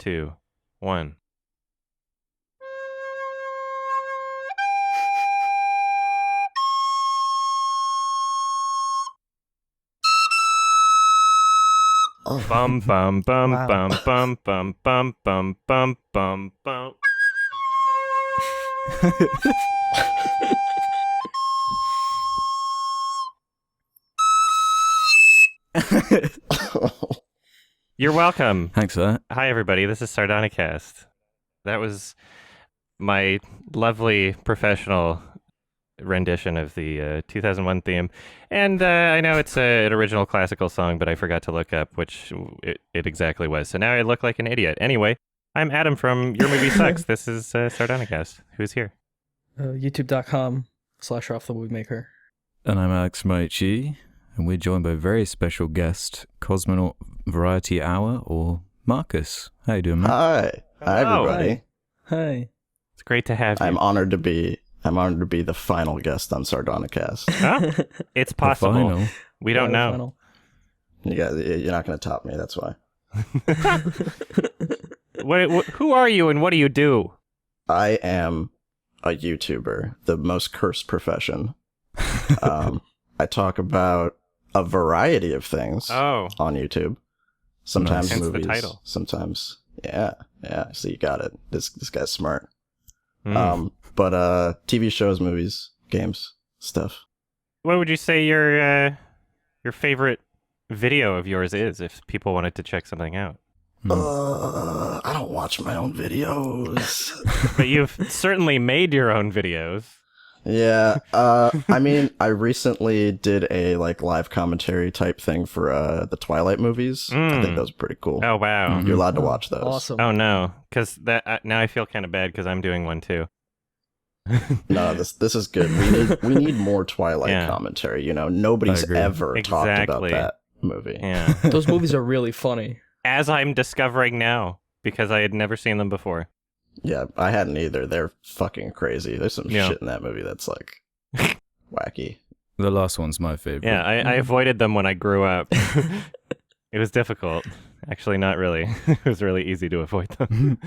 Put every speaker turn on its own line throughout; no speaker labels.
2, 1.
Oh.
Bum bum bum
Wow.
bum bum bum bum bum bum bum bum. You're welcome.
Thanks for that.
Hi, everybody. This is Sardonicast. That was my lovely professional rendition of the 2001 theme. And I know it's an original classical song, but I forgot to look up which it exactly was. So now I look like an idiot. Anyway, I'm Adam from Your Movie Sucks. This is Sardonicast. Who's here?
YouTube.com/OffTheMovieMaker.
And I'm Alex Maichi, and we're joined by a very special guest, Cosmonaut Variety Hour, or Marcus. How you doing, man?
Hi. Hi,
Hello.
everybody.
Hi.
It's great to have you.
I'm honored to be the final guest on Sardonicast.
Huh? It's
The
possible.
final.
We don't know.
Final.
You're not going to top me, that's why.
Who are you and what do you do?
I am a YouTuber, the most cursed profession. I talk about a variety of things
Oh,
on YouTube. Sometimes
Hence the
movies.
title.
Sometimes, yeah. So you got it. This guy's smart.
mm.
But TV shows, movies, games, stuff.
What would you say your favorite video of yours is if people wanted to check something out?
I don't watch my own videos.
But you've certainly made your own videos.
Yeah, I mean, I recently did a live commentary type thing for the Twilight movies. I think those are pretty cool.
Oh wow.
You're allowed to watch those.
Awesome.
Oh no, because that now I feel kind of bad because I'm doing one too.
No, this is good. We need more Twilight
Yeah.
commentary. You know, nobody's
I agree.
ever talked about
Exactly.
that movie.
Yeah,
Those movies are really funny.
as I'm discovering now because I had never seen them before.
Yeah, I hadn't either. They're fucking crazy. There's some
Yeah.
shit in that movie that's like wacky.
The last one's my favorite.
Yeah, I avoided them when I grew up. It was difficult. Actually, not really. It was really easy to avoid them.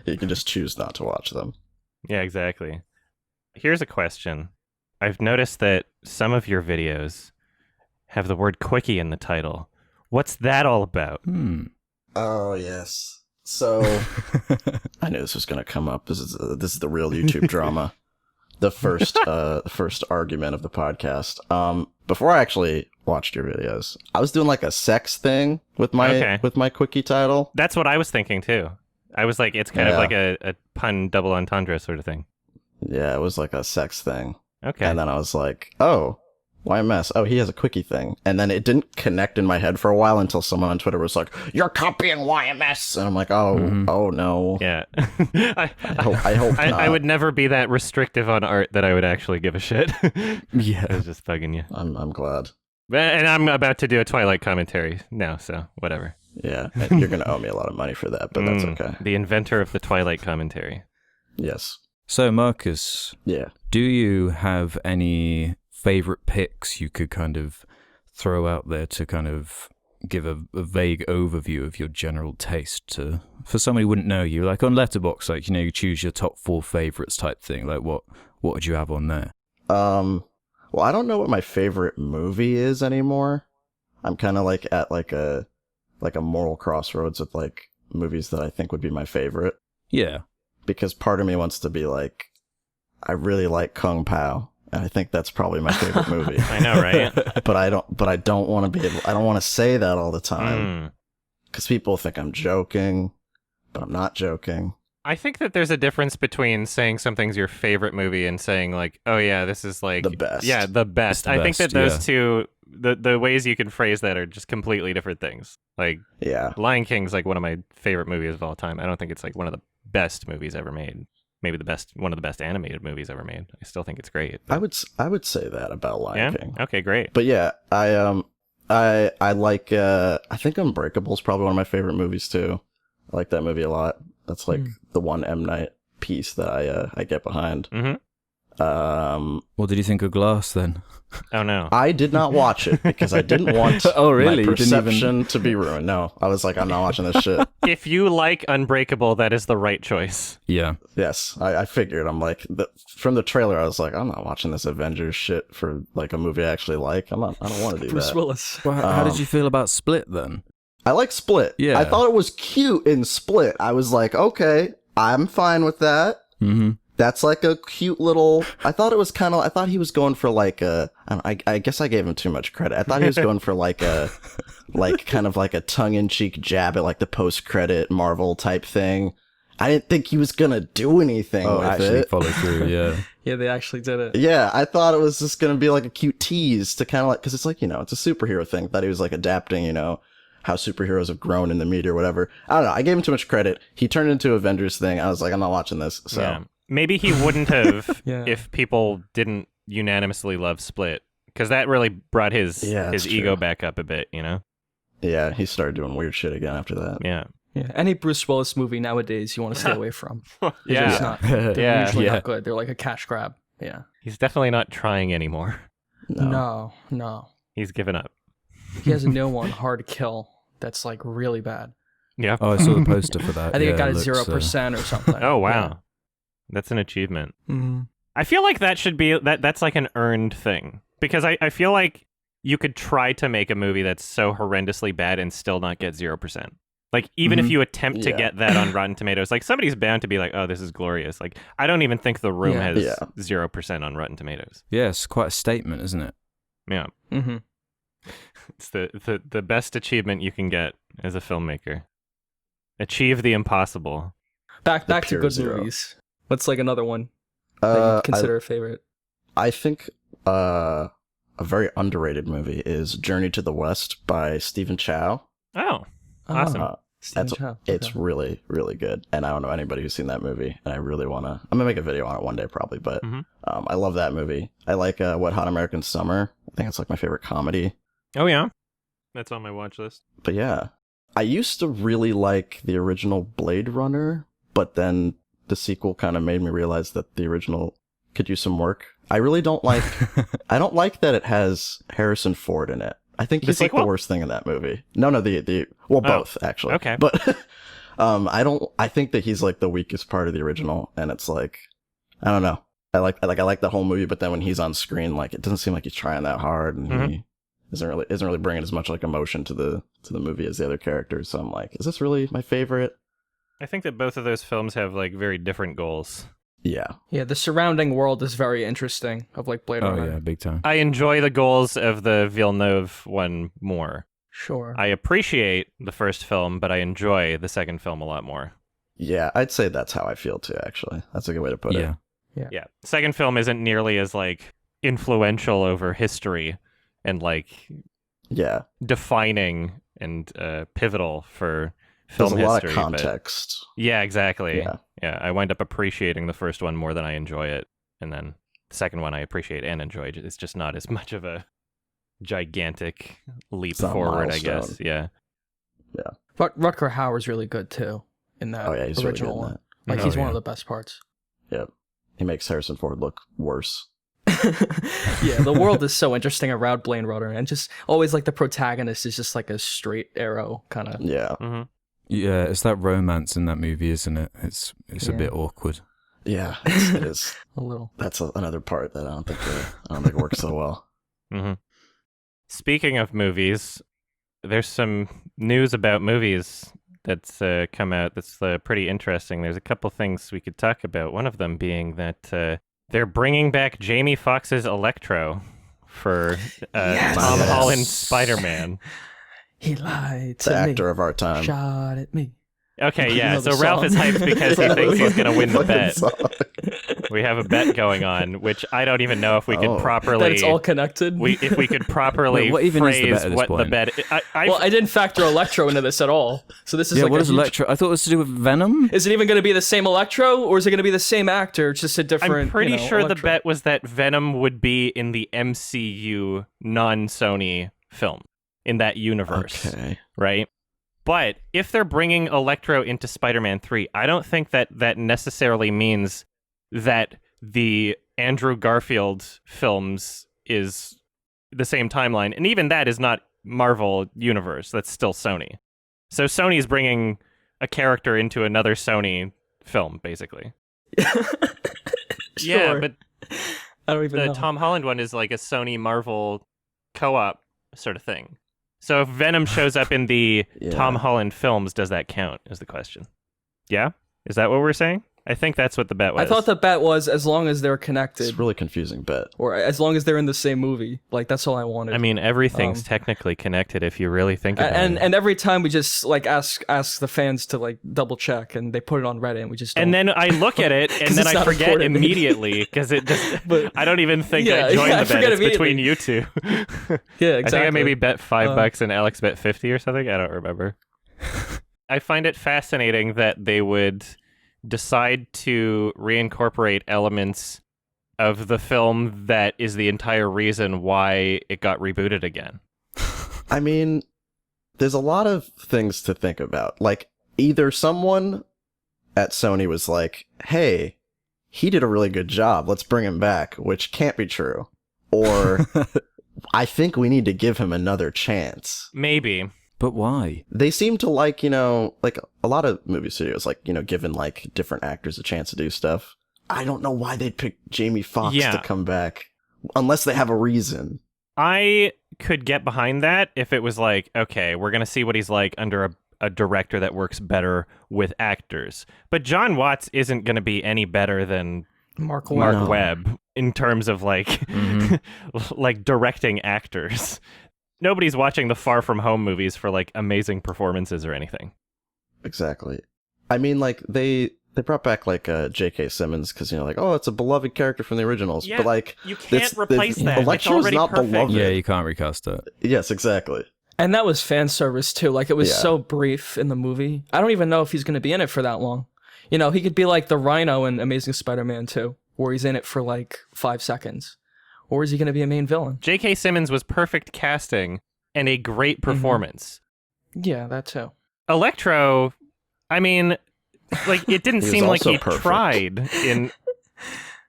You can just choose not to watch them.
Yeah, exactly. Here's a question. I've noticed that some of your videos have the word quickie in the title. What's that all about?
Oh yes. So I knew this was going to come up. This is the real YouTube drama. The first argument of the podcast. Before I actually watched your videos, I was doing like a sex thing with my quickie title.
That's what I was thinking too. I was like, it's kind of
Yeah.
like a pun double entendre sort of thing.
Yeah, it was like a sex thing.
Okay.
And then I was like, oh, YMS. Oh, he has a quickie thing. And then it didn't connect in my head for a while until someone on Twitter was like, you're copying YMS. And I'm like, oh no.
Yeah.
I hope not.
I would never be that restrictive on art that I would actually give a shit.
Yeah.
I was just bugging you.
I'm glad.
And I'm about to do a Twilight commentary now, so whatever.
Yeah, and you're going to owe me a lot of money for that, but that's okay.
The inventor of the Twilight commentary.
Yes.
So, Marcus,
Yeah.
do you have any favorite picks you could kind of throw out there to kind of give a vague overview of your general taste for somebody who wouldn't know you? Like on Letterboxd, like, you know, you choose your top 4 favorites type thing. Like what would you have on there?
Well, I don't know what my favorite movie is anymore. I'm kind of like at like a moral crossroads with like movies that I think would be my favorite.
Yeah.
Because part of me wants to be like, I really like Kung Pao, and I think that's probably my favorite movie.
I know, right?
But I don't want to be able, I don't want to say that all the time because people think I'm joking, but I'm not joking.
I think that there's a difference between saying something's your favorite movie and saying like, oh yeah, this is like
The best.
Yeah, the best.
The
I think that
best,
those two, the ways you can phrase that are just completely different things. Like
Yeah.
Lion King's like one of my favorite movies of all time. I don't think it's like one of the best movies ever made. Maybe one of the best animated movies ever made. I still think it's great.
I would say that about Lion King.
Okay, great.
But yeah, I like I think Unbreakable is probably one of my favorite movies too. I like that movie a lot. That's like the one M. Night piece that I get behind.
Mm-hmm.
What did you think of Glass then?
Oh no.
I did not watch it because I didn't want
Oh, really?
my
You didn't even-
perception to be ruined. No, I was like, I'm not watching this shit.
If you like Unbreakable, that is the right choice.
Yeah.
Yes, I figured. I'm like, from the trailer, I was like, I'm not watching this Avengers shit for like a movie I actually like. I don't want to do
Bruce
that.
Willis.
Well, how did you feel about Split then?
I like Split.
Yeah.
I thought it was cute in Split. I was like, okay, I'm fine with that.
Mm-hmm.
That's like a cute little. I thought he was going for like a. I guess I gave him too much credit. I thought he was going for like a, like kind of like a tongue-in-cheek jab at like the post-credit Marvel type thing. I didn't think he was gonna do anything with
actually
it.
follow through, yeah.
Yeah, they actually did it.
Yeah, I thought it was just gonna be like a cute tease to kind of like, because it's like, it's a superhero thing. Thought he was like adapting, how superheroes have grown in the media or whatever. I don't know. I gave him too much credit. He turned into Avengers thing. I was like, I'm not watching this. So.
Yeah. Maybe he wouldn't have
Yeah.
if people didn't unanimously love Split, because that really brought his
that's
ego
true.
back up a bit,
Yeah, he started doing weird shit again after that.
Yeah.
Yeah, any Bruce Willis movie nowadays you want to stay away from. They're
Yeah.
just not, they're
Yeah.
usually
Yeah.
not good. They're like a cash grab. Yeah.
He's definitely not trying anymore.
No.
He's given up.
He has a new one, Hard to Kill, that's like really bad.
Yeah.
Oh, I saw the poster for that.
I think
Yeah,
it got a
looks,
0% or something.
Oh wow. That's an achievement.
Mhm.
I feel like that should be that's like an earned thing, because I feel like you could try to make a movie that's so horrendously bad and still not get 0%. Like, even if you attempt to
Yeah.
get that on Rotten Tomatoes, like, somebody's bound to be like, oh, this is glorious. Like, I don't even think The Room
Yeah.
has
Yeah.
0% on Rotten Tomatoes.
Yeah, it's quite a statement, isn't it?
Yeah.
Mhm.
It's the best achievement you can get as a filmmaker. Achieve the impossible.
Back to
pure
good
zero.
movies. What's like another one that you consider a favorite?
I think a very underrated movie is Journey to the West by Stephen Chow.
Oh, awesome.
Stephen
That's
Chow.
It's
Okay.
really, really good. And I don't know anybody who's seen that movie. And I really want to. I'm going to make a video on it one day probably. But
Mhm.
I love that movie. I like Wet Hot American Summer. I think it's like my favorite comedy.
Oh, yeah. That's on my watch list.
But yeah, I used to really like the original Blade Runner. But then the sequel kind of made me realize that the original could use some work. I really don't like. I don't like that it has Harrison Ford in it. I think
The
he's like the
sequel?
worst thing in that movie. No, both actually.
okay.
But I think that he's like the weakest part of the original, and it's like, I don't know. I like the whole movie, but then when he's on screen, like, it doesn't seem like he's trying that hard, and he isn't really bringing as much like emotion to the movie as the other characters. So I'm like, is this really my favorite?
I think that both of those films have, like, very different goals.
Yeah.
Yeah, the surrounding world is very interesting of like Blade
Oh,
Runner.
yeah, big time.
I enjoy the goals of the Villeneuve one more.
Sure.
I appreciate the first film, but I enjoy the second film a lot more.
Yeah, I'd say that's how I feel too, actually. That's a good way to put
Yeah.
it.
Yeah. Second film isn't nearly as, like, influential over history and, like,
Yeah.
defining and pivotal for film
There's a lot
history.
of
but-
context.
Yeah, exactly.
Yeah.
Yeah, I wind up appreciating the first one more than I enjoy it. And then the second one I appreciate and enjoy. It's just not as much of a gigantic leap
It's not a
forward, I
milestone.
guess. Yeah.
Rutger Hauer's really good too in that
Oh yeah, he's really good
original
in
one.
that.
Like
Oh,
he's one
yeah.
of the best parts.
Yep. He makes Harrison Ford look worse.
Yeah, the world is so interesting around Blade Runner, and just always like the protagonist is just like a straight arrow kind of.
Yeah.
hmm
Yeah, it's that romance in that movie, isn't it? It's a
Yeah.
bit awkward.
Yeah, it is.
A little.
That's another part that I don't think works so well.
hmm Speaking of movies, there's some news about movies that's come out that's pretty interesting. There's a couple things we could talk about. One of them being that they're bringing back Jamie Foxx's Electro for
Yes!
Tom
Yes.
Holland's Spider-Man.
He lied to
The
me.
actor of our time.
Shot at me.
Okay, yeah.
know the
So Ralph is
song.
hyped because he thinks he's going to win the
Fucking
bet.
song.
We have a bet going on, which I don't even know if we could
Oh.
properly.
That it's all connected.
If we could properly
Wait, what even is the
phrase
bet at this
what the
point?
bet.
well, I didn't factor Electro into this at all. So this is
Yeah,
like
what
a
is
huge-
Electro? I thought it was to do with Venom.
Is it even going to be the same Electro, or is it going to be the same actor, just a different?
I'm pretty sure the
Electro?
bet was that Venom would be in the MCU non-Sony film in that universe,
Okay.
right? But if they're bringing Electro into Spider-Man 3, I don't think that necessarily means that the Andrew Garfield films is the same timeline, and even that is not Marvel Universe. That's still Sony. So Sony's bringing a character into another Sony film, basically. Yeah,
Sure.
but
I don't even
the
know.
Tom Holland one is like a Sony Marvel co-op sort of thing. So if Venom shows up in the Tom Holland films, does that count? Is the question. Yeah? Is that what we're saying? I think that's what the bet was.
I thought the bet was as long as they're
It's
connected,
a really confusing bet.
or as long as they're in the same movie. Like, that's all I wanted.
I mean, everything's technically connected if you really think about it.
and every time we just like ask the fans to like double check, and they put it on Reddit, and we just don't.
And then I look at it, and
'Cause
then
it's
I
not
forget
important.
immediately, because it just,
But-
I don't even think
Yeah,
I joined
yeah, I
the bet.
forget
It's between
immediately.
you two.
Yeah,
I
exactly.
think I maybe bet $5 and Alex bet 50 or something. I don't remember. I find it fascinating that they would decide to reincorporate elements of the film that is the entire reason why it got rebooted again.
I mean, there's a lot of things to think about. Like, either someone at Sony was like, hey, he did a really good job, let's bring him back, which can't be true. Or, I think we need to give him another chance.
Maybe.
But why?
They seem to like, like a lot of movie studios, like, giving like different actors a chance to do stuff. I don't know why they'd pick Jamie Foxx
Yeah.
to come back, unless they have a reason.
I could get behind that if it was like, okay, we're going to see what he's like under a director that works better with actors. But John Watts isn't going to be any better than
Mark
Mark
Webb.
No.
Webb in terms of like like directing actors. Nobody's watching the Far From Home movies for like amazing performances or anything.
Exactly. I mean, like, they brought back like J.K. Simmons because, like, oh, it's a beloved character from the originals.
Yeah,
but like,
you can't replace that. It's
Electro's
already
not
perfect.
beloved.
Yeah, you can't recast that.
Yes, exactly.
And that was fan service too. Like, it was
Yeah.
so brief in the movie. I don't even know if he's going to be in it for that long. He could be like the Rhino in Amazing Spider-Man 2, where he's in it for like 5 seconds. Or is he going to be a main villain?
J.K. Simmons was perfect casting and a great performance.
Yeah, that too.
Electro, I mean, like, it didn't
He was
seem like
also
he
perfect.
tried in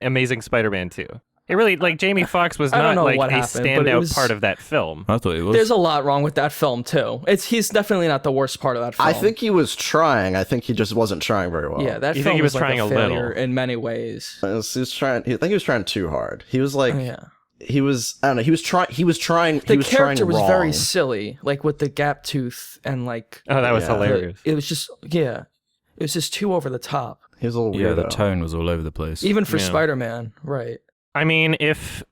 Amazing Spider-Man 2. It really, like, Jamie Foxx was
I don't
not
know
like
what
a
happened, but it
standout
was-
part of that film.
I thought it was.
There's a lot wrong with that film too. He's definitely not the worst part of that film.
I think he was trying. I think he just wasn't trying very well.
Yeah, that
You
film
think he was
like
trying
a
a
failure
little?
in many ways.
He was trying. I think he was trying too hard. He was like,
Yeah.
he was. I don't know. He was trying. He was trying.
The
he was
character
trying
was
wrong.
very silly, like with the gap tooth and like
Oh, that was
Yeah.
hilarious.
it was just it was just too over the top.
He was a little
Yeah,
weirdo.
the tone was all over the place.
Even for
Yeah.
Spider-Man, right?
I mean, if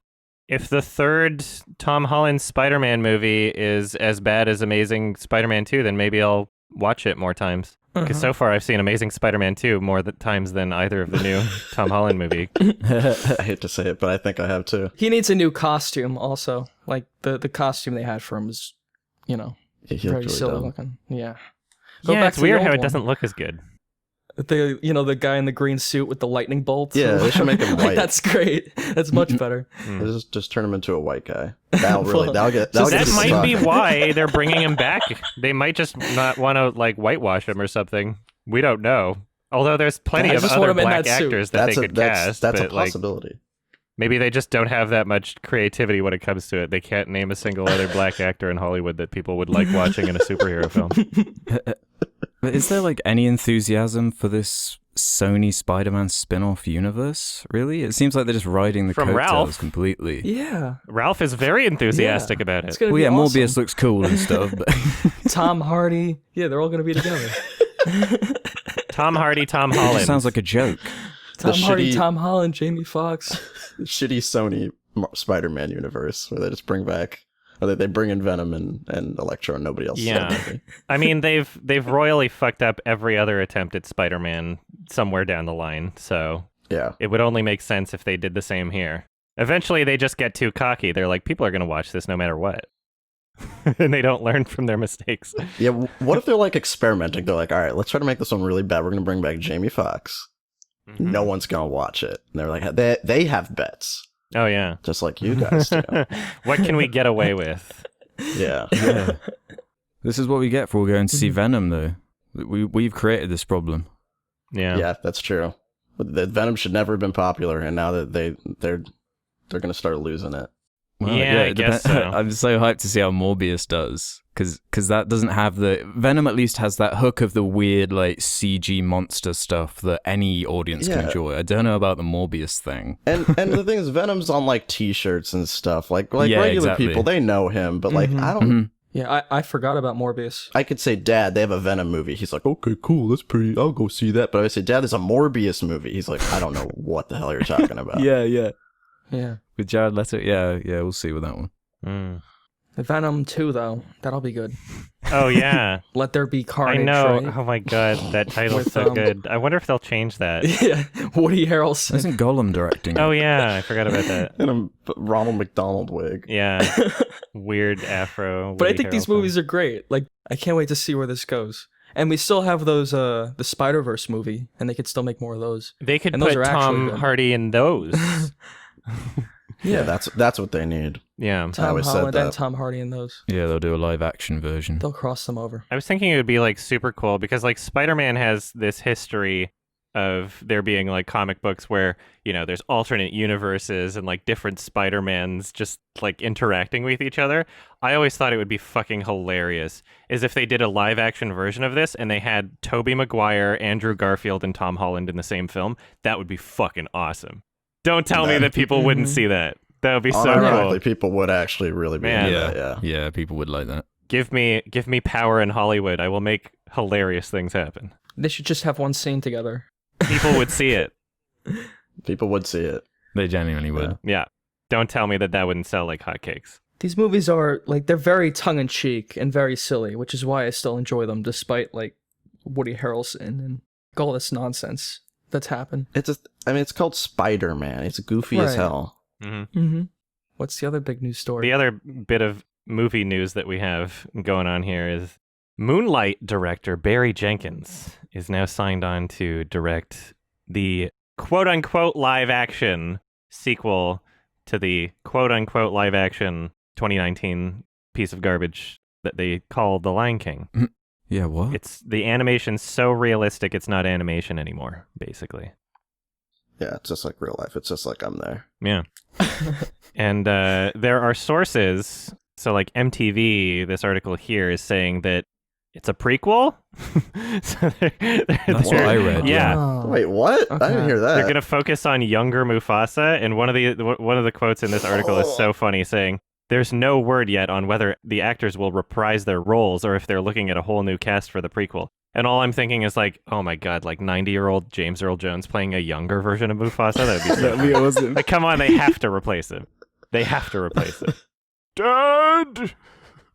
the third Tom Holland Spider-Man movie is as bad as Amazing Spider-Man 2, then maybe I'll watch it more times. Because so far I've seen Amazing Spider-Man 2 more times than either of the new Tom Holland movie.
I hate to say it, but I think I have too.
He needs a new costume also. Like the costume they had for him was,
He looked
very
really
silly
dumb.
looking. Yeah.
Yeah, it's
to the
weird
old
how it
one.
doesn't look as good.
The guy in the green suit with the lightning bolts.
Yeah,
or
they should make him
whatever.
white.
That's great. That's much better.
Just turn him into a white guy. That'll get. That'll get
That
us
might be
talking.
why they're bringing him back. They might just not want to like whitewash him or something. We don't know. Although there's plenty
I
of
just want
other
him in
black
that suit.
actors that they could cast.
That's a
but, like,
possibility.
maybe they just don't have that much creativity when it comes to it. They can't name a single other black actor in Hollywood that people would like watching in a superhero film.
But is there like any enthusiasm for this Sony Spider-Man spin-off universe? Really? It seems like they're just riding the
From
coattails
Ralph.
completely.
Yeah.
Ralph is very enthusiastic about
It's
it.
gonna
Well,
be
yeah,
awesome.
Morbius looks cool and stuff, but
Tom Hardy. Yeah, they're all gonna be together.
Tom Hardy, Tom
it
Holland.
just sounds like a joke.
Tom Hardy,
shitty-
Tom Holland, Jamie Foxx.
Shitty Sony Spider-Man universe where they just bring back, or they bring in Venom and Electro and nobody else. is in the
Yeah.
movie.
I mean, they've royally fucked up every other attempt at Spider-Man somewhere down the line, so
Yeah.
it would only make sense if they did the same here. Eventually, they just get too cocky. They're like, people are going to watch this no matter what. And they don't learn from their mistakes.
Yeah. What if they're like experimenting? They're like, all right, let's try to make this one really bad. We're gonna bring back Jamie Foxx.
Mm-hmm.
No one's gonna watch it. And they're like, they have bets,
Oh, yeah.
just like you guys do.
What can we get away with?
Yeah.
Yeah. This is what we get for going to see Venom, though. We've created this problem.
Yeah.
Yeah, that's true. The Venom should never have been popular, and now that they're gonna start losing it.
Well,
Yeah, I
it
guess so.
I'm so hyped to see how Morbius does, because that doesn't have the Venom. At least has that hook of the weird like CG monster stuff that any audience can
Yeah.
enjoy. I don't know about the Morbius thing.
And the thing is, Venom's on like T-shirts and stuff. Like
Yeah,
regular
exactly.
people, they know him, but like
Mhm.
I don't.
Mhm.
Yeah, I forgot about Morbius.
I could say, Dad, they have a Venom movie. He's like, okay, cool, that's pretty. I'll go see that. But I say, Dad, there's a Morbius movie. He's like, I don't know what the hell you're talking about.
Yeah.
Yeah.
With Jared Leto, yeah, we'll see with that one.
Mm.
The Venom 2, though, that'll be good.
Oh yeah,
Let There Be
I
Carnage,
know.
right?
Oh my god, that title's
With,
so good. I wonder if they'll change that.
Yeah, Woody Harrelson.
Isn't Gollum directing?
Oh
it?
yeah, I forgot about that.
In a Ronald McDonald wig.
Yeah, weird afro.
But I
Woody
think these
Harrelson.
movies are great. Like, I can't wait to see where this goes. And we still have those, the Spider-Verse movie, and they could still make more of those.
They could
and those
put
are actually
Tom
good.
Hardy in those.
Yeah, that's what they need.
Yeah.
I
Tom
always said
Holland and
that.
Tom Hardy in those.
Yeah, they'll do a live action version.
They'll cross them over.
I was thinking it would be like super cool because like Spider-Man has this history of there being like comic books where, you know, there's alternate universes and like different Spider-Mans just like interacting with each other. I always thought it would be fucking hilarious is if they did a live action version of this and they had Tobey Maguire, Andrew Garfield, and Tom Holland in the same film. That would be fucking awesome. Don't tell me that people wouldn't see that. That would be so
Unironically,
cool.
people would actually really be
Man.
into
yeah,
that, yeah.
yeah, people would like that.
Give me power in Hollywood. I will make hilarious things happen.
They should just have one scene together.
People would see it.
People would see it.
They genuinely would.
Yeah. Don't tell me that wouldn't sell like hotcakes.
These movies are, like, they're very tongue-in-cheek and very silly, which is why I still enjoy them, despite, like, Woody Harrelson and all this nonsense that's happened.
It's called Spider-Man. It's goofy as
Right.
hell.
Mm-hmm.
Mm-hmm. What's the other big news story?
The other bit of movie news that we have going on here is Moonlight director Barry Jenkins is now signed on to direct the quote-unquote live-action sequel to the quote-unquote live-action 2019 piece of garbage that they call The Lion King.
Yeah, what?
It's the animation's so realistic it's not animation anymore, basically.
Yeah, it's just like real life. It's just like I'm there.
Yeah. And there are sources, so like MTV, this article here is saying that it's a prequel. So
That's what I read.
Yeah.
Oh.
Wait, what? I
Okay.
didn't hear that.
They're going to focus on younger Mufasa, and one of the quotes in this article is so funny, saying, "There's no word yet on whether the actors will reprise their roles or if they're looking at a whole new cast for the prequel." And all I'm thinking is like, oh my god, like 90-year-old James Earl Jones playing a younger version of Mufasa? That'd be so
That'd be awesome.
Like, come on, they have to replace him. They have to replace him. Dad!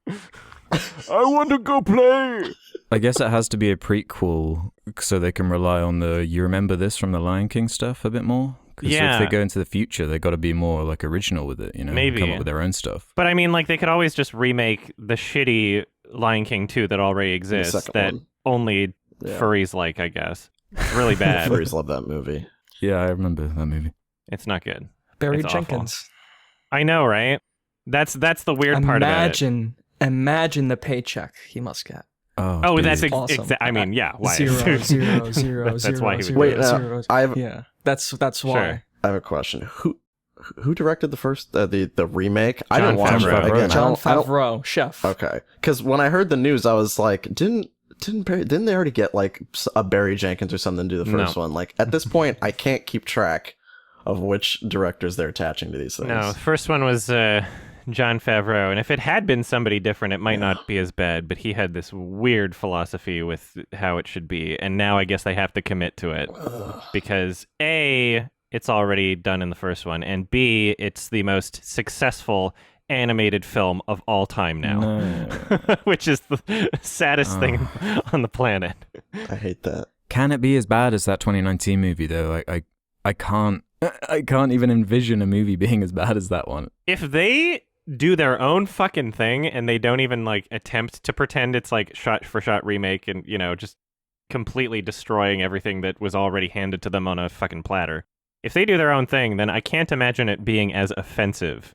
I want to go play!
I guess it has to be a prequel so they can rely on you remember this from the Lion King stuff a bit more? Because
Yeah.
if they go into the future, they got to be more like original with it, you know?
Maybe.
Come up with their own stuff.
But I mean, like, they could always just remake the shitty Lion King 2 that already exists
second
that
one.
only
Yeah.
furries like, I guess. It's really bad.
Furries love that movie.
Yeah, I remember that movie.
It's not good.
Barry
It's awful.
Jenkins.
I know, right? That's the weird part about it.
Imagine the paycheck he must get.
Oh, that's
big.
Awesome.
I mean, yeah. Why?
Zero, zero,
That's
zero,
why he would
zero,
Wait,
zero.
I
That's why.
Sure.
have a question. Who directed the first the remake? I
John
didn't watch
Favreau.
it again.
John
I don't-
Favreau, chef.
Okay, because when I heard the news, I was like, didn't they already get like a Barry Jenkins or something to do the first
No.
one? Like at this point, I can't keep track of which directors they're attaching to these things.
No, the first one was John Favreau, and if it had been somebody different, it might not be as bad, but he had this weird philosophy with how it should be, and now I guess they have to commit to it, because A, it's already done in the first one, and B, it's the most successful animated film of all time now,
No.
which is the saddest thing on the planet.
I hate that.
Can it be as bad as that 2019 movie though? I can't even envision a movie being as bad as that one.
If they do their own fucking thing and they don't even like attempt to pretend it's like shot for shot remake and, you know, just completely destroying everything that was already handed to them on a fucking platter. If they do their own thing, then I can't imagine it being as offensive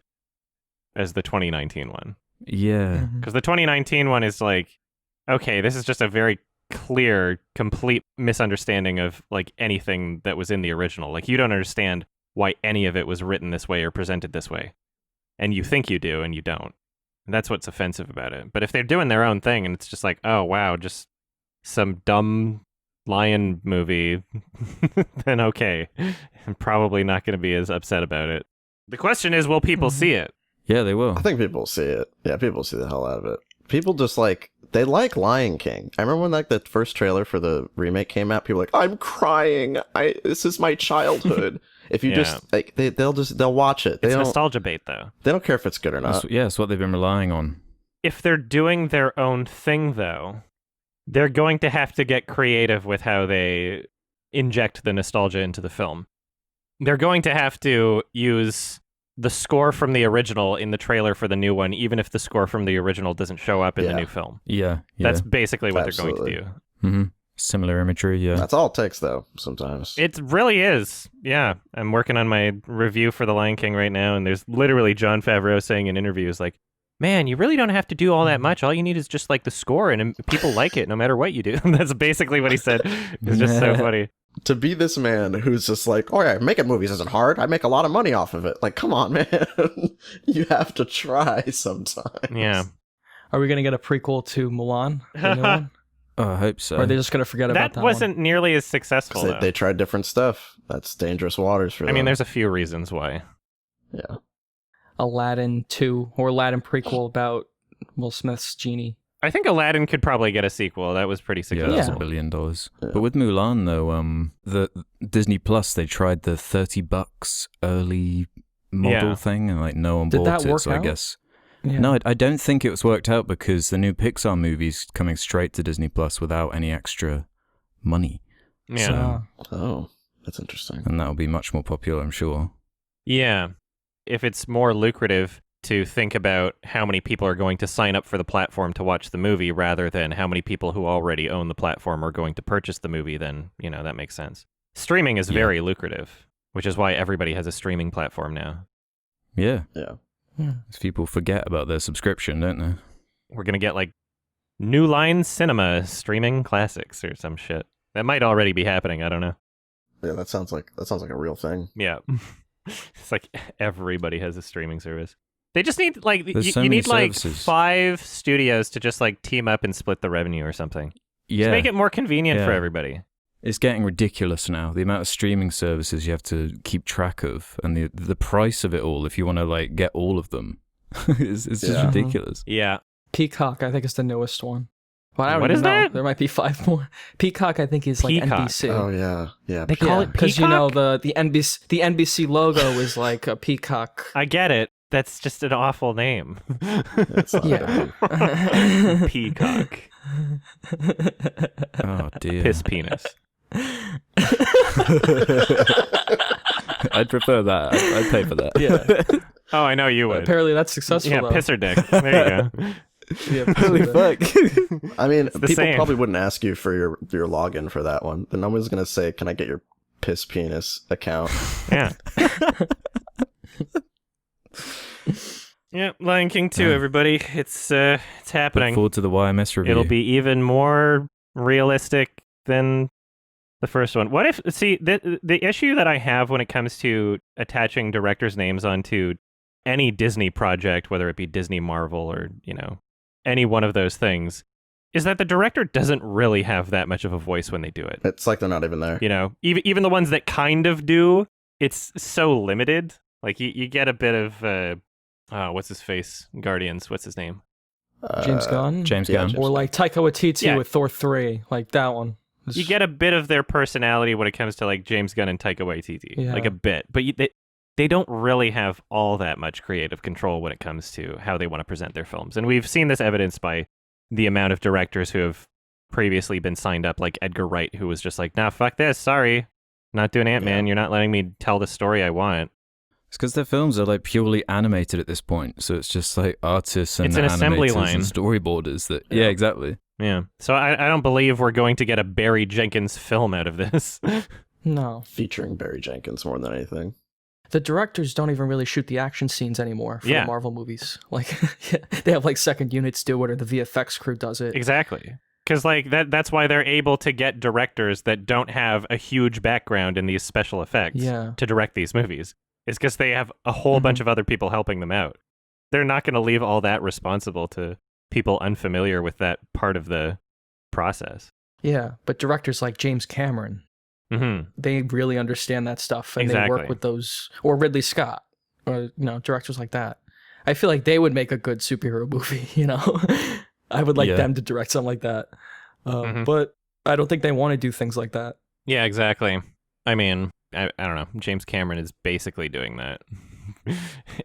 as the 2019 one.
Yeah.
Because the 2019 one is like, okay, this is just a very clear, complete misunderstanding of like anything that was in the original. Like you don't understand why any of it was written this way or presented this way. And you think you do and you don't. And that's what's offensive about it. But if they're doing their own thing and it's just like, oh wow, just some dumb lion movie, then okay. I'm probably not going to be as upset about it. The question is, will people see it?
Yeah, they will.
I think people see it. Yeah, people see the hell out of it. People just like, they like Lion King. I remember when like the first trailer for the remake came out, people were like, I'm crying. This is my childhood. If you just like, they'll watch it.
It's nostalgia bait though.
They don't care if it's good or not.
That's what they've been relying on.
If they're doing their own thing though, they're going to have to get creative with how they inject the nostalgia into the film. They're going to have to use the score from the original in the trailer for the new one, even if the score from the original doesn't show up in the new film.
Yeah.
That's basically what they're going to do.
Mm-hmm. Similar imagery, yeah.
That's all it takes, though, sometimes.
It really is. Yeah. I'm working on my review for The Lion King right now, and there's literally Jon Favreau saying in interviews, like, man, you really don't have to do all that much. All you need is just like the score, and people like it no matter what you do. That's basically what he said. It's just so funny.
To be this man who's just like, oh yeah, making movies isn't hard. I make a lot of money off of it. Like, come on, man. You have to try sometimes.
Yeah.
Are we going to get a prequel to Mulan? The new one?
Oh, I hope so.
Or are they just going to forget about that
That wasn't nearly as successful, though.
They tried different stuff. That's dangerous waters for them.
I mean, there's a few reasons why.
Yeah.
Aladdin 2 or Aladdin prequel about Will Smith's genie.
I think Aladdin could probably get a sequel. That was pretty
Yeah,
successful.
that's $1 billion. But with Mulan, though, the Disney Plus, they tried the $30 early model thing, and like no one
Did
bought
that
it.
work
So
out?
I guess
Yeah.
no, I don't think it was worked out because the new Pixar movie's coming straight to Disney Plus without any extra money.
Yeah.
So,
Oh, that's interesting.
and that'll be much more popular, I'm sure.
Yeah. If it's more lucrative to think about how many people are going to sign up for the platform to watch the movie rather than how many people who already own the platform are going to purchase the movie, then, that makes sense. Streaming is very lucrative, which is why everybody has a streaming platform now.
Yeah.
Yeah.
People forget about their subscription, don't they?
We're going to get like New Line Cinema streaming classics or some shit. That might already be happening. I don't know.
Yeah, that sounds like a real thing.
Yeah. It's like everybody has a streaming service. They just need like
There's so
you
many
need like
services.
5 studios to just like team up and split the revenue or something.
Yeah.
Just make it more convenient for
Yeah.
everybody.
It's getting ridiculous now. The amount of streaming services you have to keep track of, and the price of it all. If you want to like get all of them, it's just
Yeah.
ridiculous.
Yeah.
Peacock, I think, is the newest one. Well, I don't
What
even
is
know.
that?
There might be 5 more. Peacock, I think, is like
Peacock.
NBC.
Oh yeah.
They call it
because
Peacock?
the NBC logo is like a peacock.
I get it. That's just an awful name.
It's not
Yeah.
bad.
Peacock.
Oh dear.
Piss penis.
I'd prefer that. I'd pay for that.
Yeah.
Oh, I know you would.
Apparently that's successful.
Yeah,
though.
pisser dick. There you go.
Yeah,
Holy
pisser dick.
fuck.
I mean,
the
people
same.
probably wouldn't ask you for your login for that one. Then no one's gonna say, "Can I get your piss penis account?"
Yeah. Yeah, Lion King 2,
Yeah.
everybody. It's
Look
happening.
forward to the YMS review.
It'll be even more realistic than the first one. What if, see, the issue that I have when it comes to attaching directors' names onto any Disney project, whether it be Disney, Marvel, or, any one of those things, is that the director doesn't really have that much of a voice when they do it.
It's like they're not even there.
Even the ones that kind of do, it's so limited. Like, you get a bit of, what's his face? Guardians, what's his name?
James Gunn?
James
Yeah,
Gunn.
James
Or like Taika Waititi
Yeah.
with Thor 3. Like that one.
You get a bit of their personality when it comes to like James Gunn and Taika Waititi,
Yeah.
like a bit, but they don't really have all that much creative control when it comes to how they want to present their films. And we've seen this evidenced by the amount of directors who have previously been signed up, like Edgar Wright, who was just like, nah, fuck this, sorry, not doing Ant-Man, You're not letting me tell the story I want.
It's because their films are like purely animated at this point, so it's just like artists and
It's an assembly
animators
line.
and storyboarders that. Yeah, exactly.
Yeah, so I don't believe we're going to get a Barry Jenkins film out of this.
No.
Featuring Barry Jenkins more than anything.
The directors don't even really shoot the action scenes anymore for
Yeah.
the Marvel movies. Like, they have like second units do it, or the VFX crew does it.
Exactly. Because like that's why they're able to get directors that don't have a huge background in these special effects to direct these movies. It's because they have a whole bunch of other people helping them out. They're not going to leave all that responsible to people unfamiliar with that part of the process.
Yeah, but directors like James Cameron, they really understand that stuff, and they work with those, or Ridley Scott, or directors like that. I feel like they would make a good superhero movie. I would like them to direct something like that, but I don't think they want to do things like that.
Yeah, exactly. I mean, I don't know. James Cameron is basically doing that.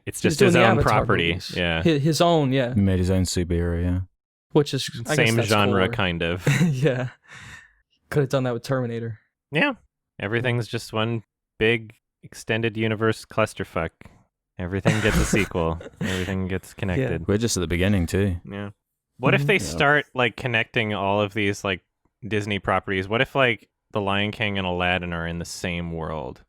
It's just his own property.
Movies.
Yeah,
his own. Yeah,
He made his own superhero. Yeah,
which is
same genre, kind of.
Yeah, could have done that with Terminator.
Yeah, everything's just one big extended universe clusterfuck. Everything gets a sequel. Everything gets connected.
Yeah. We're just at the beginning too.
Yeah. What if they start like connecting all of these like Disney properties? What if like The Lion King and Aladdin are in the same world?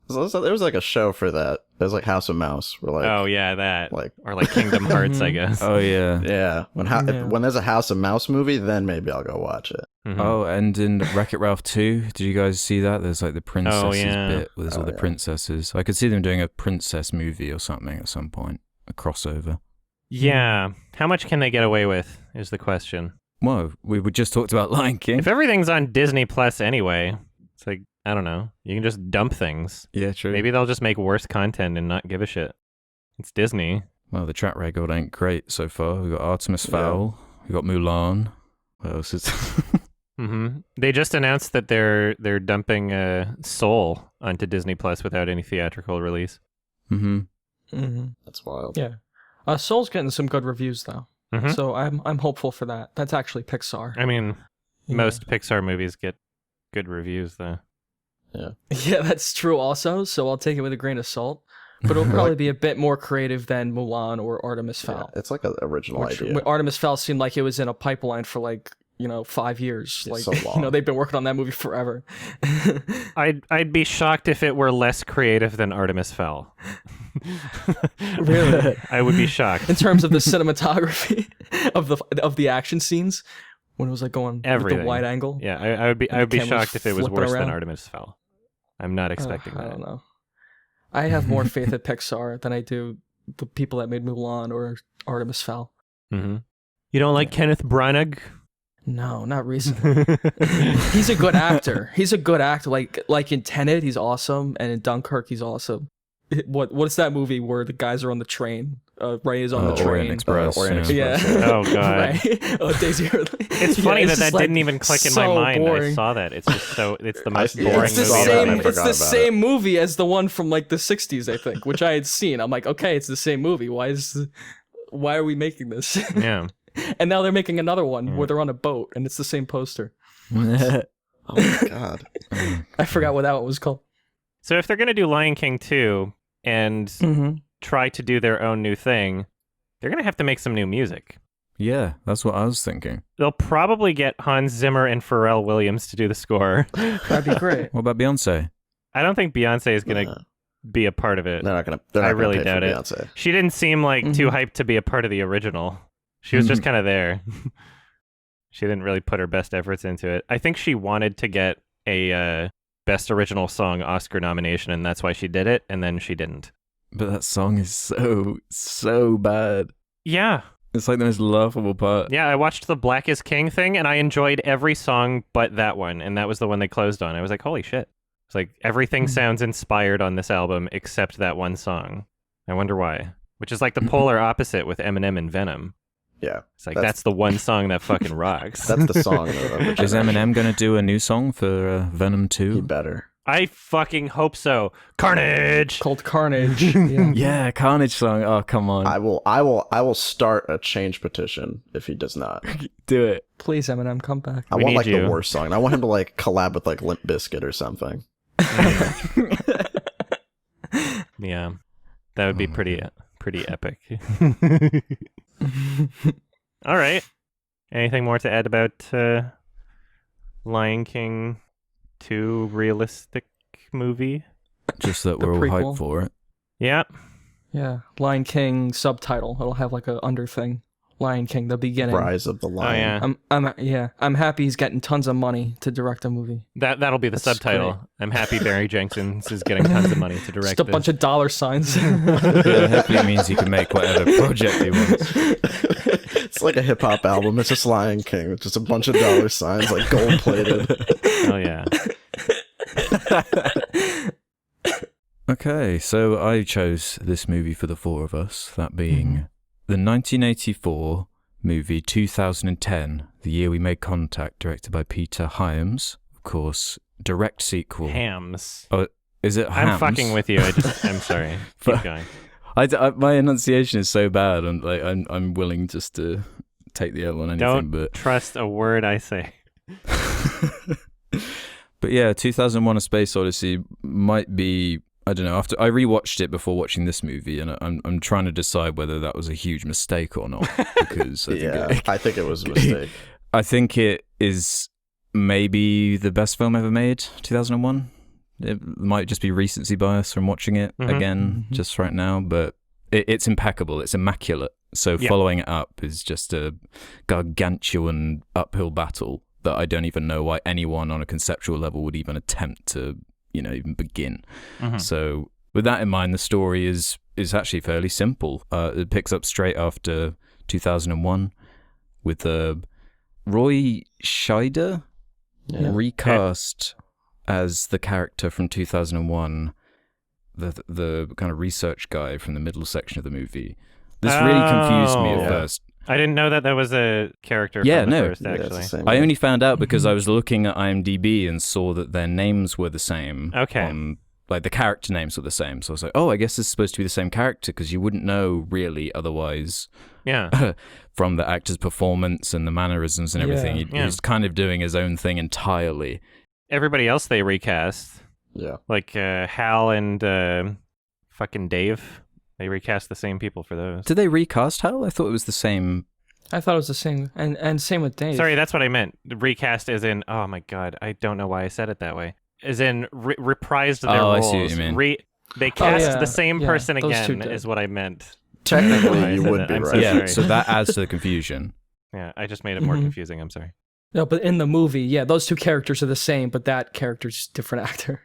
There was like a show for that. It was like House of Mouse. Where like,
oh yeah, that
like
or like Kingdom Hearts, I guess.
Oh yeah,
yeah. When there's a House of Mouse movie, then maybe I'll go watch it.
Mm-hmm.
Oh, and in Wreck-It Ralph 2, did you guys see that? There's like the princesses bit where there's all the princesses. I could see them doing a princess movie or something at some point, a crossover.
Yeah. How much can they get away with is the question.
Well, we just talked about Lion King.
If everything's on Disney Plus anyway, it's like, I don't know. You can just dump things.
Yeah, true.
Maybe they'll just make worse content and not give a shit. It's Disney.
Well, the track record ain't great so far. We got Artemis Fowl. We got Mulan. What else is...
They just announced that they're dumping Soul onto Disney Plus without any theatrical release.
That's wild.
Yeah, Soul's getting some good reviews though, so I'm hopeful for that. That's actually Pixar.
I mean, most Pixar movies get good reviews though.
Yeah, that's true also. So I'll take it with a grain of salt. But it'll probably be a bit more creative than Mulan or Artemis Fowl.
Yeah, it's like an original idea.
Artemis Fowl seemed like it was in a pipeline for like 5 years.
It's
like
so long.
they've been working on that movie forever.
I'd be shocked if it were less creative than Artemis Fowl.
Really?
I would be shocked.
In terms of the cinematography of the action scenes when it was like going with the wide angle.
Yeah, I would be shocked if it was worse
around.
than Artemis Fowl. I'm not expecting that.
I don't know. I have more faith at Pixar than I do the people that made Mulan or Artemis Fowl.
You don't like Kenneth Branagh?
No, not recently. He's a good actor. He's a good actor. Like in Tenet, he's awesome, and in Dunkirk, he's awesome. What's that movie where the guys are on the train? Ray is on the train.
Orient Express.
Yeah.
Oh god.
Right? Daisy Ridley.
It's funny that
just,
didn't even click in my
so
mind.
boring.
I saw that. It's just so. It's the most
Yeah,
boring
It's the
movie.
I've
same.
ever
It's
forgot
the
about
same movie as the one from like the '60s, I think, which I had seen. I'm like, okay, it's the same movie. Why are we making this?
Yeah.
And now they're making another one where they're on a boat, and it's the same poster.
Oh my god.
I forgot what that one was called.
So if they're gonna do Lion King 2 and try to do their own new thing, they're gonna have to make some new music.
Yeah, that's what I was thinking.
They'll probably get Hans Zimmer and Pharrell Williams to do the score.
That'd be great.
What about Beyonce?
I don't think Beyonce is gonna be a part of it.
They're not gonna.
I really
pay
doubt
for
it.
Beyonce.
She didn't seem like too hyped to be a part of the original. She was just kind of there. She didn't really put her best efforts into it. I think she wanted to get a Best Original Song Oscar nomination, and that's why she did it, and then she didn't.
But that song is so bad.
Yeah.
It's like the most laughable part.
Yeah, I watched the Black is King thing, and I enjoyed every song but that one, and that was the one they closed on. I was like, holy shit. It's like, everything sounds inspired on this album except that one song. I wonder why. Which is like the polar opposite with Eminem and Venom.
Yeah.
It's like, that's the one song that fucking rocks.
That's the song. of the
Is Eminem going to do a new song for Venom 2?
He better.
I fucking hope so. Carnage!
Called Carnage. Yeah.
Yeah, Carnage song. Oh, come on.
I will start a change petition if he does not.
Do it.
Please, Eminem, come back.
I
We
want
need
like
you.
the worst song. I want him to like collab with like Limp Bizkit or something.
Yeah. That would be pretty epic. All right. Anything more to add about Lion King 2 realistic movie?
Just that
The
we're all
prequel.
hyped for it.
Yeah.
Yeah. Lion King subtitle. It'll have like a under thing. Lion King, the beginning.
Rise of the Lion.
Oh, yeah.
I'm happy he's getting tons of money to direct a movie.
That'll be the subtitle. Great. I'm happy Barry Jenkins is getting tons of money to direct
Just a bunch of dollar signs.
Yeah, hopefully it means he can make whatever project he wants.
It's like a hip-hop album. It's just Lion King. It's just a bunch of dollar signs, like gold-plated.
Oh, yeah.
Okay, so I chose this movie for the four of us, that being the 1984 movie 2010, The Year We Made Contact, directed by Peter Hyams. Of course, direct sequel.
Hams.
Oh, is it Hams?
I'm fucking with you. I'm sorry. Keep going.
My enunciation is so bad. I'm willing just to take the L on anything.
Don't trust a word I say.
But yeah, 2001: A Space Odyssey might be. I don't know. After I rewatched it before watching this movie, and I'm trying to decide whether that was a huge mistake or not. Because
I think it was a mistake.
I think it is maybe the best film ever made. 2001. It might just be recency bias from watching it again just right now, but it's impeccable. It's immaculate. So following it up is just a gargantuan uphill battle that I don't even know why anyone on a conceptual level would even attempt to, even begin. So with that in mind, the story is actually fairly simple. It picks up straight after 2001 with Roy Scheider recast as the character from 2001, the kind of research guy from the middle section of the movie. This really confused me at first.
I didn't know that was a character from the first, actually.
I only found out because I was looking at IMDb and saw that their names were the same.
Okay.
Like the character names were the same. So I was like, oh, I guess it's supposed to be the same character because you wouldn't know really otherwise.
Yeah.
From the actor's performance and the mannerisms and everything. He's kind of doing his own thing entirely.
Everybody else they recast.
Yeah.
Like Hal and fucking Dave. They recast the same people for those.
Did they recast Hal? I thought it was the same.
I thought it was the same. And same with Dave.
Sorry, that's what I meant. Recast as in, oh my god, I don't know why I said it that way. As in, reprised their roles.
I see what you mean.
They cast the same person again, is what I meant.
Technically, you would be right.
Yeah, so that adds to the confusion.
Yeah, I just made it more confusing. I'm sorry.
No, but in the movie, those two characters are the same, but that character's a different actor.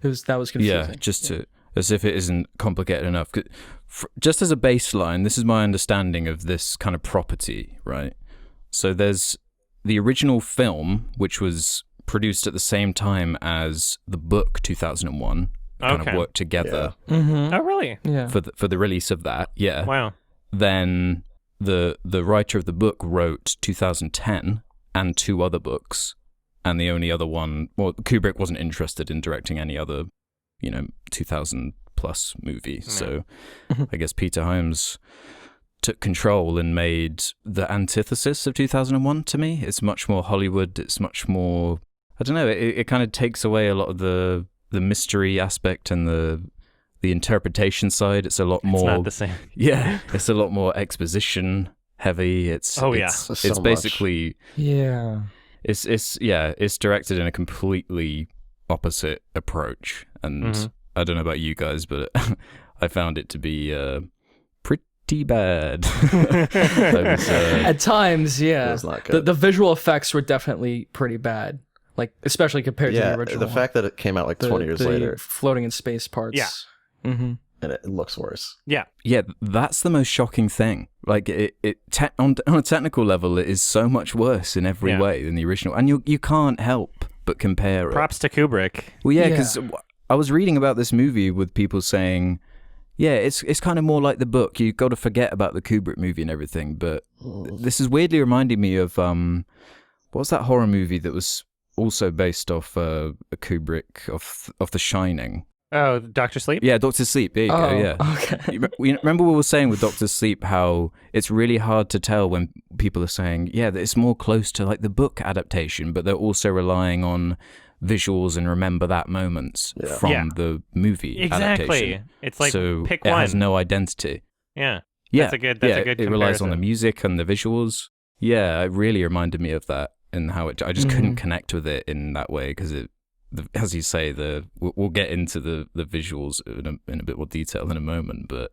That was confusing.
Yeah, as if it isn't complicated enough. Just as a baseline, this is my understanding of this kind of property, right? So there's the original film, which was produced at the same time as the book 2001, kind of worked together.
Yeah. Mm-hmm. Oh, really?
Yeah.
For the release of that, yeah.
Wow.
Then the writer of the book wrote 2010 and two other books, and the only other one, well, Kubrick wasn't interested in directing any other, 2000 plus movie. So I guess Peter Hyams took control and made the antithesis of 2001 to me. It's much more Hollywood. It's much more, I don't know, it kind of takes away a lot of the mystery aspect and the interpretation side. It's a lot more.
It's not the same.
Yeah, it's a lot more exposition heavy. It's basically it's directed in a completely opposite approach, and I don't know about you guys, but I found it to be pretty bad.
At times,
it was not good.
The visual effects were definitely pretty bad, like especially compared to the original.
The fact that it came out like 20 years later,
floating in space parts.
Yeah.
Mm-hmm.
And it looks worse.
Yeah.
Yeah, that's the most shocking thing. Like, on a technical level, it is so much worse in every way than the original. And you can't help but compare it.
Props to Kubrick.
Well, yeah, because I was reading about this movie with people saying, it's kind of more like the book. You've got to forget about the Kubrick movie and everything. But this is weirdly reminding me of, what was that horror movie that was also based off a Kubrick, off The Shining?
Oh, Dr. Sleep?
Yeah, Dr. Sleep. There you go, yeah.
Okay.
You remember we were saying with Dr. Sleep how it's really hard to tell when people are saying, that it's more close to like the book adaptation, but they're also relying on visuals and remember that moments from the movie adaptation.
It's like,
so
pick
it
one.
has no identity.
Yeah.
Yeah.
That's a good comparison.
It relies on the music and the visuals. Yeah, it really reminded me of that and how I just couldn't connect with it in that way because as you say, we'll get into the visuals in a bit more detail in a moment, but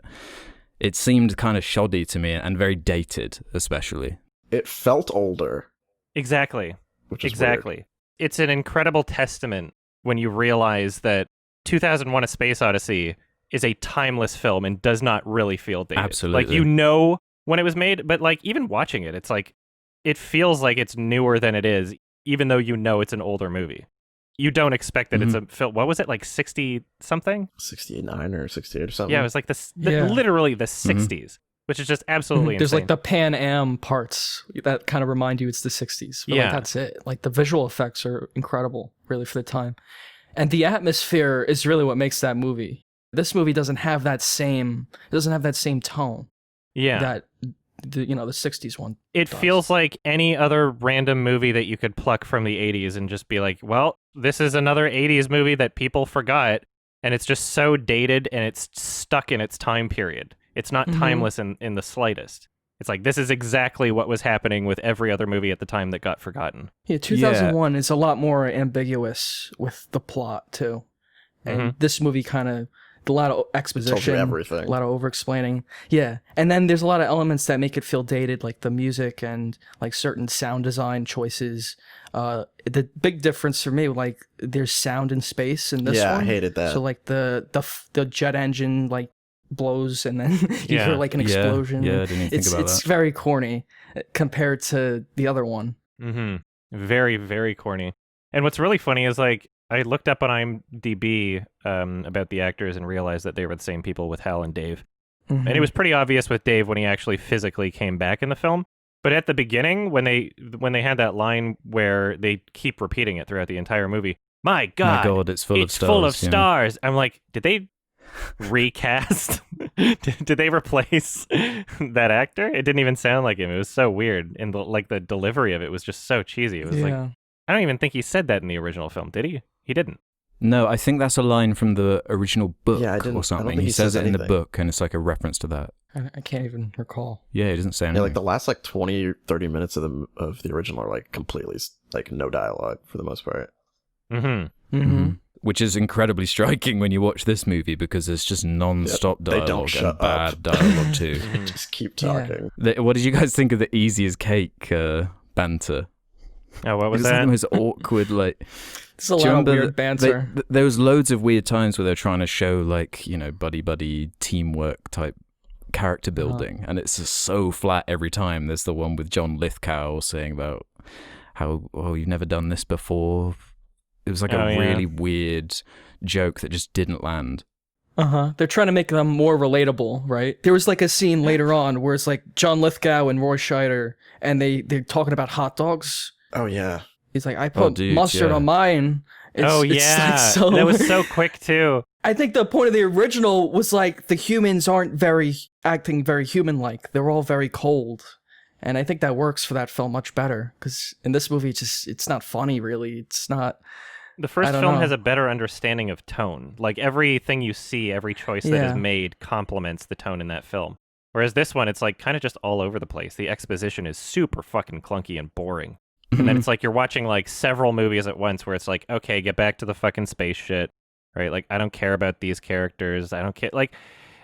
It seemed kind of shoddy to me and very dated, especially.
It felt older.
Exactly.
Which is
exactly.
weird.
It's an incredible testament when you realize that 2001: A Space Odyssey is a timeless film and does not really feel dated.
Absolutely.
Like, you know when it was made, but like even watching it, it's like it feels like it's newer than it is, even though you know it's an older movie. You don't expect that it's a film. What was it, like 60 something?
69 or 68 or something.
Yeah, it was like literally the 60s, which is just absolutely
There's
insane.
like the Pan Am parts that kind of remind you it's the 60s. But
Yeah.
like, that's it. Like the visual effects are incredible, really, for the time. And the atmosphere is really what makes that movie. This movie doesn't have that same tone that the 60s one
It
does.
feels like any other random movie that you could pluck from the 80s and just be like, well, this is another 80s movie that people forgot, and it's just so dated and it's stuck in its time period. It's not timeless in the slightest. It's like, this is exactly what was happening with every other movie at the time that got forgotten.
Yeah, 2001 is a lot more ambiguous with the plot, too. And this movie kind of, a lot of exposition,
Tells you everything.
a lot of over-explaining. Yeah, and then there's a lot of elements that make it feel dated, like the music and like certain sound design choices. The big difference for me, like there's sound in space in this one.
Yeah, I hated that.
So like the jet engine like blows and then you hear like an explosion.
Yeah, I didn't even think about
It's
that.
very corny compared to the other one.
Very, very corny. And what's really funny is, like, I looked up on IMDb about the actors and realized that they were the same people with Hal and Dave. And it was pretty obvious with Dave when he actually physically came back in the film. But at the beginning, when they had that line where they keep repeating it throughout the entire movie, my God,
it's full of stars.
Full of
yeah.
stars. I'm like, did they recast? did they replace that actor? It didn't even sound like him. It was so weird, and the delivery of it was just so cheesy. It was like, I don't even think he said that in the original film, did he? He didn't.
No, I think that's a line from the original book or something.
I don't think
he says it in the
anything.
book, and it's like a reference to that.
I can't even recall.
Yeah, he doesn't say anything.
Yeah, like the last like 20 or 30 minutes of the original are like completely like no dialogue for the most part.
Which is incredibly striking when you watch this movie because there's just non-stop
They don't
dialogue
shut
and
up.
bad dialogue too.
Just keep talking.
What did you guys think of the easy as cake banter?
Oh, what was
It was like
that?
the most awkward, like...
There's a
Do you
lot of
remember
weird banter.
there was loads of weird times where they're trying to show, like, you know, buddy teamwork type character building, and it's just so flat every time. There's the one with John Lithgow saying about how, oh, you've never done this before. It was like a really weird joke that just didn't land.
They're trying to make them more relatable, right? There was like a scene later on where it's like John Lithgow and Roy Scheider, and they're talking about hot dogs.
Oh yeah.
He's like, I put
dude,
mustard
yeah.
on mine. It's like so...
That was so quick too.
I think the point of the original was like the humans aren't acting very human-like. They're all very cold. And I think that works for that film much better. Because in this movie, it's not funny, really. It's not...
The first film has a better understanding of tone. Like, everything you see, every choice that is made complements the tone in that film. Whereas this one, it's like kind of just all over the place. The exposition is super fucking clunky and boring. And then it's like you're watching like several movies at once where it's like, okay, get back to the fucking space shit, right? Like, I don't care about these characters. I don't care. Like,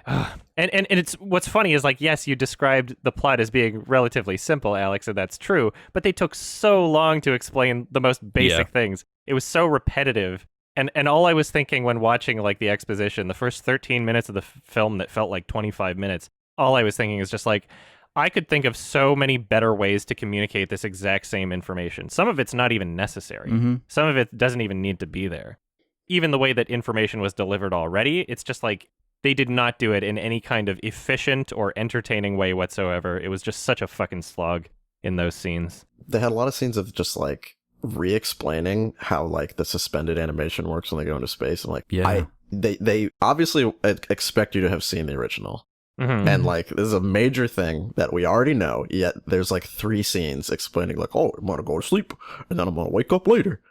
and it's what's funny is like, yes, you described the plot as being relatively simple, Alex, and that's true. But they took so long to explain the most basic things. It was so repetitive. And all I was thinking when watching like the exposition, the first 13 minutes of the film that felt like 25 minutes, all I was thinking is just like, I could think of so many better ways to communicate this exact same information. Some of it's not even necessary. Some of it doesn't even need to be there. Even the way that information was delivered already, it's just like they did not do it in any kind of efficient or entertaining way whatsoever. It was just such a fucking slog in those scenes.
They had a lot of scenes of just like re-explaining how like the suspended animation works when they go into space. I'm like, they obviously expect you to have seen the original. And like, this is a major thing that we already know, yet there's like 3 scenes explaining like, oh, I'm gonna go to sleep and then I'm gonna wake up later.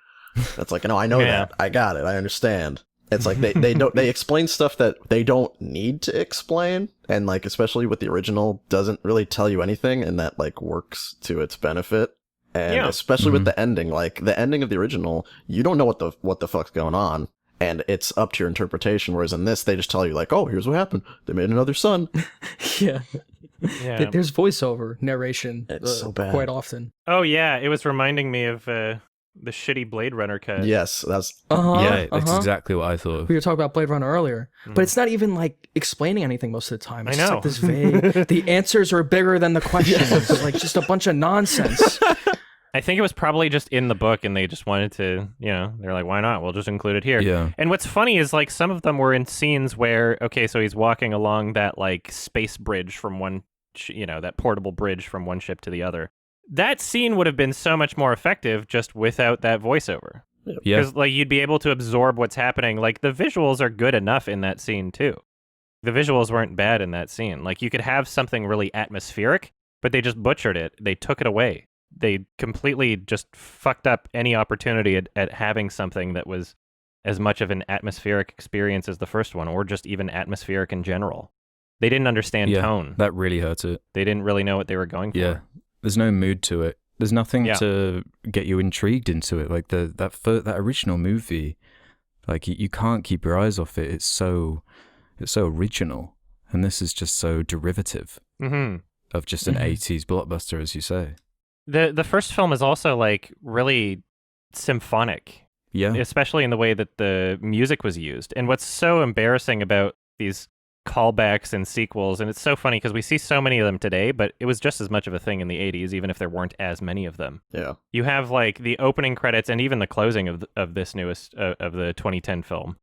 It's like, no, I know that. I got it. I understand. It's like they explain stuff that they don't need to explain, and like, especially with the original, doesn't really tell you anything, and that like works to its benefit. And especially with the ending, like the ending of the original, you don't know what the fuck's going on. and it's up to your interpretation. Whereas in this, they just tell you like, oh, here's what happened. They made another son.
Yeah.
Yeah.
There's voiceover narration
so bad.
quite often.
Oh yeah, it was reminding me of the shitty Blade Runner cut.
Yes, that's
Yeah, that's exactly what I thought.
We were talking about Blade Runner earlier, but it's not even like explaining anything most of the time. It's
I know.
just like this vague. The answers are bigger than the questions. It's like just a bunch of nonsense.
I think it was probably just in the book, and they just wanted to, they're like, why not? We'll just include it here.
Yeah.
And what's funny is like some of them were in scenes where, okay, so he's walking along that like space bridge from one, that portable bridge from one ship to the other. That scene would have been so much more effective just without that voiceover.
Yeah.
Because like you'd be able to absorb what's happening. Like the visuals are good enough in that scene too. The visuals weren't bad in that scene. Like you could have something really atmospheric, but they just butchered it. They took it away. They completely just fucked up any opportunity at having something that was as much of an atmospheric experience as the first one, or just even atmospheric in general. They didn't understand tone.
That really hurt it.
They didn't really know what they were going for.
Yeah. There's no mood to it. There's nothing to get you intrigued into it. Like that original movie, like you can't keep your eyes off it. It's so original, and this is just so derivative of just an 80s blockbuster, as you say.
The first film is also like really symphonic.
Yeah.
Especially in the way that the music was used. And what's so embarrassing about these callbacks and sequels, and it's so funny because we see so many of them today, but it was just as much of a thing in the 80s, even if there weren't as many of them.
Yeah.
You have like the opening credits and even the closing of this newest of the 2010 film.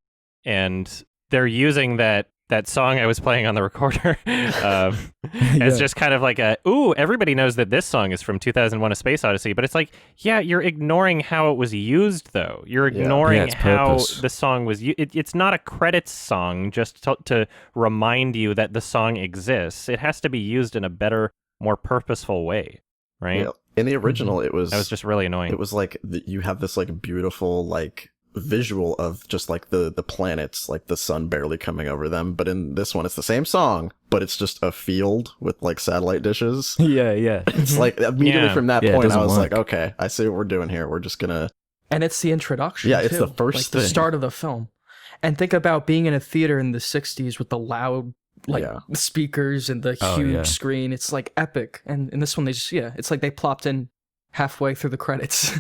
And they're using that song I was playing on the recorder as just kind of like everybody knows that this song is from 2001: A Space Odyssey, but it's like, you're ignoring how it was used, though. You're ignoring how the song was used. It's not a credits song just to remind you that the song exists. It has to be used in a better, more purposeful way, right?
Yeah. In the original, it was...
That was just really annoying.
It was like, you have this like beautiful like visual of just like the planets, like the sun barely coming over them, but in this one it's the same song, but it's just a field with like satellite dishes.
Yeah.
It's like immediately from that point I was
work.
like, okay, I see what we're doing here. We're just gonna...
And it's the introduction.
It's
too.
the first
like
thing.
the start of the film. And think about being in a theater in the 60s with the loud speakers and the huge screen. It's like epic. And in this one they just it's like they plopped in halfway through the credits.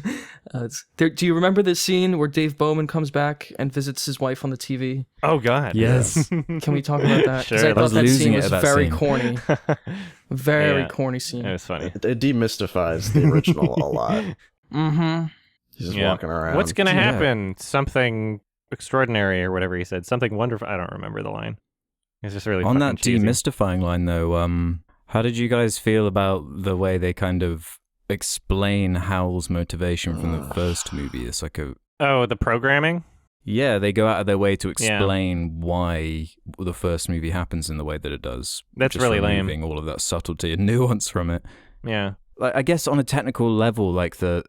Do you remember the scene where Dave Bowman comes back and visits his wife on the TV?
Oh God,
yes.
Can we talk about that?
Sure.
I thought that scene was very
scene.
corny. Very corny scene.
It was funny.
It demystifies the original a lot.
Mm-hmm.
He's just walking around.
What's gonna happen? Something extraordinary or whatever he said. Something wonderful. I don't remember the line. It's just really
on that
cheesy.
demystifying line though. How did you guys feel about the way they kind of explain Howl's motivation from the first movie? It's like
the programming?
Yeah, they go out of their way to explain why the first movie happens in the way that it does.
That's
just
really
removing
lame.
all of that subtlety and nuance from it.
Yeah.
Like, I guess on a technical level, like the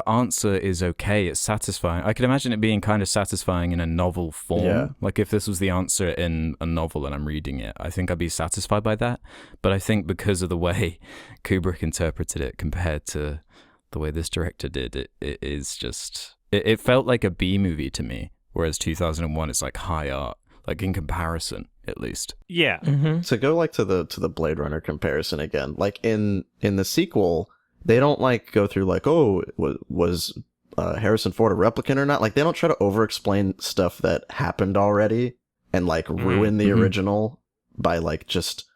answer is okay. It's satisfying. I could imagine it being kind of satisfying in a novel form.
Yeah.
Like if this was the answer in a novel and I'm reading it, I think I'd be satisfied by that. But I think because of the way Kubrick interpreted it compared to the way this director did, it is just... It felt like a B movie to me, whereas 2001 is like high art, like in comparison, at least.
Yeah.
Mm-hmm.
To go like to the Blade Runner comparison again, like in the sequel, they don't like go through like, oh, was Harrison Ford a replicant or not? Like they don't try to over-explain stuff that happened already and like ruin the original by like just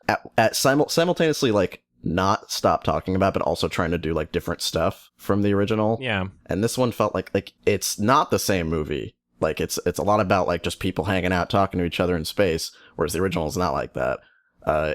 simultaneously like not stop talking about, but also trying to do like different stuff from the original.
Yeah.
And this one felt like it's not the same movie. Like it's a lot about like just people hanging out, talking to each other in space, whereas the original is not like that.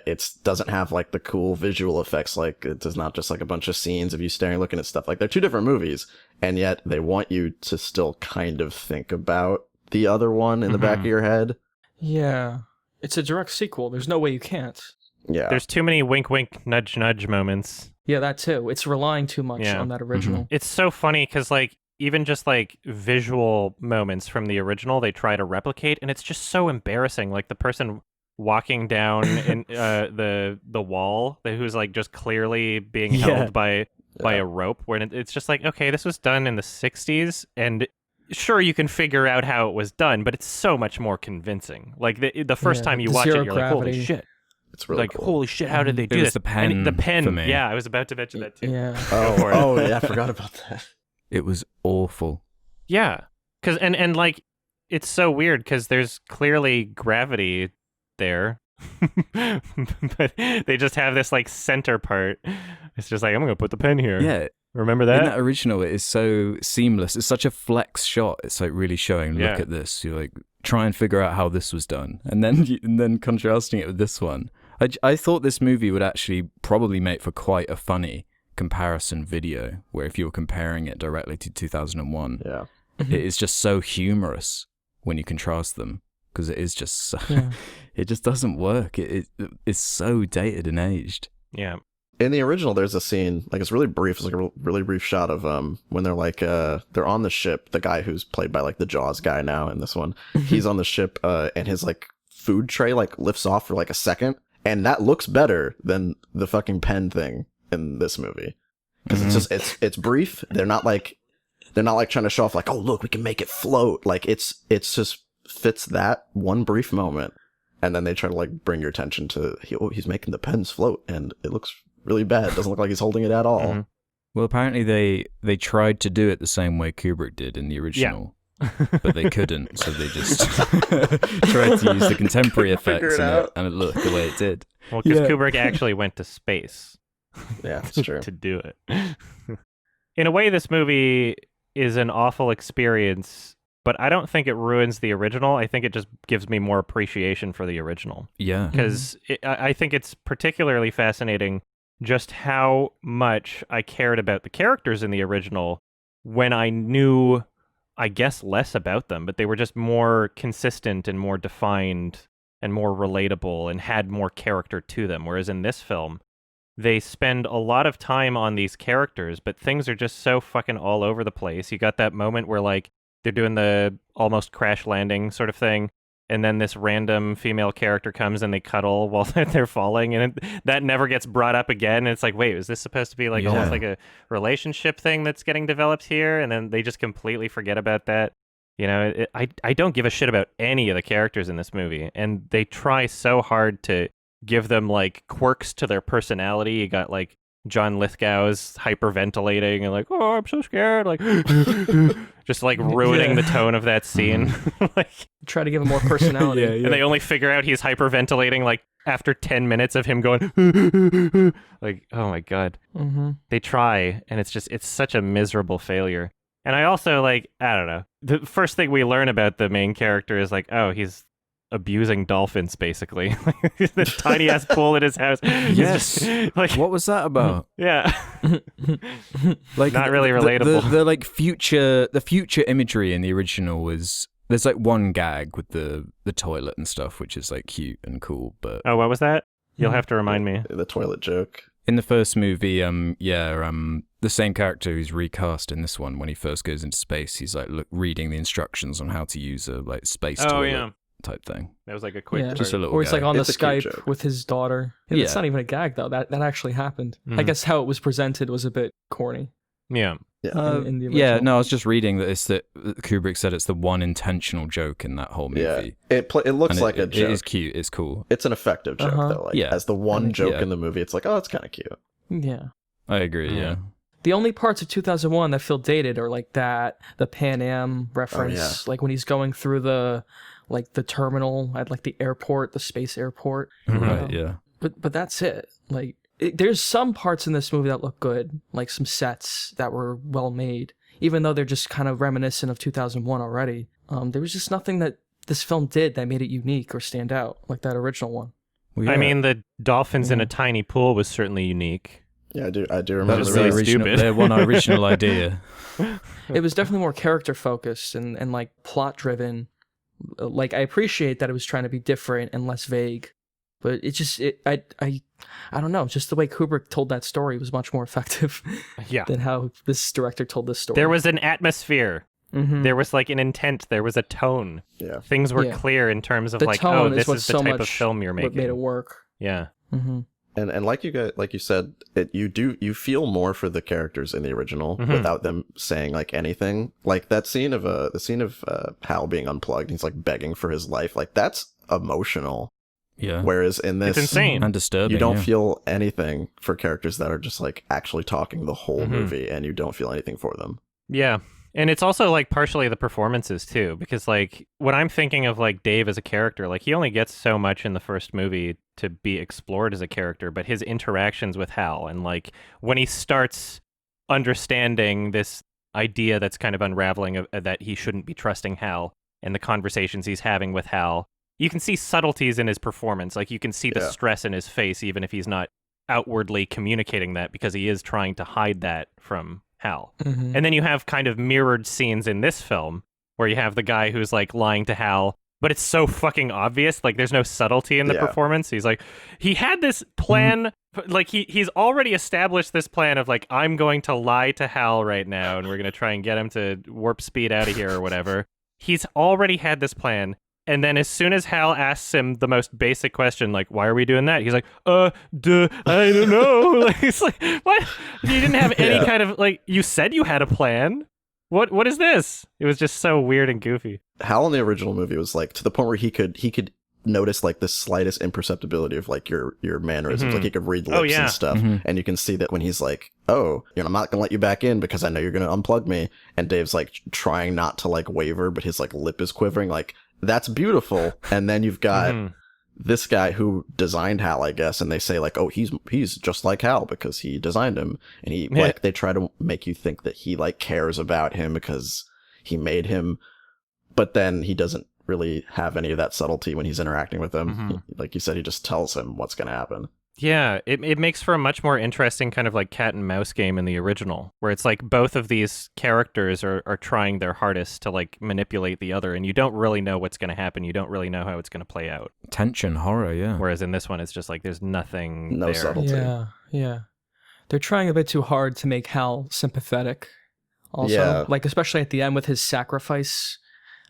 It doesn't have like the cool visual effects. Like it does not just like a bunch of scenes of you staring, looking at stuff. Like they're two different movies, and yet they want you to still kind of think about the other one in the back of your head.
Yeah, it's a direct sequel. There's no way you can't.
Yeah,
There's too many wink, wink, nudge, nudge moments.
Yeah, that too. It's relying too much on that original.
It's so funny because like even just like visual moments from the original, they try to replicate, and it's just so embarrassing. Like the person walking down in the wall who's like just clearly being held by a rope, where it's just like, okay, this was done in the 60s and sure, you can figure out how it was done, but it's so much more convincing. Like the first time you watch it, you're like, holy shit.
It's really
like,
cool.
holy shit, how did they do this?
The pen.
The pen.
For me.
Yeah, I was about to mention that too.
Yeah.
Oh, yeah, I forgot about that.
It was awful.
Yeah. Cause, and like, it's so weird because there's clearly gravity there. But they just have this like center part. It's just like, I'm going to put the pen here.
Yeah.
Remember that?
In that original, it is so seamless. It's such a flex shot. It's like really showing, look at this. You're like, try and figure out how this was done. And then contrasting it with this one. I thought this movie would actually probably make for quite a funny comparison video, where if you were comparing it directly to 2001, it is just so humorous when you contrast them, because it is just so, it just doesn't work. It is so dated and aged.
Yeah.
In the original, there's a scene, like it's really brief. It's like a really brief shot of when they're like they're on the ship. The guy who's played by like the Jaws guy now in this one, he's on the ship and his like food tray like lifts off for like a second, and that looks better than the fucking pen thing in this movie, because it's just it's brief. They're not like trying to show off like, oh look, we can make it float. Like it's just fits that one brief moment, and then they try to like bring your attention to he's making the pens float, and it looks really bad. It doesn't look like he's holding it at all.
Well, apparently they tried to do it the same way Kubrick did in the original, but they couldn't, so they just tried to use the contemporary effects and it looked the way it did.
Well, because Kubrick actually went to space.
Yeah, that's true.
To do it. In a way, this movie is an awful experience, but I don't think it ruins the original. I think it just gives me more appreciation for the original.
Yeah.
Because I think it's particularly fascinating just how much I cared about the characters in the original when I knew, I guess, less about them, but they were just more consistent and more defined and more relatable and had more character to them. Whereas in this film, they spend a lot of time on these characters, but things are just so fucking all over the place. You got that moment where like they're doing the almost crash landing sort of thing, and then this random female character comes and they cuddle while they're falling, and that never gets brought up again. And it's like, wait, is this supposed to be like almost like a relationship thing that's getting developed here? And then they just completely forget about that. You know, I don't give a shit about any of the characters in this movie, and they try so hard to give them like quirks to their personality. You got like John Lithgow's hyperventilating and like, oh, I'm so scared, like just like ruining the tone of that scene. Like,
try to give him more personality.
And they only figure out he's hyperventilating like after 10 minutes of him going like, oh my god. They try, and it's such a miserable failure. And I also like, I don't know, the first thing we learn about the main character is like, oh, he's abusing dolphins, basically. The tiny ass pool at his house.
Yes.
Like,
what was that about?
Yeah.
Like
not really relatable.
The like future imagery in the original was, there's like one gag with the toilet and stuff, which is like cute and cool, but
oh, what was that? You'll have to remind me.
The toilet joke.
In the first movie, the same character who's recast in this one, when he first goes into space, he's like reading the instructions on how to use a like space toilet type thing.
That was like a quick
just a little
or he's like on the
It's a cute
Skype
joke.
with his daughter. It's not even a gag though. That actually happened. I guess how it was presented was a bit corny.
Yeah.
In the original.
No, I was just reading that Kubrick said it's the one intentional joke in that whole movie.
Yeah, it looks like a joke.
It is cute. It's cool.
It's an effective joke though. Like, as the one joke in the movie, it's like, oh, it's kind of cute.
Yeah.
I agree. Yeah.
The only parts of 2001 that feel dated are like the Pan Am reference, like when he's going through the terminal at like the airport, the space airport.
Right. Yeah.
But that's it. Like there's some parts in this movie that look good, like some sets that were well made, even though they're just kind of reminiscent of 2001 already. There was just nothing that this film did that made it unique or stand out like that original one.
Well, yeah.
I mean, the dolphins in a tiny pool was certainly unique.
Yeah, I do remember.
That was really stupid.
Their one original idea.
It was definitely more character focused and like plot driven. Like I appreciate that it was trying to be different and less vague, but I don't know. Just the way Kubrick told that story was much more effective than how this director told this story.
There was an atmosphere. There was like an intent. There was a tone.
Yeah,
things were clear in terms of
the
like,
tone
oh, this is the
so
type
much
of film you're making.
What made it work.
Yeah.
And like you said, you feel more for the characters in the original without them saying like anything. Like that scene of the scene of Hal being unplugged, he's like begging for his life. Like that's emotional.
Yeah.
Whereas in this,
it's insane
and disturbing.
You don't feel anything for characters that are just like actually talking the whole movie, and you don't feel anything for them.
Yeah. And it's also like partially the performances too, because like when I'm thinking of like Dave as a character, like he only gets so much in the first movie to be explored as a character, but his interactions with Hal and like when he starts understanding this idea that's kind of unraveling of, that he shouldn't be trusting Hal and the conversations he's having with Hal, you can see subtleties in his performance. Like you can see the stress in his face, even if he's not outwardly communicating that, because he is trying to hide that from Hal. And then you have kind of mirrored scenes in this film where you have the guy who's like lying to Hal, but it's so fucking obvious. Like there's no subtlety in the performance. He's like, he had this plan, like he's already established this plan of like, I'm going to lie to Hal right now and we're going to try and get him to warp speed out of here or whatever. He's already had this plan. And then as soon as Hal asks him the most basic question, like, why are we doing that? He's like, I don't know. Like, it's like, what? You didn't have any kind of, like, you said you had a plan. What is this? It was just so weird and goofy.
Hal in the original movie was like, to the point where he could notice like the slightest imperceptibility of like your mannerisms. Like he could read lips and stuff. And you can see that when he's like, oh, I'm not gonna let you back in because I know you're gonna unplug me. And Dave's like trying not to like waver, but his like lip is quivering. Like, that's beautiful. And then you've got this guy who designed Hal, I guess, and they say like, oh, he's just like Hal because he designed him. And he like they try to make you think that he like cares about him because he made him, but then he doesn't really have any of that subtlety when he's interacting with him. Like you said, he just tells him what's going to happen.
Yeah, it makes for a much more interesting kind of like cat and mouse game in the original, where it's like both of these characters are trying their hardest to like manipulate the other, and you don't really know what's going to happen. You don't really know how it's going to play out.
Tension, horror, yeah.
Whereas in this one, it's just like there's nothing
No
there.
subtlety.
Yeah. They're trying a bit too hard to make Hal sympathetic. Also, like especially at the end with his sacrifice,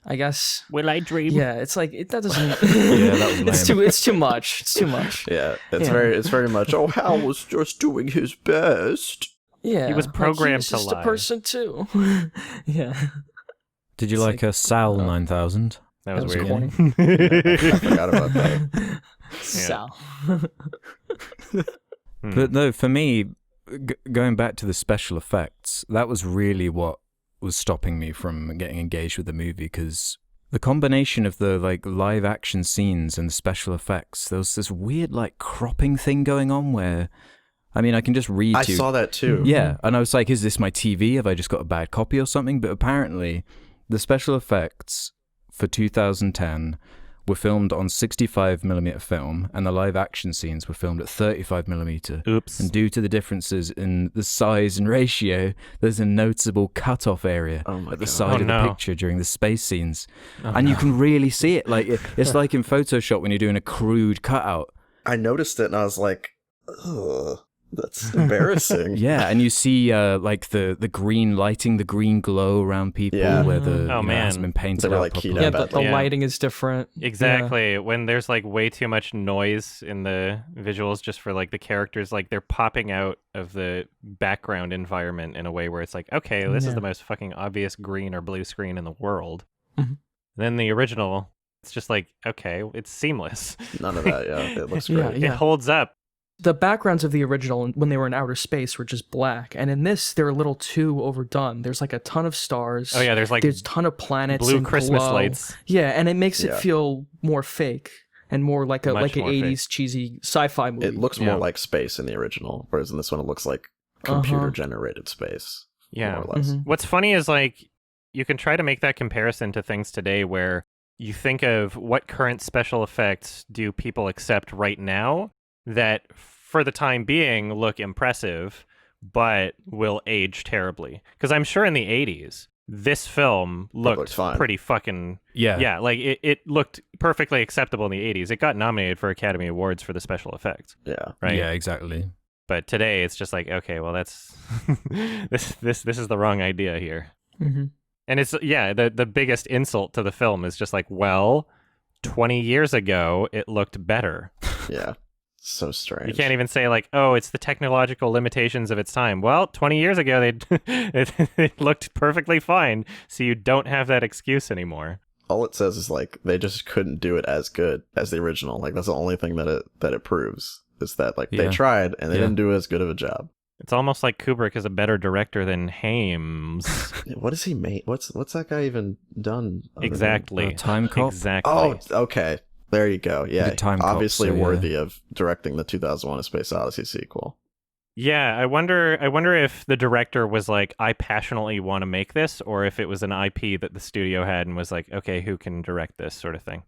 I guess.
Will I dream?
Yeah, it's like that doesn't.
Yeah, that was lame.
It's too much. It's too much.
Yeah, it's very much. Oh, Hal was just doing his best.
Yeah,
he was programmed
to lie. He's just a person too. Yeah.
Did you like a Sal 9000?
That was weird.
Corny.
I forgot about that.
Sal.
But no, for me, going back to the special effects, that was really what was stopping me from getting engaged with the movie, because the combination of the like live action scenes and the special effects, there was this weird like cropping thing going on where, I mean, I can just read
I saw that too.
Yeah, and I was like, is this my TV? Have I just got a bad copy or something? But apparently the special effects for 2010 were filmed on 65mm film, and the live action scenes were filmed at 35mm.
Oops.
And due to the differences in the size and ratio, there's a noticeable cut-off area at the side of the picture during the space scenes. And you can really see it. Like it's like in Photoshop when you're doing a crude cutout.
I noticed it and I was like, ugh. That's embarrassing.
Yeah, and you see like the green lighting, the green glow around people where the hasn't been painted
they were,
out
like,
properly.
Yeah, the lighting is different.
Exactly. When there's like way too much noise in the visuals just for like the characters, like they're popping out of the background environment in a way where it's like, okay, this is the most fucking obvious green or blue screen in the world. Then the original, it's just like, okay, it's seamless.
None of that, it looks great.
It holds up.
The backgrounds of the original, when they were in outer space, were just black, and in this, they're a little too overdone. There's like a ton of stars.
Oh yeah, there's a
ton of planets,
blue
and
Christmas
glow.
lights.
Yeah, and it makes it feel more fake and more like an 80s cheesy sci-fi movie.
It looks more like space in the original, whereas in this one, it looks like computer generated space.
Yeah.
More or less.
What's funny is like you can try to make that comparison to things today where you think of what current special effects do people accept right now that for the time being look impressive but will age terribly, because I'm sure in the 80s this film looked pretty fucking like it looked perfectly acceptable in the 80s. It got nominated for Academy Awards for the special effects. Right?
Yeah, exactly.
But today it's just like, okay, well that's this is the wrong idea here. And it's the biggest insult to the film is just like, well, 20 years ago it looked better.
Yeah. So strange.
You can't even say like, oh, it's the technological limitations of its time. Well, 20 years ago, it looked perfectly fine, so you don't have that excuse anymore.
All it says is like they just couldn't do it as good as the original. Like that's the only thing that it proves is that like they tried and they didn't do as good of a job.
It's almost like Kubrick is a better director than Hames.
What does he make? What's that guy even done?
Exactly.
Timecodes.
Exactly.
Oh, okay. There you go. Yeah, obviously
so,
worthy of directing the 2001: A Space Odyssey sequel.
Yeah, I wonder if the director was like, I passionately want to make this, or if it was an IP that the studio had and was like, okay, who can direct this sort of thing?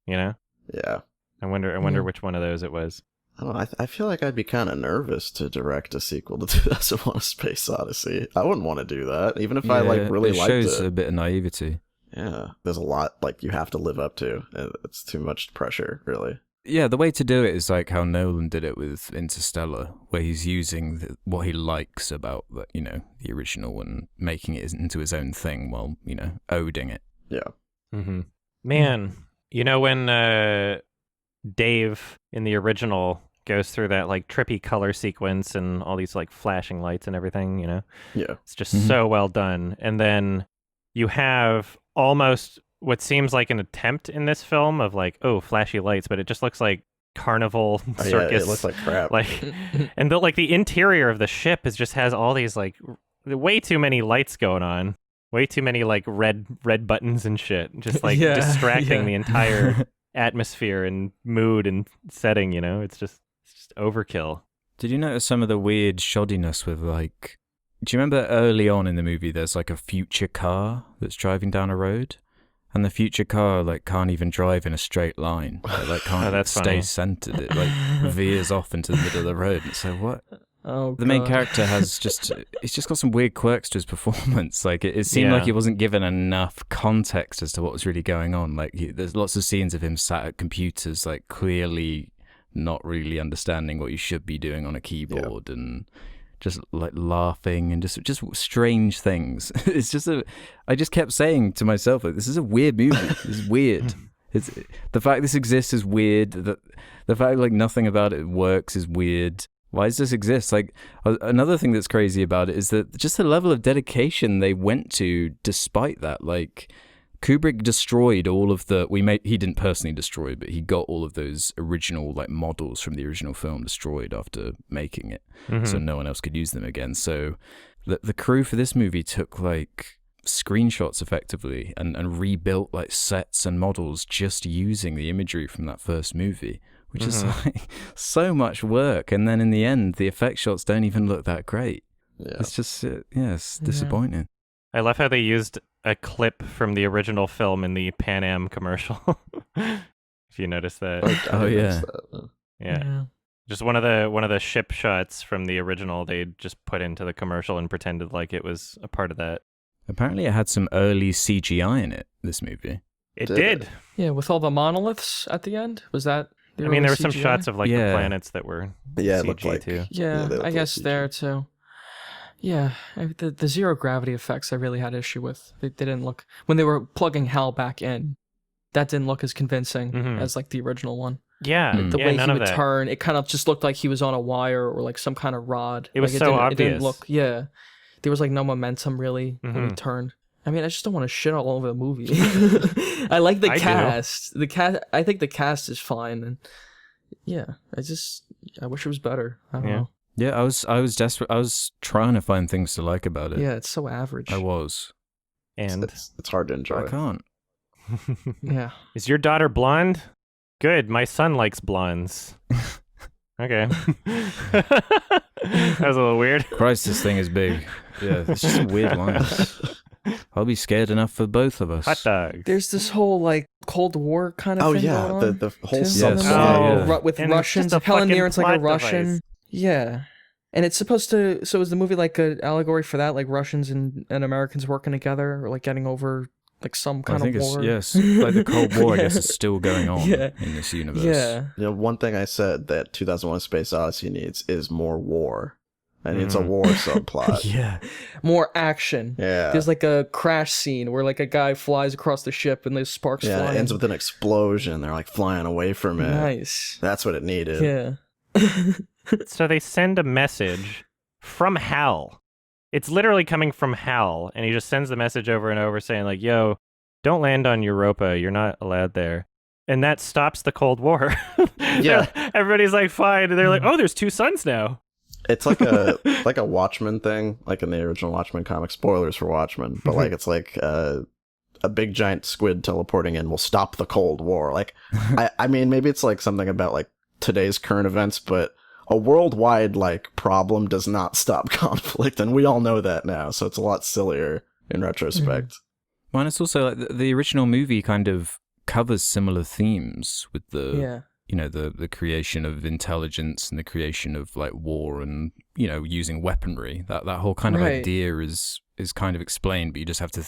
You know?
Yeah.
I wonder which one of those it was.
I don't know. I feel like I'd be kind of nervous to direct a sequel to 2001: A Space Odyssey. I wouldn't want to do that, even if I like really liked it.
It shows a bit of naivety.
Yeah, there's a lot like you have to live up to. It's too much pressure, really.
Yeah, the way to do it is like how Nolan did it with Interstellar, where he's using what he likes about the original and making it into his own thing while oding it.
Yeah.
Mm-hmm. Man, when Dave in the original goes through that like trippy color sequence and all these like flashing lights and everything,
Yeah,
it's just so well done. And then you have almost what seems like an attempt in this film of like, oh, flashy lights, but it just looks like carnival circus.
Yeah, it looks like crap.
Like, and the interior of the ship just has all these like way too many lights going on, way too many like red buttons and shit, just like distracting the entire atmosphere and mood and setting. It's just overkill.
Did you notice some of the weird shoddiness with like? Do you remember early on in the movie there's like a future car that's driving down a road? And the future car like can't even drive in a straight line. It like can't stay centered. It like veers off into the middle of the road. And so what?
Oh,
the main character has he's just got some weird quirks to his performance. Like it seemed like he wasn't given enough context as to what was really going on. Like there's lots of scenes of him sat at computers, like clearly not really understanding what you should be doing on a keyboard and just like laughing and just strange things. I just kept saying to myself, like, this is a weird movie. This is weird. It's the fact this exists is weird. The fact like nothing about it works is weird. Why does this exist? Like another thing that's crazy about it is that just the level of dedication they went to despite that. Like Kubrick destroyed all of he didn't personally destroy, but he got all of those original like models from the original film destroyed after making it, so no one else could use them again. So the crew for this movie took like screenshots effectively and rebuilt like sets and models just using the imagery from that first movie, which is like so much work. And then in the end, the effect shots don't even look that great. Yeah. It's just it's disappointing.
I love how they used a clip from the original film in the Pan Am commercial. If you notice that. Yeah. Just one of the ship shots from the original they just put into the commercial and pretended like it was a part of that.
Apparently it had some early CGI in it, this movie.
It did.
Yeah, with all the monoliths at the end. Was that
there were some shots of like the planets that were CG
it looked like
too.
Yeah, I guess there too. Yeah, the zero gravity effects I really had issue with. They didn't look, when they were plugging Hal back in, that didn't look as convincing as like the original one.
Yeah,
the way he would turn, it kind of just looked like he was on a wire or like some kind of rod.
It was so obvious.
It didn't look, there was like no momentum really when he turned. I mean, I just don't want to shit all over the movie. I like the cast. I think the cast is fine, and I wish it was better. I don't know.
Yeah, I was desperate. I was trying to find things to like about it.
Yeah, it's so average.
I was.
And it's hard to enjoy.
I can't.
Yeah.
Is your daughter blonde? Good. My son likes blondes. Okay. That was a little weird.
Christ, this thing is big. Yeah, it's just some weird lines. I'll be scared enough for both of us.
Hot dog.
There's this whole like Cold War kind of thing going on.
the whole
with and Russians. Helen Mirren's like a Russian.
Device.
Yeah. And it's supposed to, so is the movie like an allegory for that, like Russians and Americans working together, or like getting over like some kind of war?
Yes, like the Cold War, I guess, is still going on in this universe.
Yeah.
One thing I said that 2001: Space Odyssey needs is more war. And it's a war subplot.
Yeah.
More action.
Yeah.
There's like a crash scene where like a guy flies across the ship and there's sparks flying.
Yeah, it ends with an explosion. They're like flying away from it.
Nice.
That's what it needed.
Yeah.
So they send a message from Hal. It's literally coming from Hal, and he just sends the message over and over saying like, yo, don't land on Europa. You're not allowed there. And that stops the Cold War.
Yeah.
Everybody's like, fine. And they're like, oh, there's two suns now.
It's like a Watchmen thing, like in the original Watchmen comic. Spoilers for Watchmen, but like it's like a big giant squid teleporting in will stop the Cold War. Like, I mean, maybe it's like something about like today's current events, but a worldwide like problem does not stop conflict, and we all know that now. So it's a lot sillier in retrospect.
Well, and it's also like the original movie kind of covers similar themes with the the creation of intelligence and the creation of like war and using weaponry. That whole kind of idea is kind of explained, but you just have to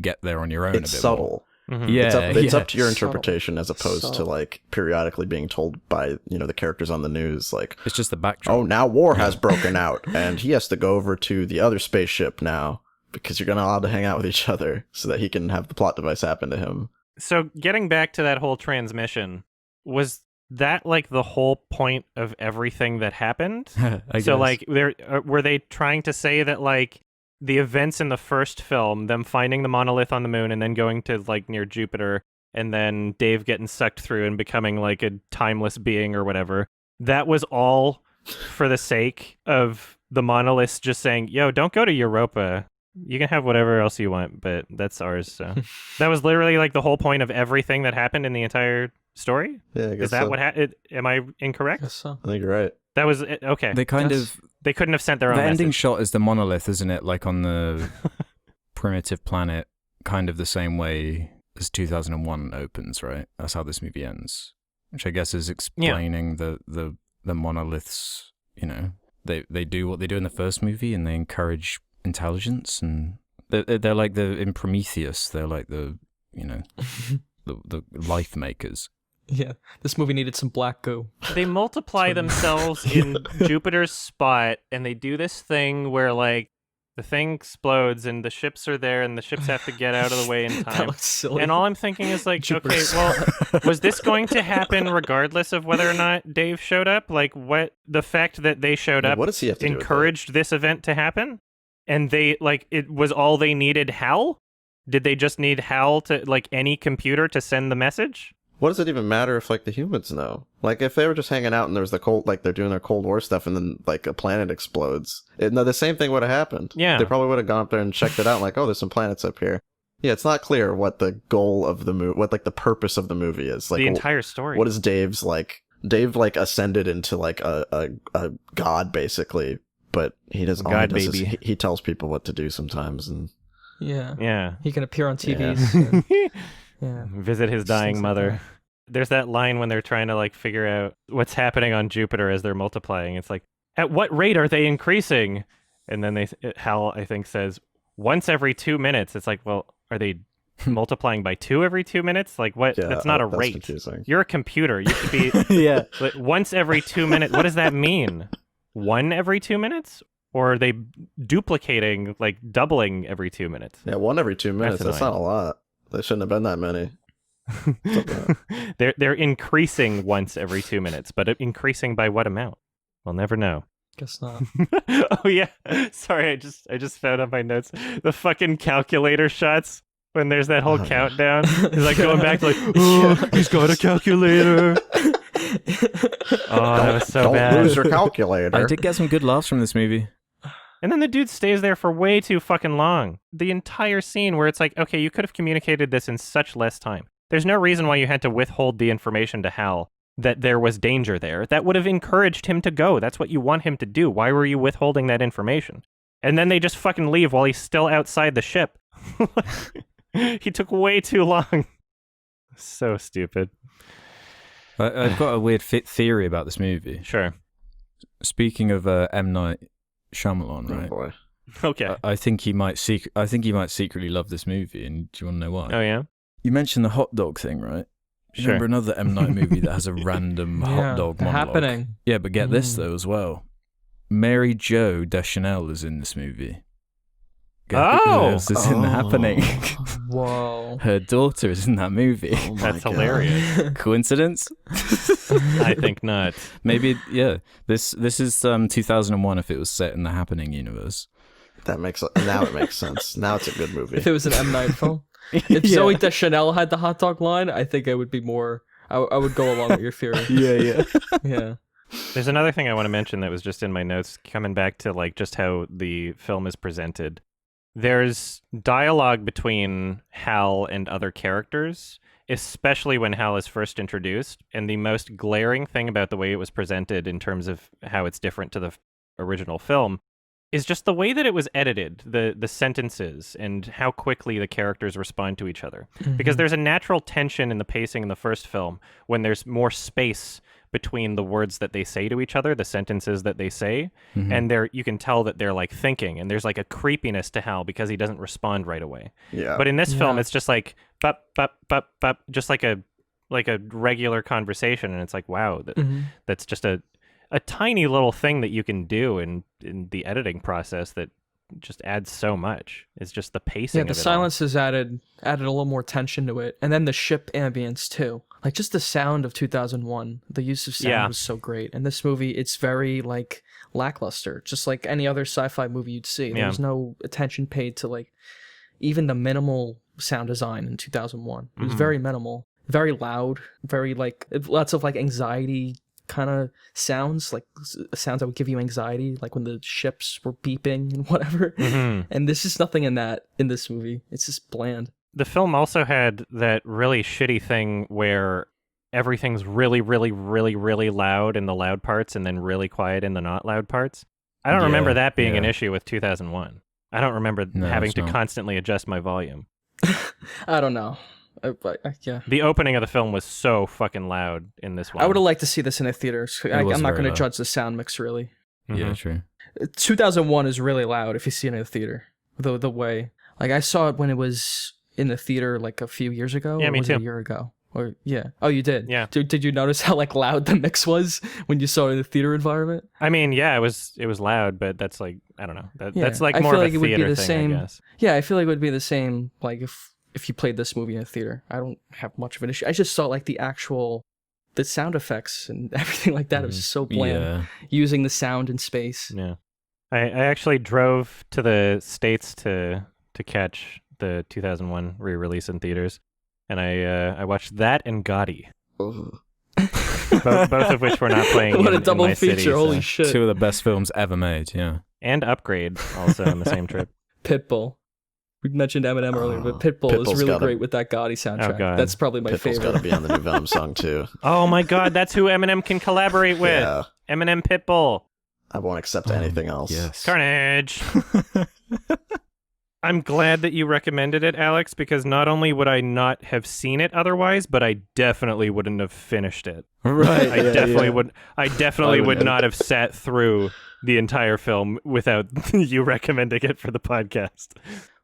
get there on your own.
It's
a bit
subtle.
More.
Mm-hmm.
Yeah,
it's up to your interpretation as opposed
Subtle.
to like periodically being told by the characters on the news like,
it's just the backdrop.
oh, now war has broken out and he has to go over to the other spaceship now because you're not allowed to hang out with each other so that he can have the plot device happen to him.
So getting back to that whole transmission, was that like the whole point of everything that happened?
I
So
guess.
like, were they trying to say that like the events in the first film, them finding the monolith on the moon and then going to like near Jupiter, and then Dave getting sucked through and becoming like a timeless being or whatever, that was all for the sake of the monoliths just saying, yo, don't go to Europa. You can have whatever else you want, but that's ours. So that was literally like the whole point of everything that happened in the entire story.
Yeah, I guess
Is that
so.
what happened? Am I incorrect?
Guess so.
I think you're right.
That was it. Okay.
they kind
Yes.
of
They couldn't have sent their own
the ending
message.
shot is the monolith, isn't it? Like on the primitive planet, kind of the same way as 2001 opens, right? That's how this movie ends, which I guess is explaining the monoliths. They do what they do in the first movie, and they encourage intelligence, and they're like in Prometheus. They're like the life makers.
Yeah. This movie needed some black goo.
They multiply themselves in Jupiter's spot, and they do this thing where like the thing explodes and the ships are there and the ships have to get out of the way in
That
time.
looks silly.
And all I'm thinking is like, okay,
Jupiter's
well, was this going to happen regardless of whether or not Dave showed up? Like, what the fact that they showed
Yeah,
up
what does he have to do with
encouraged this event to happen? And they like it was all they needed. Hal? Did they just need Hal to like any computer to send the message?
What does it even matter if like the humans know? Like if they were just hanging out and there was the cold, like they're doing their Cold War stuff, and then like a planet explodes, no, the same thing would have happened.
Yeah.
They probably would have gone up there and checked it out. And like, oh, there's some planets up here. Yeah, it's not clear what the goal of the movie, what like the purpose of the movie is. Like
The entire story.
what is Dave's like? Dave like ascended into like a god basically, but he doesn't. all
God
he does is
baby.
he tells people what to do sometimes, and
Yeah.
Yeah.
He can appear on TVs. and- yeah.
Visit his dying
Things like
mother.
that.
There's that line when they're trying to like figure out what's happening on Jupiter as they're multiplying. It's like, at what rate are they increasing? And then Hal, I think, says once every 2 minutes. It's like, well, are they multiplying by 2 every 2 minutes? Like, what?
yeah,
That's not a
that's
rate.
confusing.
You're a computer. You should be
Yeah.
like, once every 2 minutes. What does that mean? 1 every 2 minutes? Or are they duplicating, like doubling every 2 minutes?
Yeah, 1 every 2 minutes. That's not a lot. There shouldn't have been that many.
They're increasing once every 2 minutes, but increasing by what amount? We'll never know.
Guess not.
Oh yeah, sorry, I just found on my notes the fucking calculator shots when there's that whole countdown. It's like going back to like, oh, he's got a calculator. Oh, that was so
Don't
bad.
lose your calculator.
I did get some good laughs from this movie.
And then the dude stays there for way too fucking long. The entire scene where it's like, okay, you could have communicated this in such less time. There's no reason why you had to withhold the information to Hal that there was danger there. That would have encouraged him to go. That's what you want him to do. Why were you withholding that information? And then they just fucking leave while he's still outside the ship. He took way too long. So stupid.
I've got a weird theory about this movie.
Sure.
Speaking of M. Night Shyamalan,
Oh
right?
boy.
Okay.
I think he might secretly love this movie, and do you want to know why?
Oh, yeah?
You mentioned the hot dog thing, right?
Sure.
Remember another M. Night movie that has a random
Yeah,
hot dog
The
monologue?
Happening.
Yeah, but get this though as well. Mary Jo Deschanel is in this movie. Who
Oh!
else is in The Happening?
Whoa.
Her daughter is in that movie.
Oh my
That's
God.
hilarious.
Coincidence?
I think not.
Maybe, yeah. This is 2001 if it was set in The Happening universe.
Now it makes sense. Now it's a good movie.
If it was an M. Night film. If Zoe Deschanel had the hot dog line, I think I would be more... I would go along with your theory.
Yeah.
Yeah.
There's another thing I want to mention that was just in my notes, coming back to like just how the film is presented. There's dialogue between Hal and other characters, especially when Hal is first introduced. And the most glaring thing about the way it was presented in terms of how it's different to the original film is just the way that it was edited, the sentences and how quickly the characters respond to each other. Because there's a natural tension in the pacing in the first film when there's more space between the words that they say to each other, the sentences that they say, and you can tell that they're like thinking, and there's like a creepiness to Hal because he doesn't respond right away.
Yeah.
But in this film, it's just like bup, bup, bup, bup, just like a regular conversation, and it's like, wow, that's just a tiny little thing that you can do in the editing process that just adds so much. It's just the pacing.
Yeah, the silence has added a little more tension to it, and then the ship ambience too. Like just the sound of 2001, the use of sound was so great. And this movie, it's very like lackluster, just like any other sci-fi movie you'd see. There was no attention paid to like even the minimal sound design in 2001. It was very minimal, very loud, very like lots of like anxiety kind of sounds, like sounds that would give you anxiety, like when the ships were beeping and whatever. And there's just nothing in this movie. It's just bland.
The film also had that really shitty thing where everything's really, really, really, really loud in the loud parts and then really quiet in the not loud parts. I don't remember that being an issue with 2001. I don't remember having to constantly adjust my volume.
I don't know. Yeah.
The opening of the film was so fucking loud in this one.
I would have liked to see this in a theater. I'm not going to judge the sound mix, really.
Yeah, true.
2001 is really loud if you see it in a theater. The way, like I saw it when it was in the theater like a few years ago.
Yeah,
or
me
was
too.
It a year ago. Or yeah. Oh, you did.
Yeah.
Did you notice how like loud the mix was when you saw it in the theater environment?
I mean, yeah, it was loud, but that's like, I don't know. That's like
I
more
feel
of
like
a
it would be
theater
the
thing,
same.
I guess.
Yeah, I feel like it would be the same. Like if you played this movie in a theater, I don't have much of an issue. I just saw like the sound effects and everything like that. It was so bland. Using the sound in space.
Yeah. I actually drove to the States to catch the 2001 re-release in theaters, and I watched that and Gotti, both of which were not playing.
What
in
a double
my
feature!
city,
Holy
so.
shit!
2 of the best films ever made. Yeah.
And Upgrade also on the same trip.
Pitbull. We mentioned Eminem earlier, but Pitbull is really great with that Gotti soundtrack.
Oh, God.
That's probably my
Pitbull's
favorite.
got to be on the new Venom song too.
Oh my God, that's who Eminem can collaborate with.
Yeah.
Eminem Pitbull.
I won't accept anything else.
Yes.
Carnage. I'm glad that you recommended it, Alex, because not only would I not have seen it otherwise, but I definitely wouldn't have finished it.
Right.
I definitely would not have sat through the entire film without you recommending it for the podcast.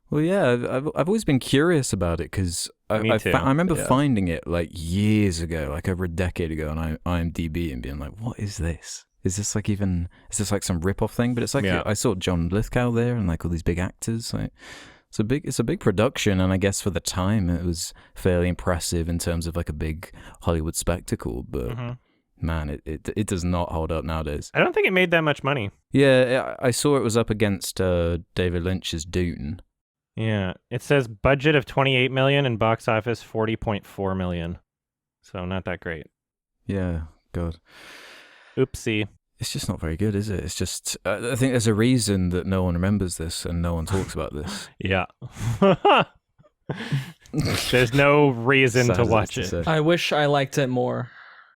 Well, yeah, I've always been curious about it because I remember finding it like years ago, like over a decade ago on IMDb and being like, what is this? Is this like some rip-off thing? But it's like, I saw John Lithgow there and like all these big actors. Like, it's a big production, and I guess for the time it was fairly impressive in terms of like a big Hollywood spectacle. But man, it does not hold up nowadays.
I don't think it made that much money.
Yeah, I saw it was up against David Lynch's Dune.
Yeah, it says budget of $28 million and box office $40.4 million. So not that great.
Yeah, God.
Oopsie.
It's just not very good, is it? It's just, I think there's a reason that no one remembers this and no one talks about this.
Yeah. There's no reason to watch it.
I wish I liked it more.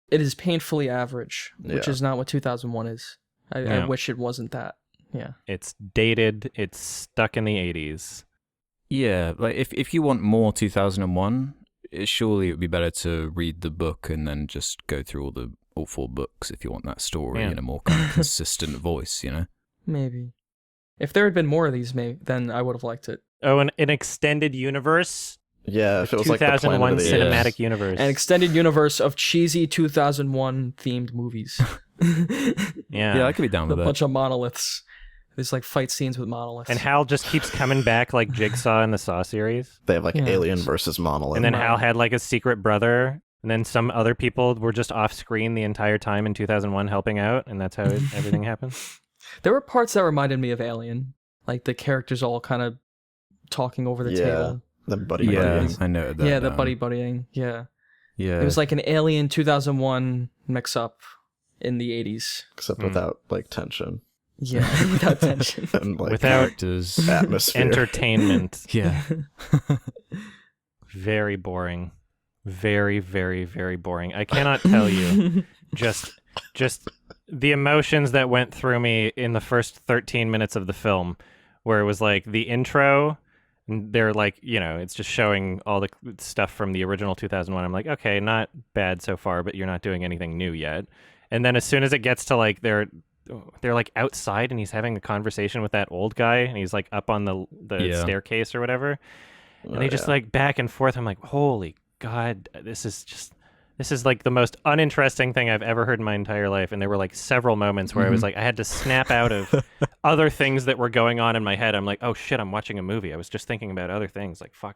It is painfully average, which is not what 2001 is. I wish it wasn't that. Yeah.
It's dated. It's stuck in the 80s.
Yeah, like if you want more 2001, surely it would be better to read the book and then just go through all 4 books if you want that story in a more kind of consistent voice, you know?
Maybe. If there had been more of these, then I would have liked it.
Oh, an extended universe?
Yeah, if it was like the
2001
Planet of the
cinematic
Apes.
universe.
An extended universe of cheesy 2001 themed movies.
Yeah.
Yeah, I could be down with
A
that.
bunch of monoliths. There's like fight scenes with monoliths.
And Hal just keeps coming back like Jigsaw in the Saw series.
They have like Alien versus Monolith.
And then Hal had like a secret brother. And then some other people were just off screen the entire time in 2001 helping out. And that's how everything happened.
There were parts that reminded me of Alien. Like the characters all kind of talking over the table.
The buddying.
I noted that.
Yeah, the buddying. Yeah.
Yeah.
It was like an Alien 2001 mix-up in the 80s.
Except without like tension.
Yeah, without tension.
And like
without
characters.
Atmosphere.
Entertainment.
Yeah.
Very boring. Very, very, very boring. I cannot tell you just the emotions that went through me in the first 13 minutes of the film, where it was like the intro, and they're like, it's just showing all the stuff from the original 2001. I'm like, okay, not bad so far, but you're not doing anything new yet. And then as soon as it gets to like they're like outside and he's having a conversation with that old guy and he's like up on the staircase or whatever, and they just like back and forth. I'm like, holy God, this is like the most uninteresting thing I've ever heard in my entire life. And there were like several moments where I was like, I had to snap out of other things that were going on in my head. I'm like, oh shit, I'm watching a movie. I was just thinking about other things. Like, fuck.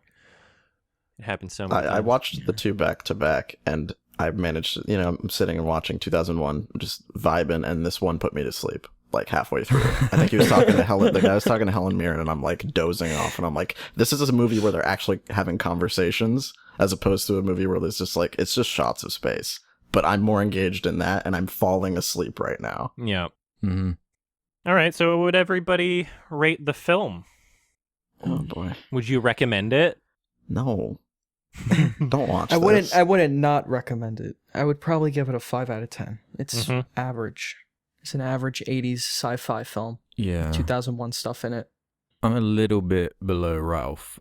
It happened so much.
I watched the two back to back, and I managed to, I'm sitting and watching 2001, just vibing, and this one put me to sleep like halfway through. I think he was talking to Helen, the guy was talking to Helen Mirren, and I'm like dozing off, and I'm like, this is a movie where they're actually having conversations, as opposed to a movie where there's just like, it's just shots of space. But I'm more engaged in that, and I'm falling asleep right now.
Yeah.
Mm-hmm.
All right, so would everybody rate the film?
Oh boy.
Would you recommend it?
No. Don't watch
this. I wouldn't not recommend it. I would probably give it a 5 out of 10. It's average. It's an average 80s sci-fi film.
Yeah.
2001 stuff in it.
I'm a little bit below Ralph.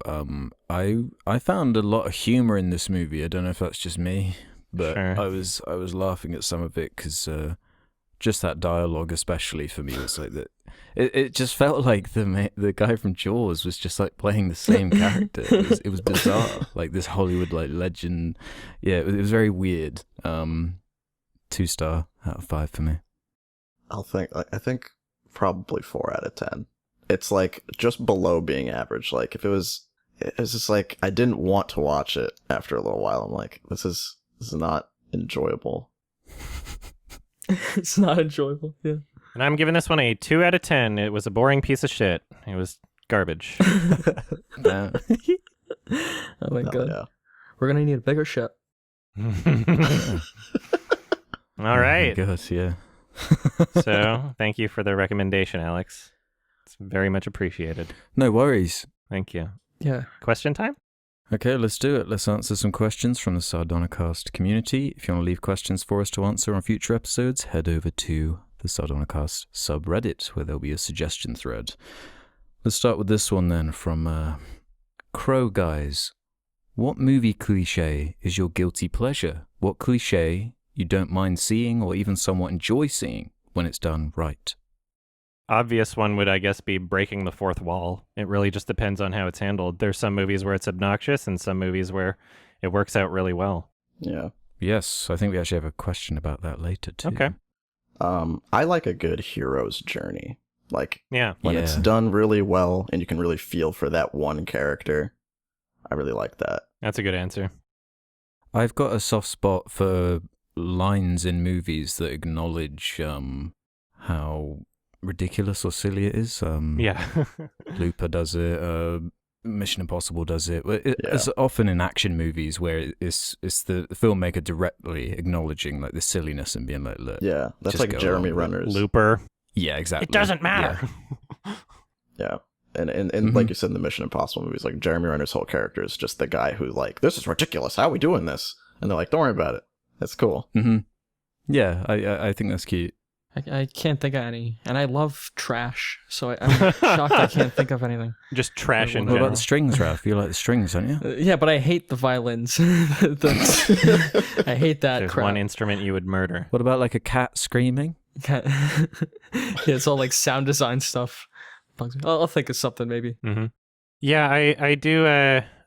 I found a lot of humor in this movie. I don't know if that's just me, but
sure.
I was laughing at some of it because just that dialogue, especially for me, was like that. It just felt like the guy from Jaws was just like playing the same character. It was bizarre, like this Hollywood like legend. Yeah, it was very weird. 2-star out of 5 for me.
I think probably 4 out of 10. It's like just below being average. Like if it's just like I didn't want to watch it after a little while. I'm like, this is not enjoyable.
It's not enjoyable. Yeah.
And I'm giving this one a 2 out of 10. It was a boring piece of shit. It was garbage.
Yeah.
Oh my God.
Yeah.
We're gonna need a bigger ship.
All right.
Oh my God, yeah.
So, thank you for the recommendation, Alex. It's very much appreciated.
No worries.
Thank you.
Yeah.
Question time?
Okay, let's do it. Let's answer some questions from the Sardonicast community. If you want to leave questions for us to answer on future episodes, head over to the Sardonicast subreddit, where there'll be a suggestion thread. Let's start with this one then from Crow Guys. What movie cliché is your guilty pleasure? What cliché you don't mind seeing or even somewhat enjoy seeing when it's done right?
Obvious one would, I guess, be breaking the fourth wall. It really just depends on how it's handled. There's some movies where it's obnoxious and some movies where it works out really well.
Yeah.
Yes, I think we actually have a question about that later too.
Okay.
I like a good hero's journey. Like, when it's
Yeah.
done really well and you can really feel for that one character. I really like that.
That's a good answer.
I've got a soft spot for lines in movies that acknowledge how ridiculous or silly it is.
Yeah.
Looper does it. Mission Impossible does it. It's often in action movies where it's the filmmaker directly acknowledging like the silliness and being like, look.
Yeah, that's
just
like
go
Jeremy
along with it.
Renner's.
Looper.
Yeah, exactly.
It doesn't matter.
Yeah. And like you said in the Mission Impossible movies, like Jeremy Renner's whole character is just the guy who like, this is ridiculous. How are we doing this? And they're like, don't worry about it. That's cool.
Mm-hmm. Yeah, I think that's cute.
I can't think of any, and I love trash, so I'm shocked I can't think of anything.
Just trash in
What
general.
about the strings, Ralph? You like the strings, don't you?
Yeah, but I hate the violins. I hate that
There's
crap.
one instrument you would murder.
What about like a cat screaming?
Yeah, it's all like sound design stuff. Bugs me. I'll think of something maybe.
Mm-hmm. Yeah, I do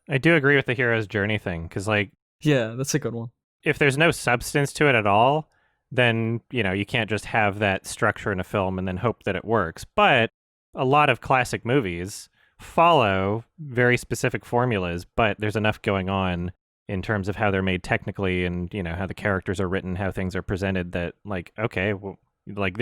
agree with the hero's journey thing, because like,
Yeah, that's a good one.
if there's no substance to it at all, then, you can't just have that structure in a film and then hope that it works. But a lot of classic movies follow very specific formulas, but there's enough going on in terms of how they're made technically and, how the characters are written, how things are presented that, like, okay, well, like,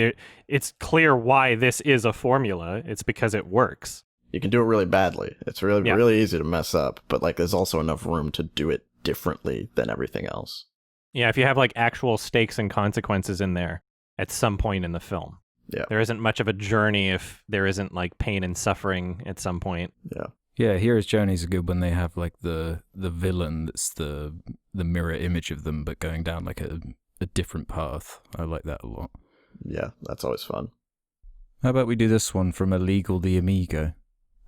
it's clear why this is a formula. It's because it works.
You can do it really badly. It's really easy to mess up, but like there's also enough room to do it differently than everything else.
Yeah, if you have like actual stakes and consequences in there at some point in the film.
Yeah.
There isn't much of a journey if there isn't like pain and suffering at some point.
Yeah.
Yeah, Hero's Journeys are good when they have like the villain that's the mirror image of them, but going down like a different path. I like that a lot.
Yeah, that's always fun.
How about we do this one from Illegal the Amigo?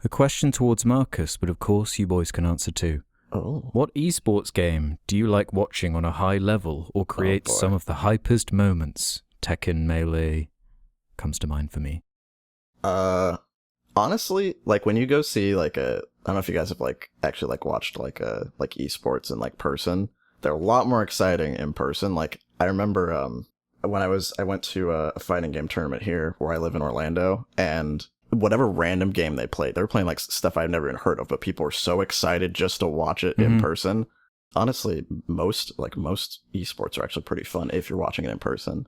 A question towards Marcus, but of course you boys can answer too.
Oh.
What esports game do you like watching on a high level or creates some of the hypest moments? Tekken, Melee comes to mind for me.
Honestly, like when you go see like I don't know if you guys have like actually like watched like esports in like person. They're a lot more exciting in person. Like I remember when I went to a fighting game tournament here where I live in Orlando, and whatever random game they played, they were playing like stuff I've never even heard of, but people were so excited just to watch it in person. Honestly, most esports are actually pretty fun if you're watching it in person.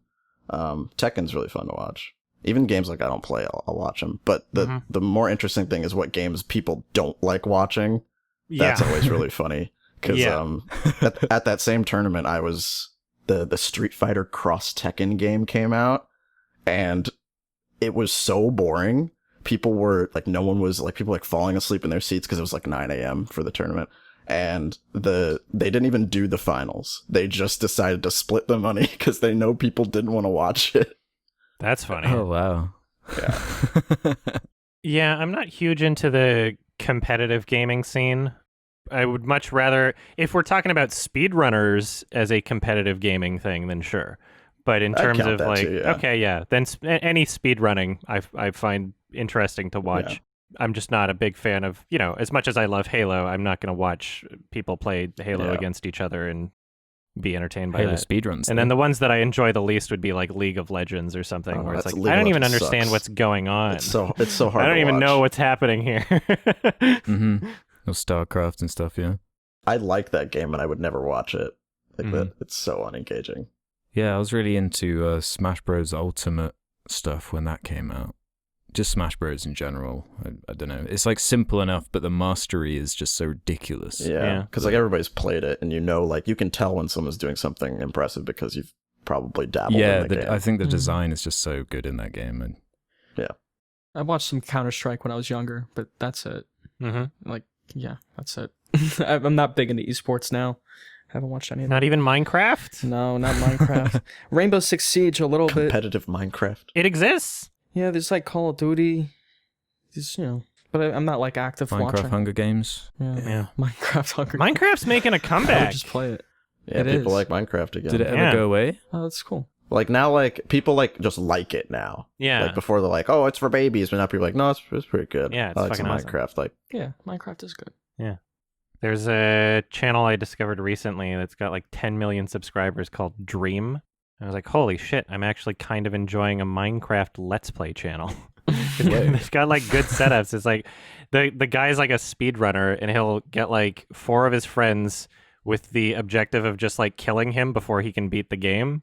Tekken's really fun to watch. Even games like I don't play, I'll watch them. But the more interesting thing is what games people don't like watching. That's always really funny. Because at that same tournament, I was the Street Fighter Cross Tekken game came out, and it was so boring. People were like, no one was like, people were, like falling asleep in their seats because it was like 9 a.m. for the tournament. And they didn't even do the finals. They just decided to split the money because they know people didn't want to watch it.
That's funny.
Oh, wow.
Yeah.
Yeah, I'm not huge into the competitive gaming scene. I would much rather, if we're talking about speedrunners as a competitive gaming thing, then sure. But in terms of like,
too, yeah.
okay, yeah, then any speedrunning I find interesting to watch.
Yeah.
I'm just not a big fan of, as much as I love Halo, I'm not going to watch people play Halo against each other and be entertained by
Halo
that.
speedruns.
And then the ones that I enjoy the least would be like League of Legends or something, where it's like, I don't even understand what's going on.
It's so hard.
I don't even know what's happening here.
Or StarCraft and stuff, yeah.
I like that game, and I would never watch it. Like that, it's so unengaging.
Yeah, I was really into Smash Bros. Ultimate stuff when that came out. Just Smash Bros. In general. I don't know. It's like simple enough, but the mastery is just so ridiculous.
Yeah, because like everybody's played it, and like you can tell when someone's doing something impressive because you've probably dabbled in the game.
I think the design is just so good in that game. And
yeah.
I watched some Counter-Strike when I was younger, but that's it. Like, yeah, that's it. I'm not big into esports now. Haven't watched any of that.
Not even Minecraft?
No, not Minecraft. Rainbow Six Siege a little bit.
Competitive Minecraft.
It exists.
Yeah, there's like Call of Duty. Just, but I'm not like active
Minecraft
watching.
Hunger Games.
Yeah. Minecraft Hunger
Games. Minecraft's making a comeback.
I would just play it.
Yeah, people like Minecraft again.
Did it ever go away?
Oh, that's cool.
Like now, like people like just like it now.
Yeah.
Like before, they're like, "Oh, it's for babies," but now people are like, "No, it's pretty good."
Yeah, it's
I like
fucking
some
awesome.
Minecraft. Like,
yeah, Minecraft is good.
Yeah. There's a channel I discovered recently that's got like 10 million subscribers called Dream. I was like, holy shit, I'm actually kind of enjoying a Minecraft Let's Play channel. They've got like good setups. It's like the guy's like a speedrunner, and he'll get like 4 of his friends with the objective of just like killing him before he can beat the game.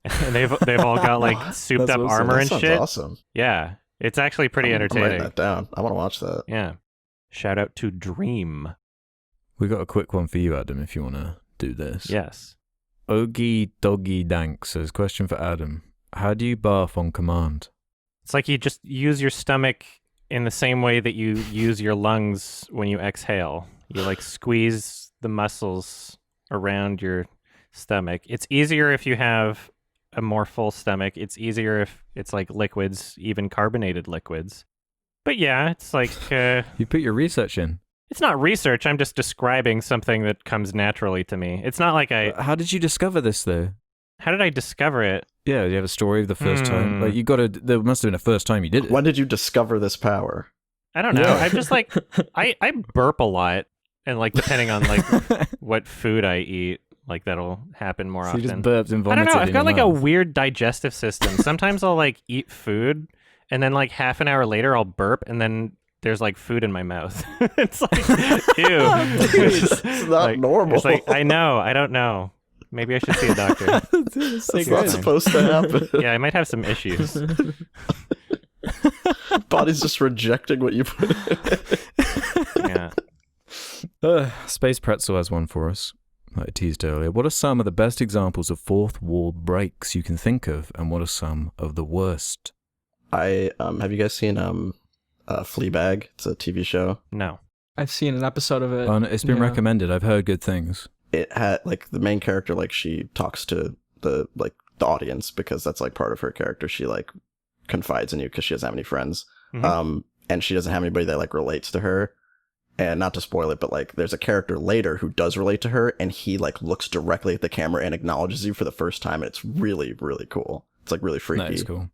And they've all got like souped up armor and shit.
Awesome.
Yeah. It's actually pretty
I'm
entertaining.
writing that down. I want to watch that.
Yeah. Shout out to Dream.
We got a quick one for you, Adam, if you want to do this.
Yes.
Ogie Doggy Dank says, question for Adam. How do you barf on command?
It's like you just use your stomach in the same way that you use your lungs when you exhale. You like squeeze the muscles around your stomach. It's easier if you have a more full stomach. It's easier if it's like liquids, even carbonated liquids. But yeah, it's like...
you put your research in.
It's not research. I'm just describing something that comes naturally to me. It's not like
How did you discover this, though?
How did I discover it?
Yeah, you have a story of the first time. Like there must have been a first time you did it.
When did you discover this power?
I don't know. I'm just like I burp a lot, and like depending on like what food I eat, Like that'll happen more
So you just
often.
burped and
I don't
vomited
know. I've
in
got
your
like a
mouth.
weird digestive system. Sometimes I'll like eat food, and then like half an hour later I'll burp, and then there's like food in my mouth. It's like, ew.
It's not normal.
It's like, I know. I don't know. Maybe I should see a doctor.
That's not supposed to happen.
Yeah, I might have some issues.
Body's just rejecting what you put in.
Yeah.
Space Pretzel has one for us, like I teased earlier. What are some of the best examples of fourth wall breaks you can think of, and what are some of the worst?
Have you guys seen Fleabag? It's a TV show.
No.
I've seen an episode of it.
Oh, no, it's been recommended. I've heard good things.
It had like the main character, like she talks to the audience because that's like part of her character. She like confides in you because she doesn't have any friends.
Mm-hmm.
And she doesn't have anybody that like relates to her. And not to spoil it, but like there's a character later who does relate to her, and he like looks directly at the camera and acknowledges you for the first time, and it's really, really cool. It's like really freaky.
That is cool.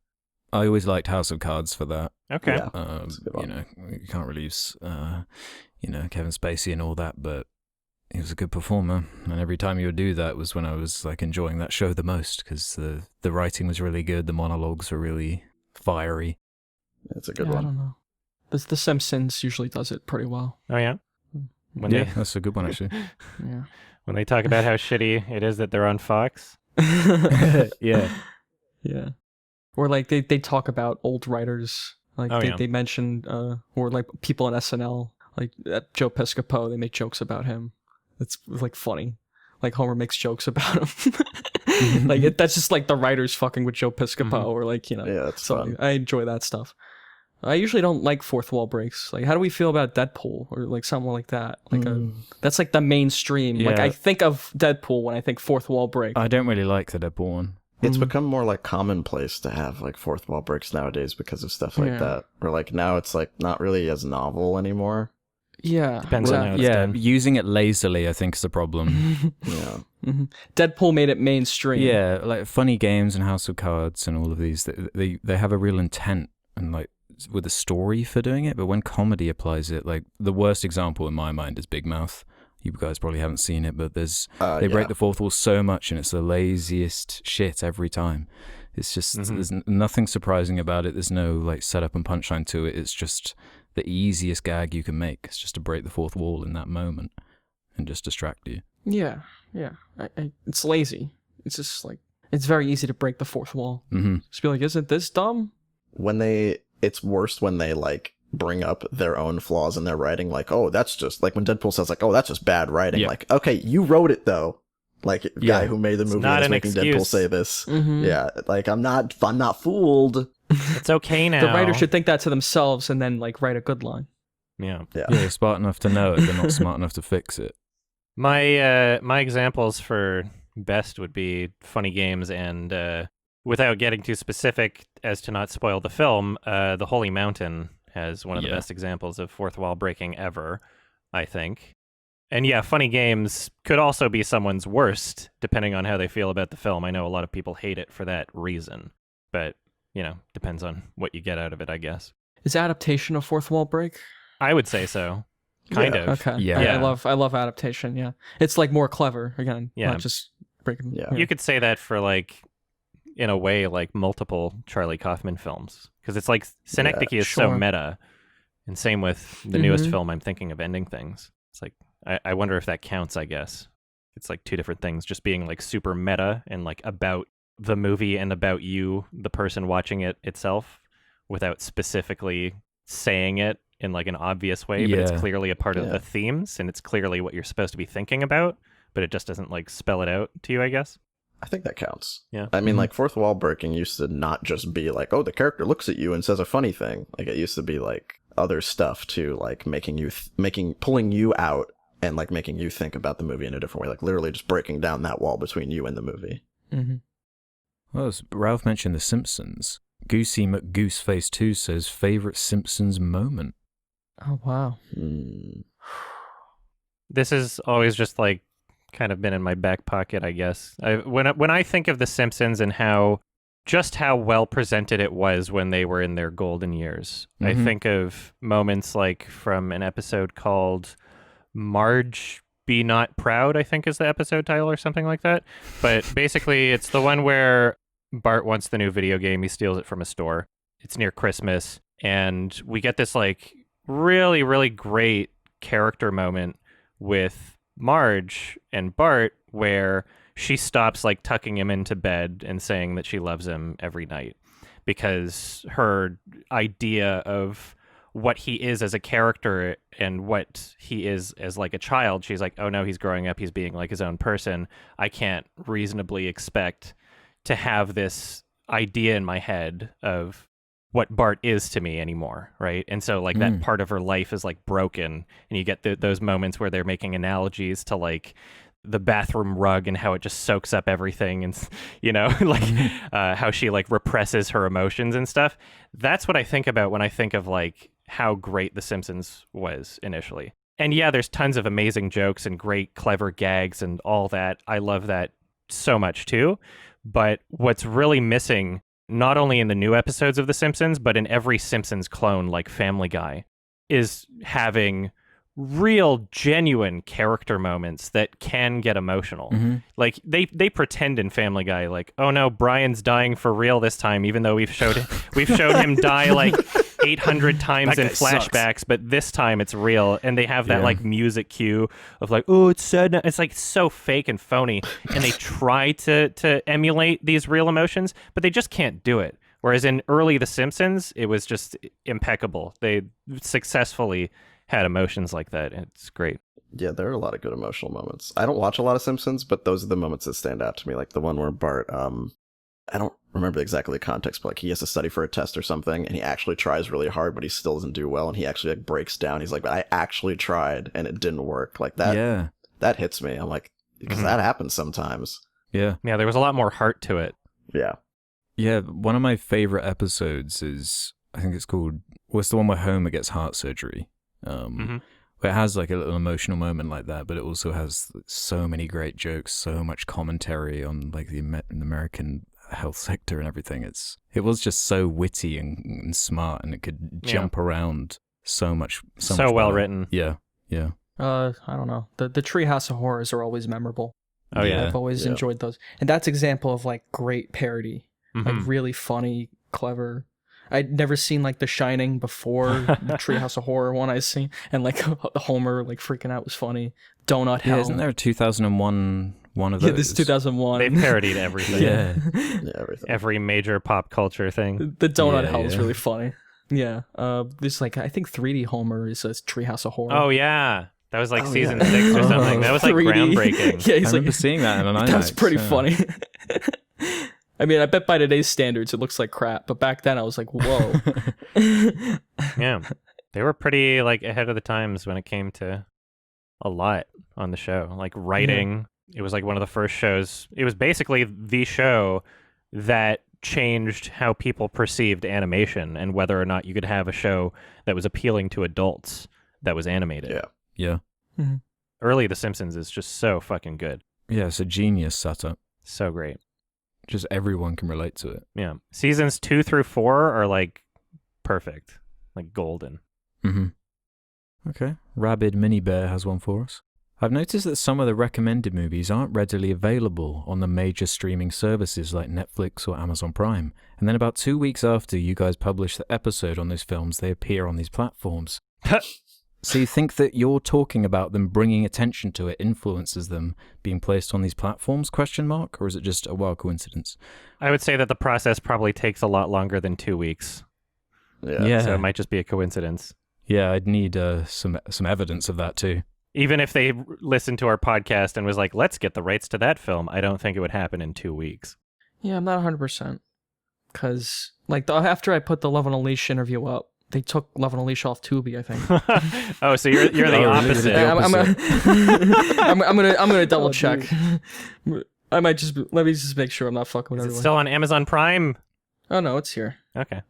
I always liked House of Cards for that.
Okay.
Yeah, that's a good one.
You can't really use, Kevin Spacey and all that, but he was a good performer. And every time he would do that was when I was like enjoying that show the most, because the writing was really good, the monologues were really fiery.
It's a good
I
one.
don't know. The Simpsons usually does it pretty well.
Oh, yeah? When
Yeah, that's a good one, actually.
Yeah.
when they talk about how shitty it is that they're on Fox.
Yeah.
Yeah. Or like they talk about old writers. Like they mention or like people in SNL, like Joe Piscopo, they make jokes about him. It's like funny. Like Homer makes jokes about him. Like that's just like the writers fucking with Joe Piscopo or like,
Yeah, it's
so
fun.
I enjoy that stuff. I usually don't like fourth wall breaks. Like, how do we feel about Deadpool or like something like that? Like that's like the mainstream. Like
Yeah.
I think of Deadpool when I think fourth wall break.
I don't really like the Deadpool one.
It's become more like commonplace to have like fourth wall breaks nowadays because of stuff like that. Or like now it's like not really as novel anymore.
Yeah.
Depends on how it's done.
Using it lazily, I think, is the problem.
Yeah.
Deadpool made it mainstream.
Yeah, like Funny Games and House of Cards and all of these, they have a real intent and like with a story for doing it, but when comedy applies it, like the worst example in my mind is Big Mouth. You guys probably haven't seen it, but they break the fourth wall so much, and it's the laziest shit every time. It's just there's nothing surprising about it. There's no like setup and punchline to it. It's just the easiest gag you can make. It's just to break the fourth wall in that moment and just distract you.
Yeah. It's lazy. It's just like it's very easy to break the fourth wall. Just be like, isn't this dumb?
It's worse when they like bring up their own flaws in their writing, like, oh, that's just like when Deadpool says like, oh, that's just bad writing. Like, okay, you wrote it though. Like guy who made the movie is making Deadpool say this. Yeah, like I'm not fooled.
It's okay now.
The writer should think that to themselves and then like write a good line.
Yeah.
They're smart enough to know it, they're not smart enough to fix it.
My examples for best would be Funny Games and without getting too specific as to not spoil the film, The Holy Mountain has one of the best examples of fourth wall breaking ever, I think. And yeah, Funny Games could also be someone's worst, depending on how they feel about the film. I know a lot of people hate it for that reason, but, depends on what you get out of it, I guess.
Is adaptation a fourth wall break?
I would say so. Kind of.
Okay.
Yeah.
I love adaptation, yeah. It's like more clever, again.
Yeah.
Not just breaking.
Yeah.
You could say that for like, in a way, like multiple Charlie Kaufman films. Because it's like Synecdoche is so meta. And same with the newest film I'm thinking of, Ending Things. It's like, I wonder if that counts, I guess. It's like two different things, just being like super meta and like about the movie and about you, the person watching it itself, without specifically saying it in like an obvious way, but it's clearly a part of the themes and it's clearly what you're supposed to be thinking about, but it just doesn't like spell it out to you, I guess.
I think that counts.
Yeah.
I mean, like fourth wall breaking used to not just be like, oh, the character looks at you and says a funny thing. Like it used to be like other stuff too, like pulling you out and like making you think about the movie in a different way, like literally just breaking down that wall between you and the movie.
Well, Ralph mentioned The Simpsons. Goosey McGooseface 2 says favorite Simpsons moment.
Oh, wow.
This has always just like kind of been in my back pocket, I guess. When I think of The Simpsons and how well presented it was when they were in their golden years, I think of moments like from an episode called Marge Be Not Proud, I think is the episode title or something like that. But basically, it's the one where Bart wants the new video game. He steals it from a store. It's near Christmas. And we get this like really, really great character moment with Marge and Bart where she stops like tucking him into bed and saying that she loves him every night, because her idea of what he is as a character and what he is as like a child, she's like, oh no, he's growing up, he's being like his own person. I can't reasonably expect to have this idea in my head of what Bart is to me anymore, right? And so like that part of her life is like broken, and you get those moments where they're making analogies to like the bathroom rug and how it just soaks up everything, and you know, like how she like represses her emotions and stuff. That's what I think about when I think of like how great The Simpsons was initially. And yeah, there's tons of amazing jokes and great clever gags and all that. I love that so much too. But what's really missing, not only in the new episodes of The Simpsons, but in every Simpsons clone like Family Guy, is having real genuine character moments that can get emotional. Like they pretend in Family Guy like, oh no, Brian's dying for real this time, even though we've showed him die like 800 times in flashbacks, sucks. But this time it's real. And they have that like music cue of like, oh, it's sad. It's like so fake and phony. And they try to emulate these real emotions, but they just can't do it. Whereas in early The Simpsons, it was just impeccable. They successfully had emotions like that. It's great.
Yeah, there are a lot of good emotional moments. I don't watch a lot of Simpsons, but those are the moments that stand out to me. Like the one where Bart, I don't remember exactly the context, but like he has to study for a test or something, and he actually tries really hard, but he still doesn't do well, and he actually like breaks down. He's like, I actually tried, and it didn't work. Like that. Yeah, that hits me. I'm like, because that happens sometimes.
Yeah,
there was a lot more heart to it.
Yeah. One of my favorite episodes is, I think it's called, what's the one where Homer gets heart surgery? Where it has like a little emotional moment like that, but it also has so many great jokes, so much commentary on like the American health sector and everything. It was just so witty and smart, and it could jump around so much.
So well written.
Yeah.
I don't know. The Treehouse of Horrors are always memorable.
Oh yeah,
I've always enjoyed those, and that's example of like great parody, like really funny, clever. I'd never seen like The Shining before the Treehouse of Horror one I seen, and like Homer like freaking out was funny. Donut Hell.
Isn't there a 2001 one of those?
Yeah, this is 2001.
They've parodied everything.
Yeah,
everything.
Every major pop culture thing.
The Donut Hell is really funny. Yeah. There's like, I think 3D Homer is a Treehouse of Horror.
Oh yeah. That was like season 6 or something. That was like 3D. Groundbreaking.
Yeah,
I remember seeing that in an IMAX.
That's pretty funny. I mean, I bet by today's standards it looks like crap, but back then I was like, whoa.
Yeah. They were pretty like ahead of the times when it came to a lot on the show. Like writing, it was like one of the first shows. It was basically the show that changed how people perceived animation and whether or not you could have a show that was appealing to adults that was animated.
Yeah.
Early The Simpsons is just so fucking good.
Yeah, it's a genius setup.
So great.
Just everyone can relate to it.
Yeah. Seasons 2 through 4 are like perfect, like golden.
Okay. Rabid Mini Bear has one for us. I've noticed that some of the recommended movies aren't readily available on the major streaming services like Netflix or Amazon Prime. And then about 2 weeks after you guys publish the episode on those films, they appear on these platforms. So you think that you're talking about them bringing attention to it influences them being placed on these platforms, ? Or is it just a wild coincidence?
I would say that the process probably takes a lot longer than 2 weeks.
Yeah.
So it might just be a coincidence.
Yeah, I'd need some evidence of that too.
Even if they listened to our podcast and was like, let's get the rights to that film, I don't think it would happen in 2 weeks.
Yeah, I'm not 100%. Because like after I put the Love on a Leash interview up, they took Love on a Leash off Tubi, I think.
Oh, so you're the opposite.
I'm gonna double check. I might just let me just make sure I'm not fucking with everyone.
It's still on Amazon Prime?
Oh no, it's here.
Okay.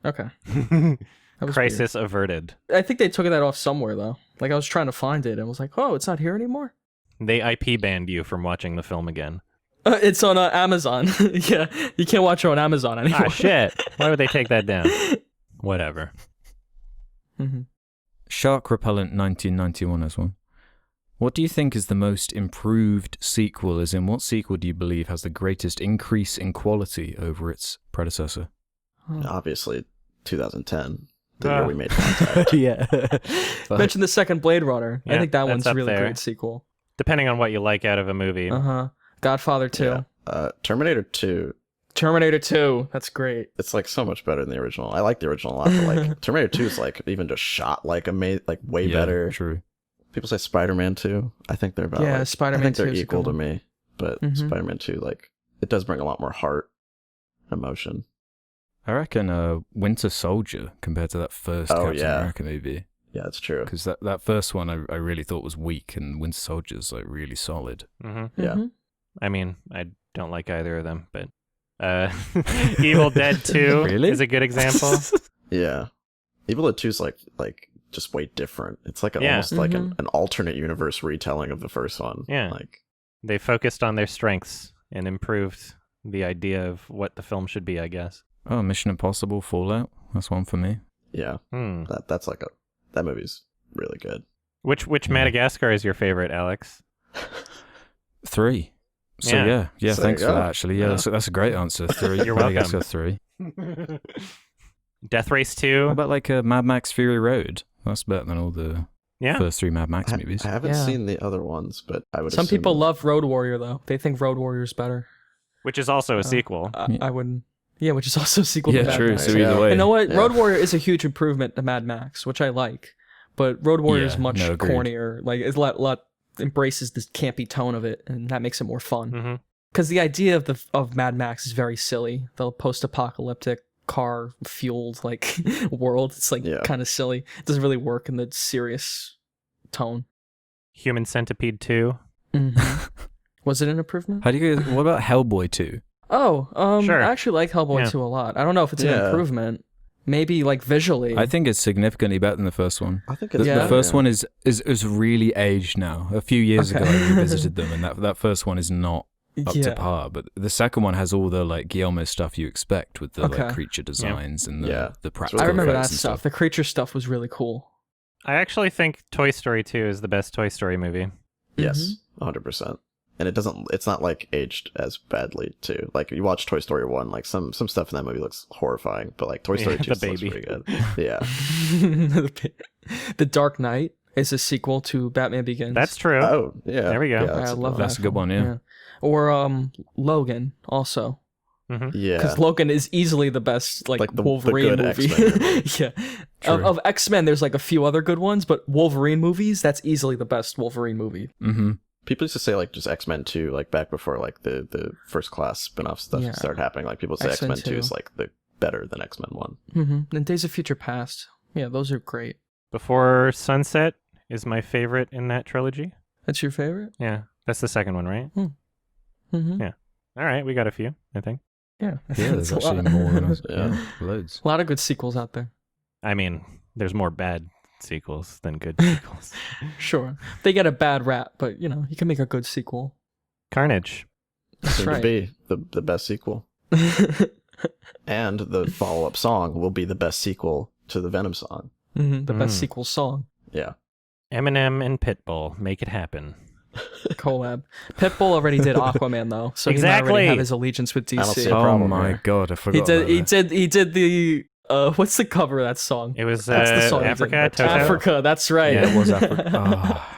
Crisis
weird. Averted.
I think they took that off somewhere though. Like I was trying to find it and was like, oh, it's not here anymore.
They IP banned you from watching the film again.
It's on Amazon. Yeah, you can't watch it on Amazon anymore.
Ah, shit. Why would they take that down? Whatever.
Shark Repellent 1991 has one. What do you think is the most improved sequel? As in, what sequel do you believe has the greatest increase in quality over its predecessor?
Obviously, 2010, the year we made contact.
Yeah.
Mention the second Blade Runner.
Yeah,
I think that
that's
one's
up
really
there.
great sequel.
Depending on what you like out of a movie.
Godfather 2.
Yeah. Terminator 2.
Terminator 2. That's great.
It's like so much better than the original. I like the original a lot, but like Terminator 2 is like even just shot like way better.
True.
People say Spider-Man 2. I think they're about
Spider-Man
I think
2
they're
is a
equal
good
to
one.
me, but Spider-Man 2 like it does bring a lot more heart, emotion.
I reckon Winter Soldier compared to that first Captain America movie.
Yeah, that's true.
Because that first one I really thought was weak, and Winter Soldier's like really solid.
Yeah.
I mean, I don't like either of them, but Evil Dead 2
Really?
is a good example.
Yeah. Evil Dead 2 is like just way different. It's like almost like an alternate universe retelling of the first one.
Yeah.
Like
They focused on their strengths and improved the idea of what the film should be, I guess.
Oh, Mission Impossible Fallout. That's one for me.
yeah. That's like that movie's really good.
Which Madagascar is your favorite, Alex?
3. So yeah,
So
thanks
there
for
you
that,
go.
actually. Yeah, that's a great answer. 3.
You're
Madagascar
welcome.
3.
Death Race
What
2.
about like Mad Max Fury Road? That's better than all the first 3 Mad Max movies.
I haven't seen the other ones, but I would
Some
assume
people love Road Warrior, though. They think Road Warrior's better.
Which is also a sequel.
I wouldn't. Yeah, which is also a sequel to
Yeah,
Mad
true.
Max.
So either way.
You know what?
Yeah.
Road Warrior is a huge improvement to Mad Max, which I like. But Road Warrior is much
agreed.
cornier. Like, it's a lot embraces this campy tone of it, and that makes it more fun.
Mm-hmm.
Because the idea of Mad Max is very silly. The post-apocalyptic car fueled like world. It's like kind of silly. It doesn't really work in the serious tone.
Human Centipede 2.
Was it an improvement?
How do you go? What about Hellboy 2?
Oh,
Sure.
I actually like Hellboy 2 a lot. I don't know if it's an improvement. Maybe like visually.
I think it's significantly better than the first one.
I think it's
The first one is really aged now. A few years ago, I revisited them, and that first one is not up to par. But the second one has all the like Guillermo stuff you expect with the like creature designs and the practical.
I remember that
effects and
stuff. The creature stuff was really cool.
I actually think Toy Story 2 is the best Toy Story movie.
Yes, 100%. And it's not like aged as badly too. Like you watch Toy Story 1, like some stuff in that movie looks horrifying, but like Toy Story 2 looks pretty good. Yeah.
The Dark Knight is a sequel to Batman Begins.
That's true.
Oh, yeah.
There we go.
Yeah,
I love that.
That's a good one, yeah.
Or Logan also.
Yeah.
Because Logan is easily the best like
the
Wolverine
good
movie.
X-Men movie.
Yeah. Of X-Men, there's like a few other good ones, but Wolverine movies, that's easily the best Wolverine movie.
People used to say like just X-Men 2, like back before like the First Class spin-off stuff started happening. Like people say X-Men 2 is like the better than X-Men 1.
And Days of Future Past. Yeah, those are great.
Before Sunset is my favorite in that trilogy.
That's your favorite?
Yeah. That's the second one, right? Yeah. All right, we got a few, I think.
Yeah.
Yeah, there's actually more than us. Yeah, loads.
A lot of good sequels out there.
I mean, there's more bad sequels than good sequels.
Sure. They get a bad rap, but you can make a good sequel.
Carnage.
That's
Soon
right.
to be the best sequel. And the follow-up song will be the best sequel to the Venom song.
The best sequel song.
Yeah.
Eminem and Pitbull, make it happen.
Collab. Pitbull already did Aquaman though, so he might already have his allegiance with DC.
I don't see a
Oh
problem
my
here.
god, I forgot.
He did the what's the cover of that song?
It was
That's the song he did.
Africa, Toto?
Africa, that's right.
Yeah, it was Africa.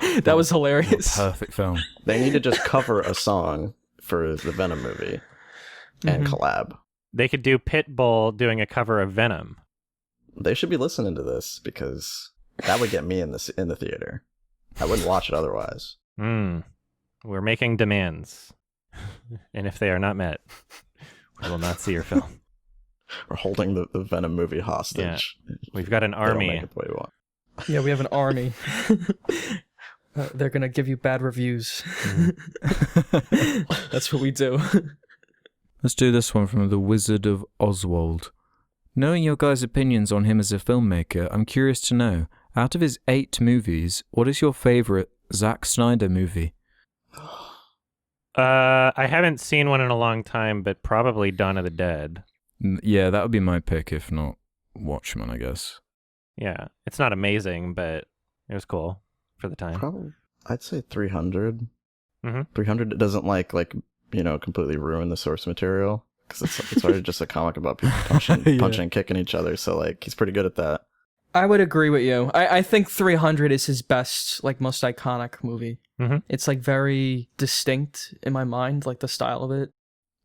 Oh,
That was hilarious.
perfect film.
They need to just cover a song for the Venom movie and collab.
They could do Pitbull doing a cover of Venom.
They should be listening to this because that would get me in the theater. I wouldn't watch it otherwise.
We're making demands. And if they are not met, we will not see your film.
We're holding the Venom movie hostage.
Yeah. We've got an
They don't
army.
make it the way we want.
Yeah, we have an army. They're gonna give you bad reviews. That's what we do.
Let's do this one from the Wizard of Oswald. Knowing your guys' opinions on him as a filmmaker, I'm curious to know, out of his 8 movies, what is your favorite Zack Snyder movie?
I haven't seen one in a long time, but probably Dawn of the Dead.
Yeah, that would be my pick, if not Watchmen, I guess.
Yeah. It's not amazing, but it was cool for the time.
I'd say 300.
Mm-hmm.
300 doesn't completely ruin the source material, because it's already just a comic about people punching, kicking each other. So like he's pretty good at that.
I would agree with you. I think 300 is his best, like most iconic movie.
Mm-hmm.
It's like very distinct in my mind, like the style of it.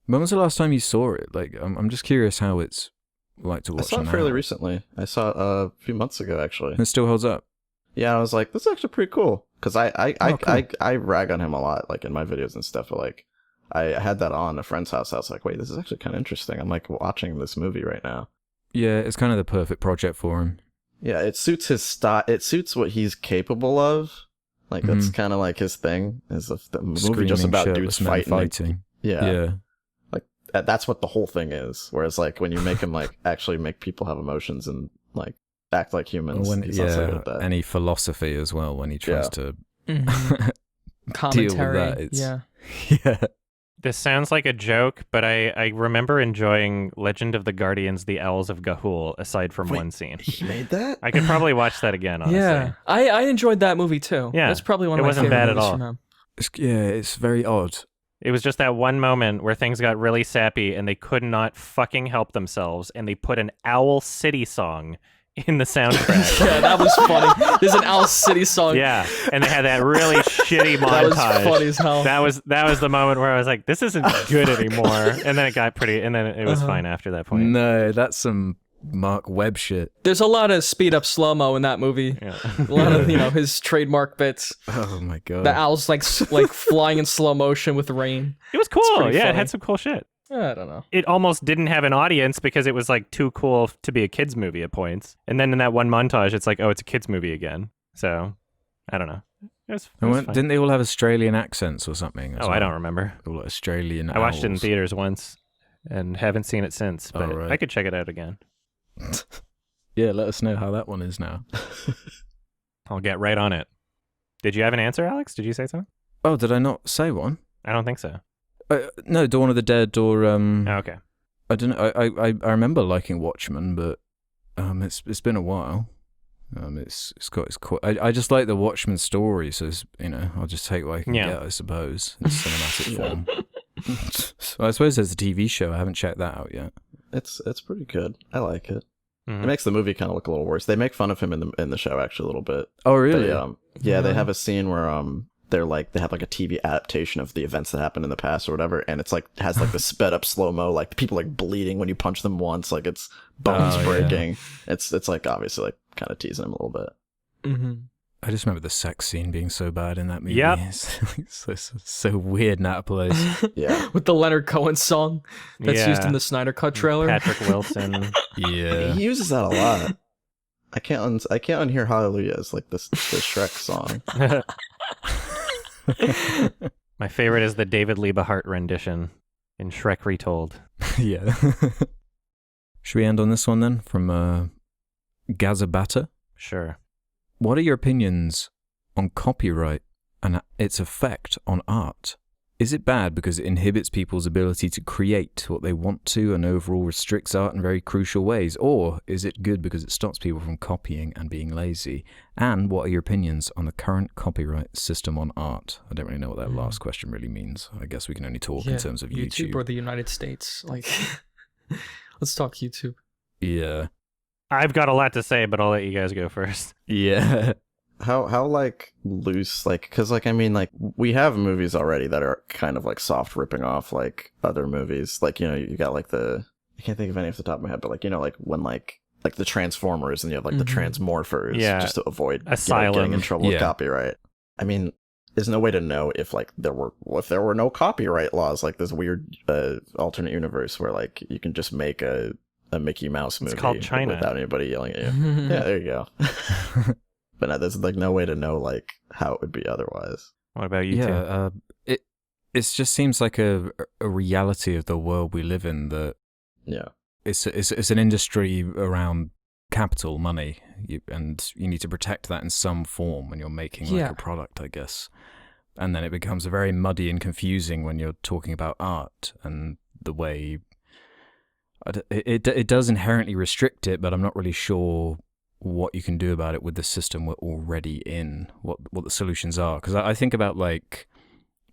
When was the last time you saw it? Like, I'm just curious how it's like to watch.
I saw it fairly recently. I saw it a few months ago, actually.
It still holds up.
Yeah, I was like, this is actually pretty cool, because
cool.
I rag on him a lot, like in my videos and stuff. But like, I had that on a friend's house. I was like, wait, this is actually kind of interesting. I'm like watching this movie right now.
Yeah, it's kind of the perfect project for him.
Yeah, it suits his style. It suits what he's capable of. Like that's kind of like his thing. Is the movie
Screaming,
just about dudes
fighting?
Yeah. Like that's what the whole thing is. Whereas like when you make him like actually make people have emotions and like act like humans, he's not so good at that.
Any philosophy as well when he tries to
Commentary.
Deal with that.
Yeah.
This sounds like a joke, but I remember enjoying Legend of the Guardians, The Owls of Ga'Hoole, aside from one scene.
He made that?
I could probably watch that again, honestly.
Yeah. I enjoyed that movie too.
Yeah.
That's probably one of
It
my
wasn't
favorite
bad at
movies
all.
from him.
It's very odd.
It was just that one moment where things got really sappy and they could not fucking help themselves, and they put an Owl City song in the soundtrack.
Yeah, that was funny. There's an Owl City song.
Yeah, and they had that really shitty montage.
That was funny as hell.
That was the moment where I was like, this isn't good anymore. And then it got pretty, and then it was fine after that point.
No, that's some Mark Webb shit.
There's a lot of speed up slow-mo in that movie.
Yeah.
A lot of, his trademark bits.
Oh my god.
The owl's like flying in slow motion with rain.
It was cool.
pretty
Yeah,
funny.
it had some cool shit.
I don't know.
It almost didn't have an audience because it was like too cool to be a kids movie at points. And then in that one montage, it's like, oh, it's a kids movie again. So I don't know. It was fine.
Didn't they all have Australian accents or something?
I don't remember.
All Australian.
I watched it in
owls.
theaters once and haven't seen it since, but
right.
I could check it out again.
Yeah, let us know how that one is now.
I'll get right on it. Did you have an answer, Alex? Did you say something?
Oh, did I not say one?
I don't think so.
No, Dawn of the Dead or
Oh, okay.
I don't know. I remember liking Watchmen, but it's been a while. It's got its I just like the Watchmen story, so I'll just take what I can get, I suppose, in cinematic form. So I suppose there's a TV show. I haven't checked that out yet.
It's pretty good. I like it.
Mm-hmm.
It makes the movie kind of look a little worse. They make fun of him in the show actually a little bit.
Oh really?
They have a scene where they have like a TV adaptation of the events that happened in the past or whatever, and it's like has like the sped up slow mo, like people like bleeding when you punch them once, like it's bones breaking. Yeah. It's like obviously like kind of teasing him a little bit.
Mm-hmm.
I just remember the sex scene being so bad in that movie.
Yep.
It's so weird and out of place.
Yeah.
With the Leonard Cohen song that's used in the Snyder Cut trailer.
Patrick Wilson.
Yeah.
He uses that a lot. I can't unhear Hallelujah as like the Shrek song.
My favorite is the David Liebehart rendition in Shrek Retold.
Yeah. Should we end on this one then from Gazabata?
Sure.
What are your opinions on copyright and its effect on art? Is it bad because it inhibits people's ability to create what they want to and overall restricts art in very crucial ways? Or is it good because it stops people from copying and being lazy? And what are your opinions on the current copyright system on art? I don't really know what that last question really means. I guess we can only talk in terms of YouTube.
or the United States. Like, let's talk YouTube.
Yeah.
I've got a lot to say, but I'll let you guys go first.
Yeah.
How like loose, like, because like I mean like we have movies already that are kind of like soft ripping off like other movies, like you got like I can't think of any off the top of my head, but like like when like the Transformers and you have like the Transmorphers, just to avoid getting in trouble with copyright. I mean, there's no way to know if like there were no copyright laws, like this weird alternate universe where like you can just make a Mickey Mouse movie.
It's called China
without anybody yelling at you. Yeah, there you go. But no, there's like no way to know like how it would be otherwise.
What about you two?
It just seems like a reality of the world we live in, that it's an industry around capital money, and you need to protect that in some form when you're making like a product, I guess. And then it becomes very muddy and confusing when you're talking about art and the way it does inherently restrict it, but I'm not really sure what you can do about it with the system we're already in, what the solutions are. Because I think about, like,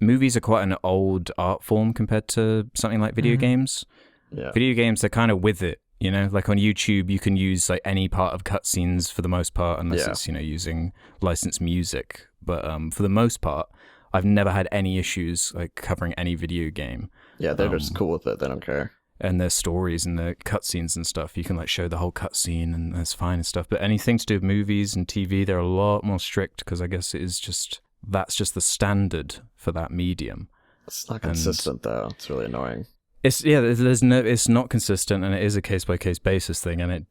movies are quite an old art form compared to something like video games.
Yeah.
Video games, they're kind of with it, you know? Like on YouTube, you can use like any part of cutscenes for the most part, unless it's, you know, using licensed music. But for the most part, I've never had any issues like covering any video game.
Yeah, they're just cool with it. They don't care.
And their stories and the cutscenes and stuff, you can like show the whole cutscene and that's fine and stuff. But anything to do with movies and TV, they're a lot more strict because I guess that's just the standard for that medium.
It's not consistent though. It's really annoying.
It's not consistent, and it is a case by case basis thing, and it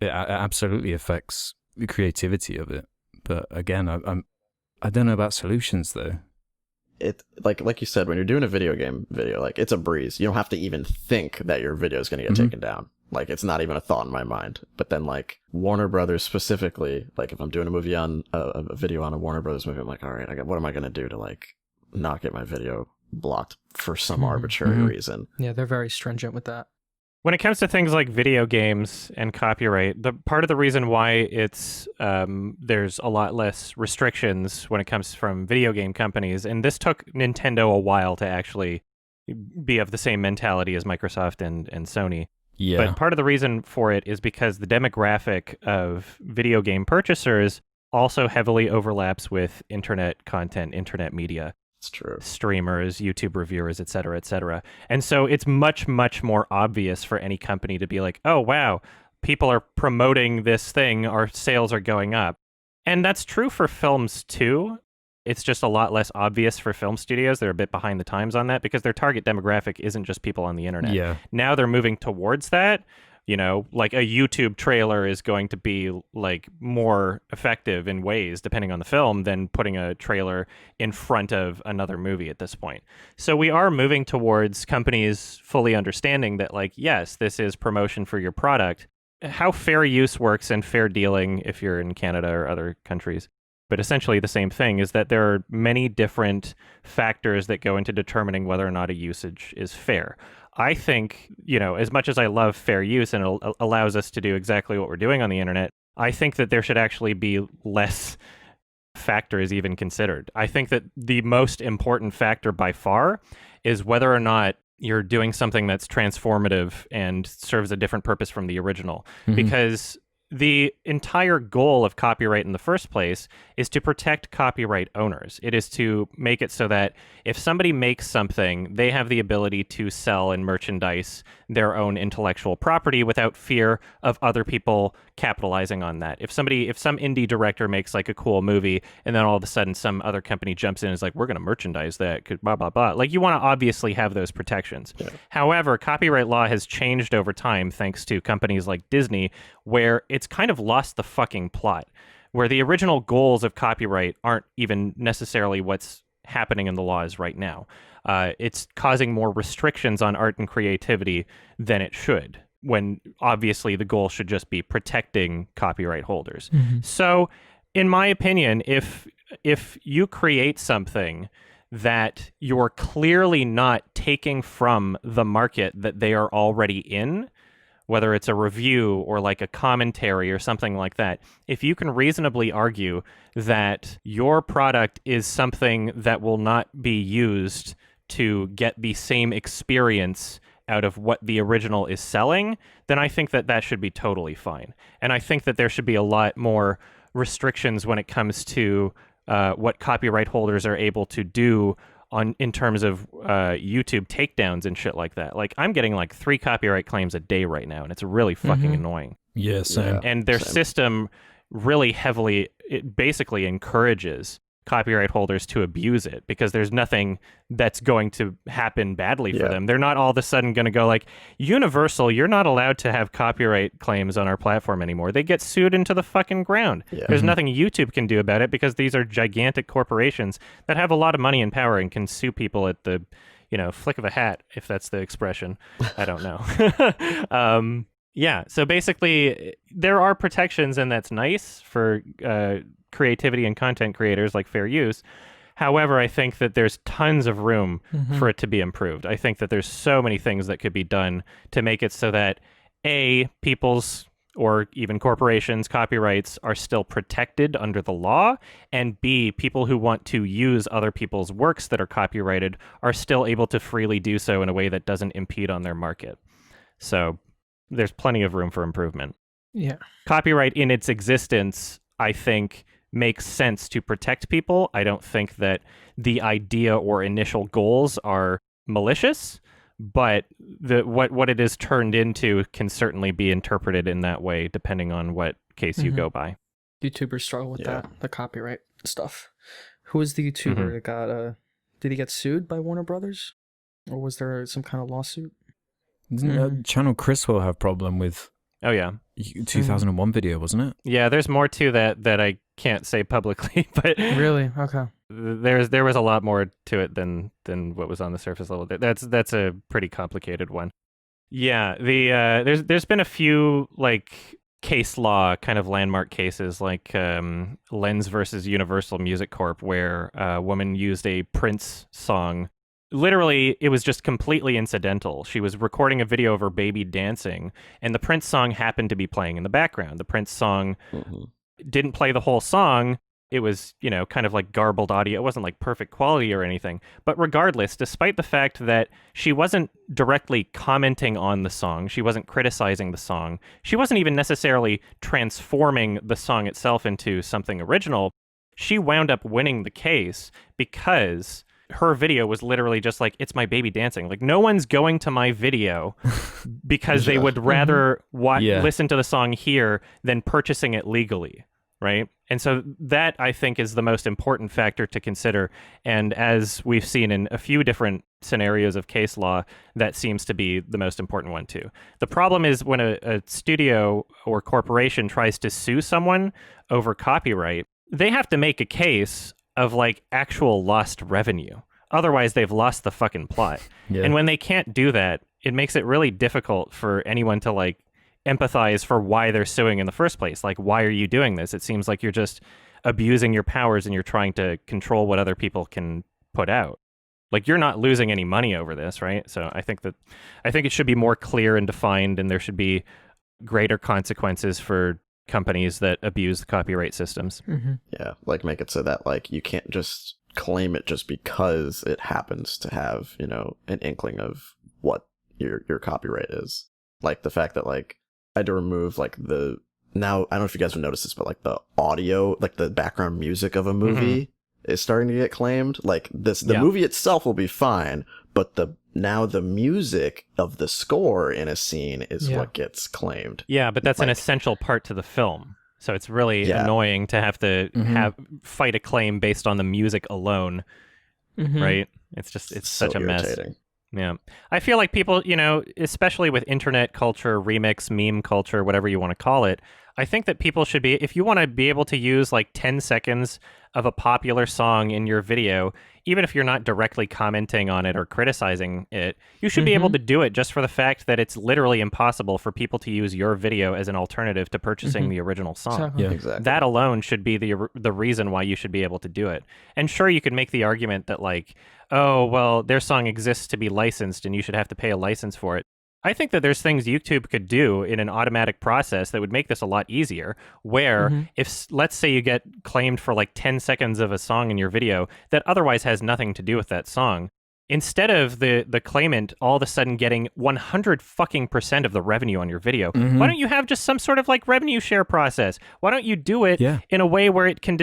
absolutely affects the creativity of it. But again, I don't know about solutions though.
It like you said, when you're doing a video game video, like it's a breeze. You don't have to even think that your video is going to get taken down. Like it's not even a thought in my mind. But then like Warner Brothers specifically, like if I'm doing a movie on a video on a Warner Brothers movie, I'm like, all right, what am I going to do to like not get my video blocked for some arbitrary reason?
Yeah, they're very stringent with that.
When it comes to things like video games and copyright, the part of the reason why it's there's a lot less restrictions when it comes from video game companies, and this took Nintendo a while to actually be of the same mentality as Microsoft and Sony.
Yeah.
But part of the reason for it is because the demographic of video game purchasers also heavily overlaps with internet content, internet media.
It's true.
Streamers, YouTube reviewers, et cetera, et cetera. And so it's much, much more obvious for any company to be like, oh, wow, people are promoting this thing, our sales are going up. And that's true for films too. It's just a lot less obvious for film studios. They're a bit behind the times on that because their target demographic isn't just people on the internet.
Yeah.
Now they're moving towards that. You know, like a YouTube trailer is going to be like more effective in ways, depending on the film, than putting a trailer in front of another movie at this point. So we are moving towards companies fully understanding that, like, yes, this is promotion for your product. How fair use works and fair dealing, if you're in Canada or other countries, but essentially the same thing, is that there are many different factors that go into determining whether or not a usage is fair. I think, you know, as much as I love fair use and it allows us to do exactly what we're doing on the internet, I think that there should actually be less factors even considered. I think that the most important factor by far is whether or not you're doing something that's transformative and serves a different purpose from the original. Because the entire goal of copyright in the first place is to protect copyright owners. It is to make it so that if somebody makes something, they have the ability to sell and merchandise their own intellectual property without fear of other people capitalizing on that. If some indie director makes like a cool movie and then all of a sudden some other company jumps in and is like, we're going to merchandise that, blah, blah, blah. Like, you want to obviously have those protections. Yeah. However, copyright law has changed over time thanks to companies like Disney, where it's kind of lost the fucking plot, where the original goals of copyright aren't even necessarily what's happening in the laws right now. It's causing more restrictions on art and creativity than it should, when obviously the goal should just be protecting copyright holders. So, in my opinion, if you create something that you're clearly not taking from the market that they are already in, whether it's a review or like a commentary or something like that, if you can reasonably argue that your product is something that will not be used to get the same experience out of what the original is selling, then I think that should be totally fine. And I think that there should be a lot more restrictions when it comes to what copyright holders are able to do in terms of YouTube takedowns and shit like that. Like, I'm getting like 3 copyright claims a day right now, and it's really fucking annoying.
Yeah, same.
And their system really heavily, it basically encourages copyright holders to abuse it, because there's nothing that's going to happen badly for them. They're not all of a sudden going to go like, Universal, you're not allowed to have copyright claims on our platform anymore. They get sued into the fucking ground. There's nothing YouTube can do about it, because these are gigantic corporations that have a lot of money and power and can sue people at the, flick of a hat, if that's the expression. I don't know. Yeah, so basically there are protections, and that's nice for creativity and content creators, like fair use. However, I think that there's tons of room for it to be improved. I think that there's so many things that could be done to make it so that, A, people's or even corporations, copyrights are still protected under the law, and B, people who want to use other people's works that are copyrighted are still able to freely do so in a way that doesn't impede on their market. So there's plenty of room for improvement.
Yeah.
Copyright in its existence, I think, makes sense to protect people. I don't think that the idea or initial goals are malicious, but what it is turned into can certainly be interpreted in that way, depending on what case you go by.
YouTubers struggle with that, the copyright stuff. Who was the YouTuber that got, did he get sued by Warner Brothers? Or was there some kind of lawsuit?
Didn't Channel Chris will have problem with 2001 video, wasn't it?
Yeah, there's more to that I can't say publicly, but
really, okay.
There was a lot more to it than what was on the surface level. That's a pretty complicated one. Yeah, there's been a few like case law kind of landmark cases like Lens versus Universal Music Corp, where a woman used a Prince song. Literally, it was just completely incidental. She was recording a video of her baby dancing, and the Prince song happened to be playing in the background. The Prince song didn't play the whole song. It was, kind of like garbled audio. It wasn't like perfect quality or anything. But regardless, despite the fact that she wasn't directly commenting on the song, she wasn't criticizing the song, she wasn't even necessarily transforming the song itself into something original, she wound up winning the case because her video was literally just like, it's my baby dancing. Like, no one's going to my video because they would rather listen to the song here than purchasing it legally, right? And so that, I think, is the most important factor to consider. And as we've seen in a few different scenarios of case law, that seems to be the most important one, too. The problem is when a studio or corporation tries to sue someone over copyright, they have to make a case of like actual lost revenue. Otherwise, they've lost the fucking plot. And when they can't do that, it makes it really difficult for anyone to like empathize for why they're suing in the first place. Like, why are you doing this? It seems like you're just abusing your powers and you're trying to control what other people can put out. Like, you're not losing any money over this, right? So I think it should be more clear and defined, and there should be greater consequences for companies that abuse the copyright systems.
Yeah, like make it so that like you can't just claim it just because it happens to have, an inkling of what your copyright is. Like the fact that like I had to remove like now I don't know if you guys have noticed this, but like the audio, like the background music of a movie is starting to get claimed. Like the movie itself will be fine, but the music of the score in a scene is what gets claimed.
Yeah, but that's an essential part to the film. So it's really annoying to have to fight a claim based on the music alone, right? It's such a mess. Yeah. I feel like people, especially with internet culture, remix, meme culture, whatever you want to call it, I think that people should be, if you want to be able to use like 10 seconds of a popular song in your video, even if you're not directly commenting on it or criticizing it, you should be able to do it just for the fact that it's literally impossible for people to use your video as an alternative to purchasing the original song.
Yeah,
exactly.
That alone should be the reason why you should be able to do it. And sure, you could make the argument that like, oh, well, their song exists to be licensed and you should have to pay a license for it. I think that there's things YouTube could do in an automatic process that would make this a lot easier, where if, let's say you get claimed for like 10 seconds of a song in your video that otherwise has nothing to do with that song, instead of the claimant all of a sudden getting 100% of the revenue on your video, why don't you have just some sort of like revenue share process? Why don't you do it in a way where it can,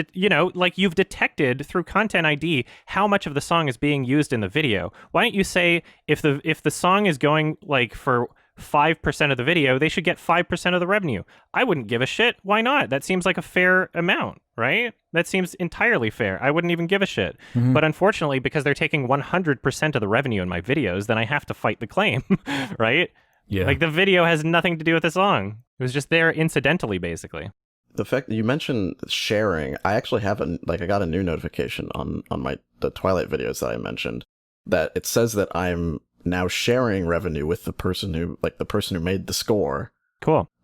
like you've detected through Content ID how much of the song is being used in the video? Why don't you say if the song is going like for 5% of the video, they should get 5% of the revenue? I wouldn't give a shit. Why not? That seems like a fair amount, right? That seems entirely fair. I wouldn't even give a shit. But unfortunately, because they're taking 100% of the revenue in my videos, then I have to fight the claim, right?
Yeah.
Like the video has nothing to do with the song. It was just there incidentally, basically.
The fact that you mentioned sharing, I actually have I got a new notification on the Twilight videos that I mentioned, that it says that I'm now sharing revenue with the person who made the score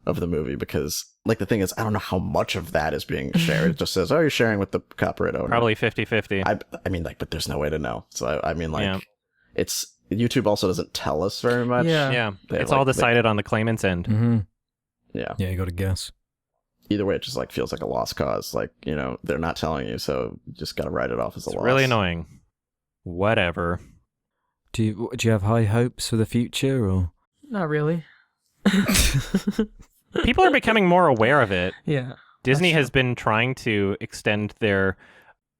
of the movie, because like the thing is, I don't know how much of that is being shared. It just says, oh, you're sharing with the copyright owner.
Probably 50-50.
I mean, like, but there's no way to know. So I mean, like, it's YouTube also doesn't tell us very much.
Yeah. It's all decided on the claimant's end.
Yeah.
Yeah, you got to guess.
Either way, it just like feels like a lost cause. Like, they're not telling you, so you just got to write it off as a loss.
It's really annoying. Whatever.
Do you have high hopes for the future, or
Not really.
People are becoming more aware of it.
Yeah.
Disney has been trying to extend their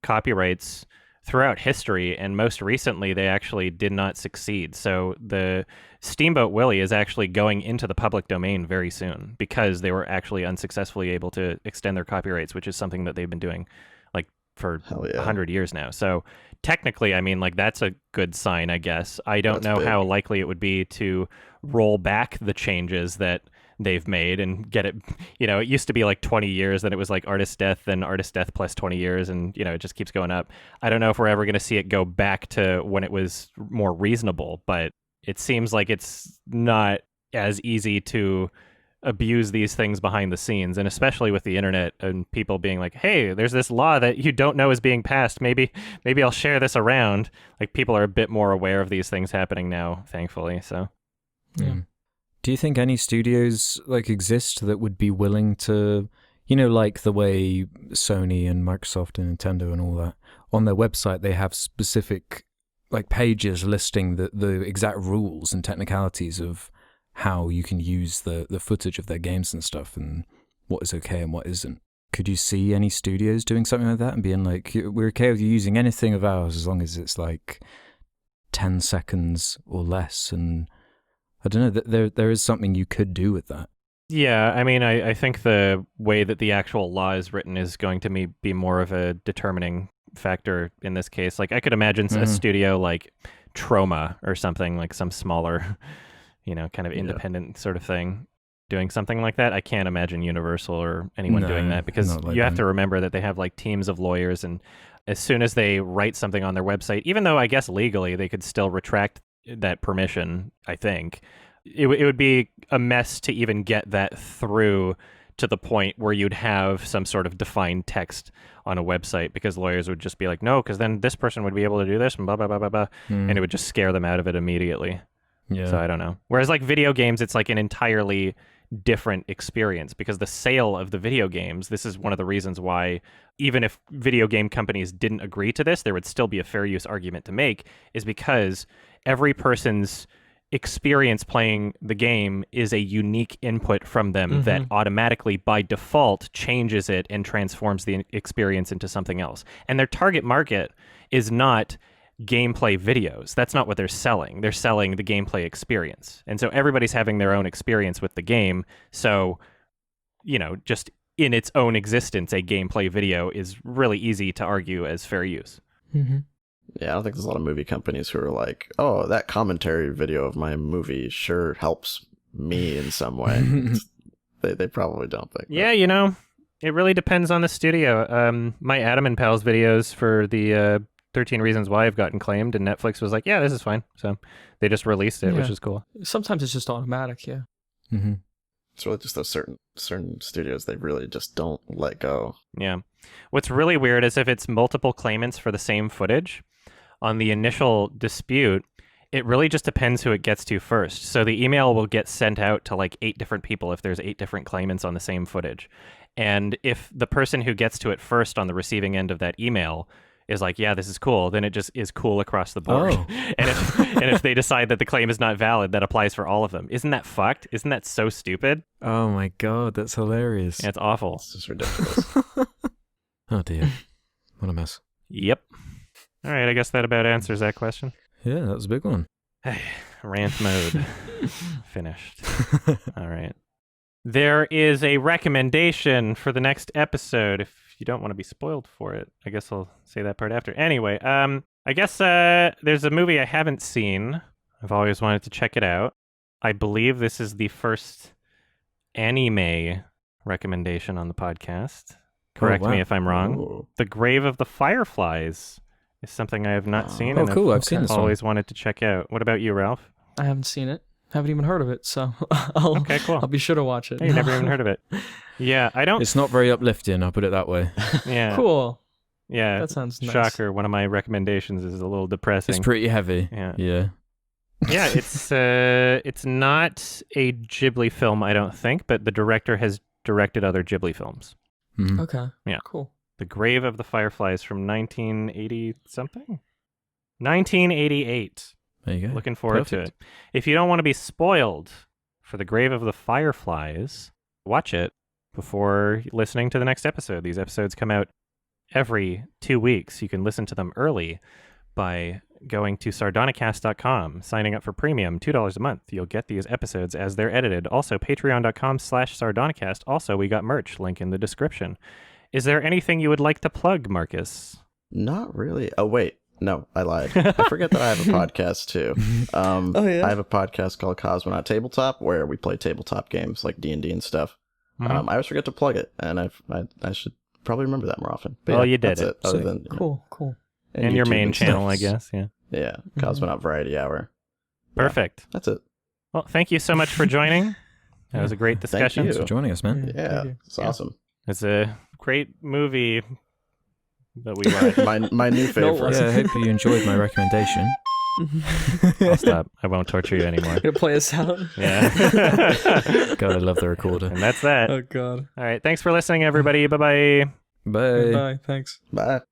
copyrights throughout history, and most recently they actually did not succeed. So the Steamboat Willie is actually going into the public domain very soon because they were actually unsuccessfully able to extend their copyrights, which is something that they've been doing like for 100 years now. So technically, I mean, like, that's a good sign, I guess. I don't know how likely it would be to roll back the changes that they've made and get it, it used to be like 20 years, then it was like artist death, then artist death plus 20 years, and it just keeps going up. I don't know if we're ever going to see it go back to when it was more reasonable, but it seems like it's not as easy to abuse these things behind the scenes, and especially with the internet and people being like, hey, there's this law that you don't know is being passed, maybe I'll share this around. Like, people are a bit more aware of these things happening now, thankfully. So
yeah.
Do you think any studios like exist that would be willing to, like the way Sony and Microsoft and Nintendo and all that, on their website they have specific like pages listing the exact rules and technicalities of how you can use the footage of their games and stuff, and what is okay and what isn't? Could you see any studios doing something like that and being like, we're okay with you using anything of ours as long as it's like 10 seconds or less? And I don't know, there is something you could do with that.
Yeah, I mean, I think the way that the actual law is written is going to be more of a determining factor in this case. Like, I could imagine a studio like Troma or something, like some smaller, kind of independent sort of thing, doing something like that. I can't imagine Universal or anyone doing that, because you have to remember that they have like teams of lawyers, and as soon as they write something on their website, even though I guess legally they could still retract that permission, I think it would be a mess to even get that through to the point where you'd have some sort of defined text on a website, because lawyers would just be like, no, because then this person would be able to do this and blah, blah, blah, blah, blah. And it would just scare them out of it immediately.
Yeah.
So I don't know. Whereas like video games, it's like an entirely different experience, because the sale of the video games, this is one of the reasons why even if video game companies didn't agree to this, there would still be a fair use argument to make, is because every person's experience playing the game is a unique input from them that automatically by default changes it and transforms the experience into something else. And their target market is not gameplay videos. That's not what they're selling. They're selling the gameplay experience. And so everybody's having their own experience with the game. So, just in its own existence, a gameplay video is really easy to argue as fair use.
Mm-hmm.
Yeah, I don't think there's a lot of movie companies who are like, oh, that commentary video of my movie sure helps me in some way. They probably don't think that.
Yeah, it really depends on the studio. My Adam and Pals videos for the 13 Reasons Why have gotten claimed, and Netflix was like, yeah, this is fine. So they just released it, which is cool.
Sometimes it's just automatic, yeah.
Mm-hmm.
It's really just those certain studios, they really just don't let go.
Yeah. What's really weird is if it's multiple claimants for the same footage, on the initial dispute, it really just depends who it gets to first. So the email will get sent out to like 8 different people if there's 8 different claimants on the same footage. And if the person who gets to it first on the receiving end of that email is like, yeah, this is cool, then it just is cool across the board.
Oh.
and if they decide that the claim is not valid, that applies for all of them. Isn't that fucked? Isn't that so stupid?
Oh my god, that's hilarious.
Yeah, it's awful.
It's just ridiculous.
Oh dear. What a mess.
Yep. All right, I guess that about answers that question.
Yeah, that was a big one.
Rant mode. Finished. All right. There is a recommendation for the next episode. If you don't want to be spoiled for it, I guess I'll say that part after. Anyway, I guess there's a movie I haven't seen. I've always wanted to check it out. I believe this is the first anime recommendation on the podcast. Correct me if I'm wrong.
Ooh.
The Grave of the Fireflies is something I have not seen.
Oh,
and
cool. I've seen this one.
Always wanted to check out. What about you, Ralph?
I haven't seen it. Haven't even heard of it, so I'll be sure to watch it.
Hey, you never even heard of it. Yeah, I don't.
It's not very uplifting, I'll put it that way.
Yeah.
Cool.
Yeah.
That sounds nice.
Shocker. One of my recommendations is a little depressing.
It's pretty heavy.
Yeah.
Yeah.
Yeah, it's not a Ghibli film, I don't think, but the director has directed other Ghibli films.
Mm.
Okay.
Yeah.
Cool.
The Grave of the Fireflies from 1980 something? 1988.
There you go.
Looking forward to it. If you don't want to be spoiled for The Grave of the Fireflies, watch it before listening to the next episode. These episodes come out every 2 weeks. You can listen to them early by going to sardonicast.com, signing up for premium, $2 a month. You'll get these episodes as they're edited. Also, patreon.com/sardonicast. Also, we got merch, link in the description. Is there anything you would like to plug, Marcus?
Not really. Oh, wait. No, I lied. I forget that I have a podcast too.
yeah?
I have a podcast called Cosmonaut Tabletop where we play tabletop games like D&D and stuff. I always forget to plug it, and I should probably remember that more often. But
well, you did
that's
it.
Other than
Cool.
And your
YouTube
main
and
channel,
stuff.
I guess. Yeah.
Yeah, Cosmonaut Variety Hour.
Perfect.
Yeah, that's it.
Well, thank you so much for joining. That was a great
Thank
discussion.
you.
Thanks for joining us, man.
Yeah,
you.
it's awesome.
It's a great movie that we watched.
My new favorite.
Yeah, I hope you enjoyed my recommendation.
I'll stop. I won't torture you anymore.
Gonna play us out.
Yeah.
God, I love the recorder.
And that's that.
Oh God.
All right. Thanks for listening, everybody. Bye-bye.
Bye.
Bye. Thanks.
Bye.